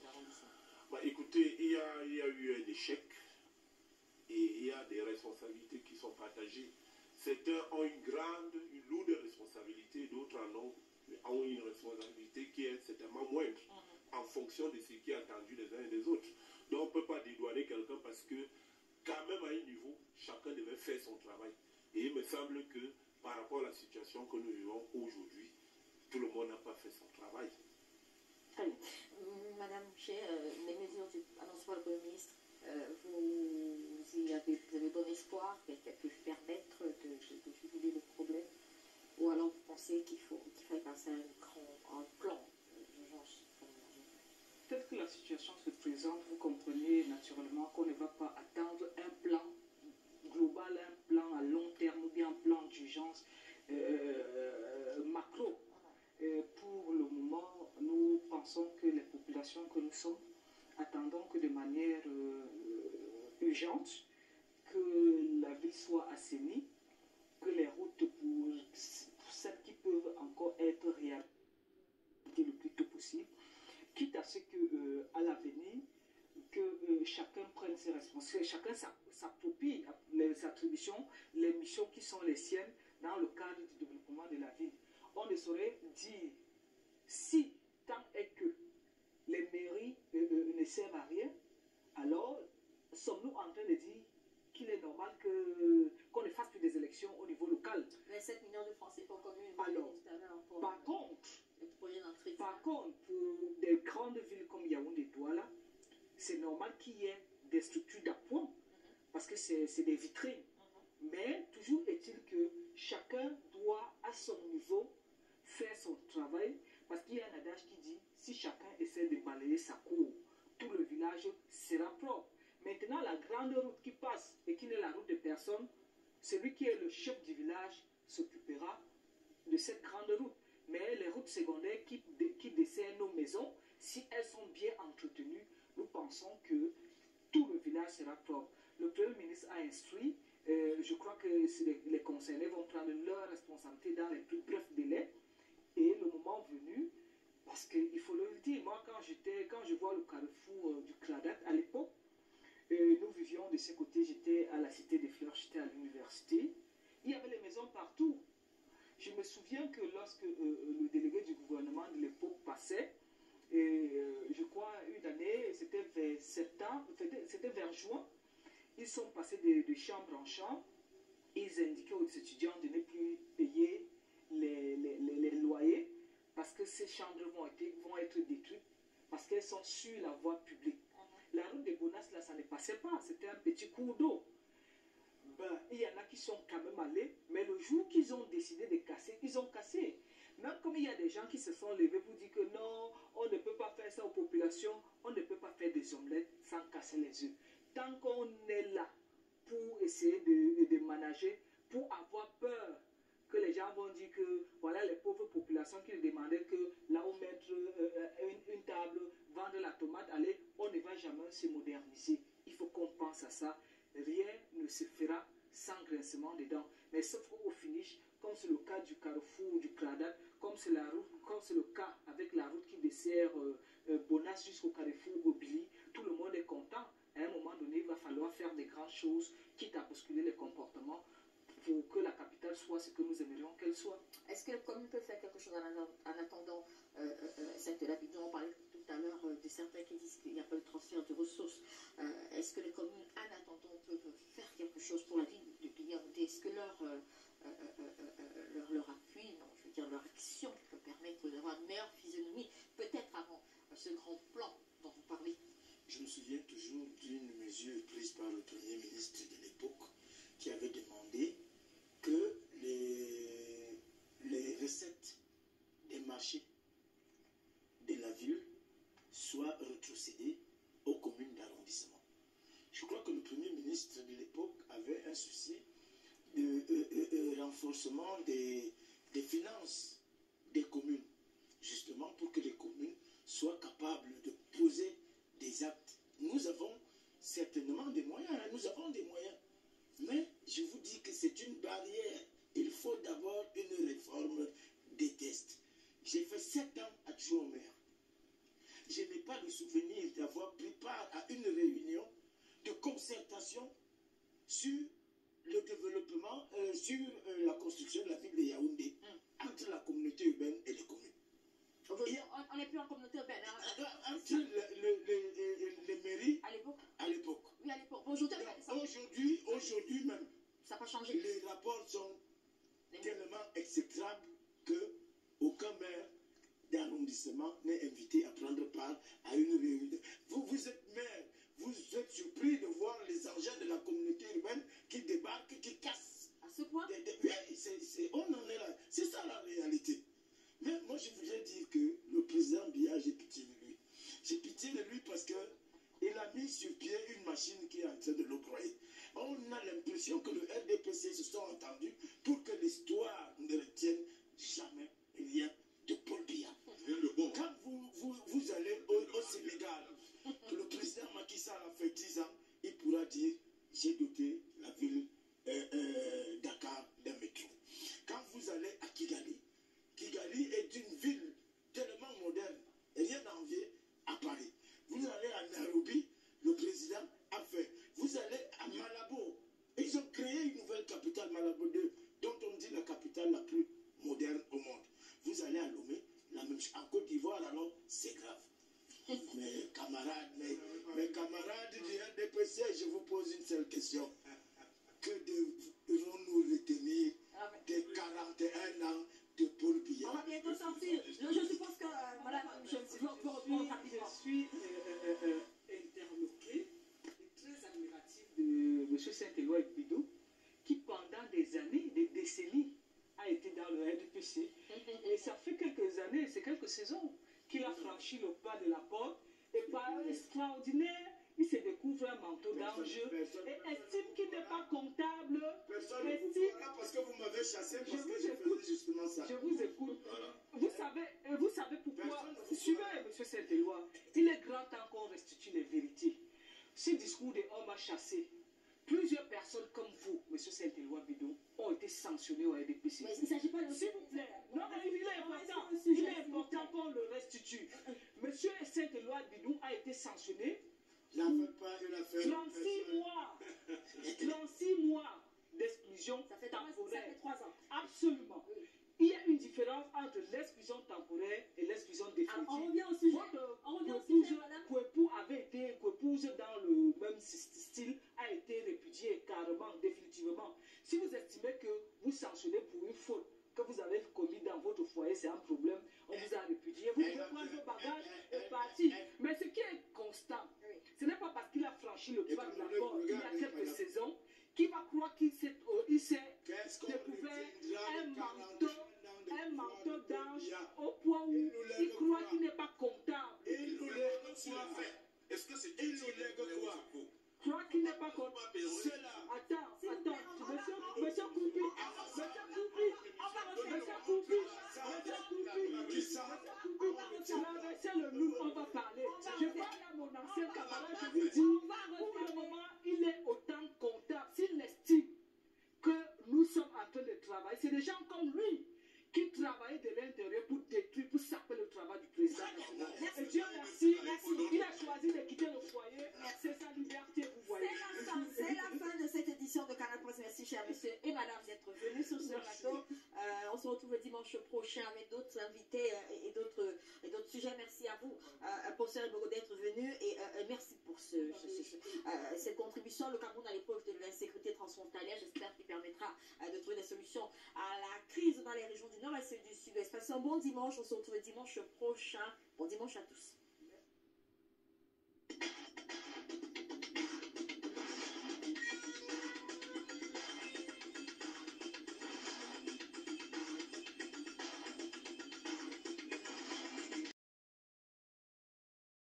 A: d'arrondissement?
D: Écoutez, il y a eu un échec et il y a des responsabilités qui sont partagées. Certains ont une lourde responsabilité, d'autres ont une responsabilité qui est certainement moindre en fonction de ce qui est attendu des uns et des autres. Donc on ne peut pas dédouaner quelqu'un parce que quand même à un niveau, chacun devait faire son travail. Et il me semble que par rapport à la situation que nous vivons aujourd'hui, tout le monde n'a pas fait son travail.
A: Très bien. Madame Boucher, les mesures annoncées par le Premier ministre, vous avez bon espoir qu'elles peuvent permettre de juguler le problème? Ou alors vous pensez qu'il faille passer à un plan d'urgence?
F: Peut-être que la situation se présente, vous comprenez naturellement qu'on ne va pas attendre un plan global, un plan à long terme ou bien un plan d'urgence macro. Pour le moment, nous pensons que les populations que nous sommes attendons que de manière urgente, que la ville soit assainie, que les routes pour celles qui peuvent encore être réhabilitées le plus tôt possible, quitte à ce que à l'avenir, que chacun prenne ses responsabilités, chacun s'approprie les attributions, les missions qui sont les siennes dans le cadre du développement de la ville. On ne saurait dire si tant est que les mairies ne servent à rien, alors sommes-nous en train de dire qu'il est normal qu'on ne fasse plus des élections au niveau local?
A: Les 7 millions de francs CFA communes.
F: Alors, par contre, pour des grandes villes comme Yaoundé et Douala, c'est normal qu'il y ait des structures d'appoint, parce que c'est des vitrines. Mais toujours est-il que chacun doit, à son niveau, faire son travail, parce qu'il y a un adage qui dit, si chacun essaie de balayer sa cour, tout le village sera propre. Maintenant, la grande route qui passe et qui n'est la route de personne, celui qui est le chef du village s'occupera de cette grande route. Mais les routes secondaires qui desservent nos maisons, si elles sont bien entretenues, nous pensons que tout le village sera propre. Le Premier ministre a instruit, je crois que les concernés vont prendre leurs responsabilités dans les plus brefs délais. Et le moment venu, parce qu'il faut le dire, moi quand je vois le carrefour du Cladat à l'époque, nous vivions de ce côté, j'étais à la Cité des Fleurs, j'étais à l'université, il y avait les maisons partout. Je me souviens que lorsque le délégué du gouvernement de l'époque passait, je crois une année, c'était vers septembre, c'était vers juin, ils sont passés de chambre en chambre, ils indiquaient aux étudiants de ne plus payer les loyers parce que ces chambres vont être détruites parce qu'elles sont sur la voie publique. La route de Bonas, là, ça ne passait pas. C'était un petit cours d'eau. Ben, il y en a qui sont quand même allés, mais le jour qu'ils ont décidé de casser, ils ont cassé. Même comme il y a des gens qui se sont levés pour dire que non, on ne peut pas faire ça aux populations, on ne peut pas faire des omelettes sans casser les œufs. Tant qu'on est là pour essayer de manager, pour avoir peur que les gens vont dire que voilà les pauvres populations qui demandaient que là où mettre une table, vendre la tomate, allez, on ne va jamais se moderniser. Il faut qu'on pense à ça. Rien ne se fera sans grincement des dents. Mais sauf qu'au finish, comme c'est le cas du carrefour du Cladat, comme c'est le cas avec la route qui dessert Bonas jusqu'au carrefour Obili, tout le monde est content. À un moment donné, il va falloir faire des grandes choses, quitte à bousculer les comportements pour que la capitale soit ce que nous aimerions qu'elle soit.
A: Est-ce que les communes peuvent faire quelque chose en attendant Sainte-Labidon? On parlait tout à l'heure de certains qui disent qu'il n'y a pas de transfert de ressources. Est-ce que les communes, en attendant, peuvent faire quelque chose pour la ville de Yaoundé? Est-ce que leur appui, non, je veux dire leur action peut permettre d'avoir une meilleure physionomie, peut-être avant ce grand plan dont vous parlez?
E: Je me souviens toujours d'une mesure prise par le Premier ministre de l'époque qui avait demandé que les recettes des marchés de la ville soient rétrocédées aux communes d'arrondissement. Je crois que le Premier ministre de l'époque avait un souci de renforcement des finances des communes, justement pour que les communes soient capables de poser des actes. Nous avons certainement des moyens, hein, nous avons des moyens. Mais je vous dis que c'est une barrière. Il faut d'abord une réforme des tests. J'ai fait 7 ans adjoint au maire. Je n'ai pas le souvenir d'avoir pris part à une réunion de concertation sur le développement, sur la construction de la ville de Yaoundé, entre la communauté urbaine et les communes.
A: On n'est plus en communauté urbaine. Hein.
E: Entre les mairies à l'époque.
A: Oui, à l'époque.
E: Aujourd'hui même,
A: ça n'a pas changé.
E: Les rapports sont tellement exécrables que aucun maire d'arrondissement n'est invité à prendre part à une réunion. Vous êtes maire, vous êtes surpris de voir les engins de la communauté urbaine qui débarquent, qui cassent.
A: À ce point?
E: Oui, on en est là. C'est ça la réalité. Mais moi, je voudrais dire que le président Biya, j'ai pitié de lui. J'ai pitié de lui parce qu'il a mis sur pied une machine qui est en train de l'octroyer. On a l'impression que le RDPC se sont entendus pour que l'histoire ne retienne jamais rien de Paul Biya. Quand vous allez au Sénégal, le président Macky Sall a fait 10 ans, il pourra dire j'ai doté la ville Dakar d'un métro. Quand vous allez à Kigali, Kigali est une ville tellement moderne, rien à envier à Paris. Vous allez à Nairobi, le président a fait. Vous allez à Malabo, ils ont créé une nouvelle capitale, Malabo 2, dont on dit la capitale la plus moderne au monde. Vous allez à Lomé, la même chose. En Côte d'Ivoire, alors, c'est grave. Mes camarades du RDPC, je vous pose une seule question. Que devons-nous retenir des 41 ans de Paul Biya?
A: On va bientôt sortir. Je suppose que, madame, je peux reprendre rapidement.
F: Je suis interloqué et très admiratif de M. Saint-Éloi Bidou, qui pendant des années, des décennies, a été dans le RDPC. Et ça fait quelques années, c'est quelques saisons, qu'il a franchi le pas de la porte. Et par extraordinaire, il se découvre un manteau d'ange et estime qu'il n'est pas comptable.
E: Personne ne vous croira parce que vous m'avez chassé parce que je faisais justement ça.
F: Je vous écoute. Vous savez pourquoi? Suivez M. Saint-Éloi. Il est grand temps qu'on restitue les vérités. Ce discours de homme à chasser, plusieurs personnes comme vous, M. Saint-Éloi Bidou, ont été sanctionnées au RDPC.
A: Mais il ne s'agit pas de...
F: S'il vous plaît. Non, mais il est important qu'on le restitue. M. Saint-Éloi Bidou a été sanctionné.
E: Il a fait
F: 36 mois d'exclusion temporaire.
A: Ça fait 3 ans.
F: Absolument. Il y a une différence entre l'exclusion temporaire et l'exclusion définitive.
A: On revient au sujet.
F: Kouepou avait été, Kouepouze dans le même style, a été répudié carrément, définitivement. Si vous estimez sanctionner pour une faute que vous avez commis dans votre foyer, c'est un problème, on vous a répudié, vous pouvez prendre vos bagages et partir. Mais ce qui est constant, ce n'est pas parce qu'il a franchi le pas de la porte il y a quelques saisons qu'il va croire qu'il s'est découvert un manteau d'ange au point où il croit qu'il n'est pas comptable.
C: Est-ce que c'est
F: Je crois qu'il n'est pas comptable. Attends, monsieur Koupi, on va parler. Je parle à mon ancien camarade, je lui dis, pour le moment, il est autant comptable. S'il estime que nous sommes en train de travailler, c'est des gens comme lui qui travaillent de l'intérieur pour détruire, pour saper le travail du président. Et Dieu merci, il a choisi de quitter le foyer. C'est sa liberté, vous voyez.
A: C'est la fin de cette édition de Canal Plus. Merci, chers messieurs et madame, d'être venus sur ce plateau. On se retrouve le dimanche prochain avec d'autres invités et d'autres sujets. Merci à vous, professeur Bogo, d'être venu et merci pour cette contribution. Le Cameroun à l'épreuve de l'insécurité transfrontalière, j'espère qu'il permettra de trouver des solutions à la crise dans les régions du Nord et du Sud-Est. Passez un bon dimanche. On se retrouve le dimanche prochain. Bon dimanche à tous.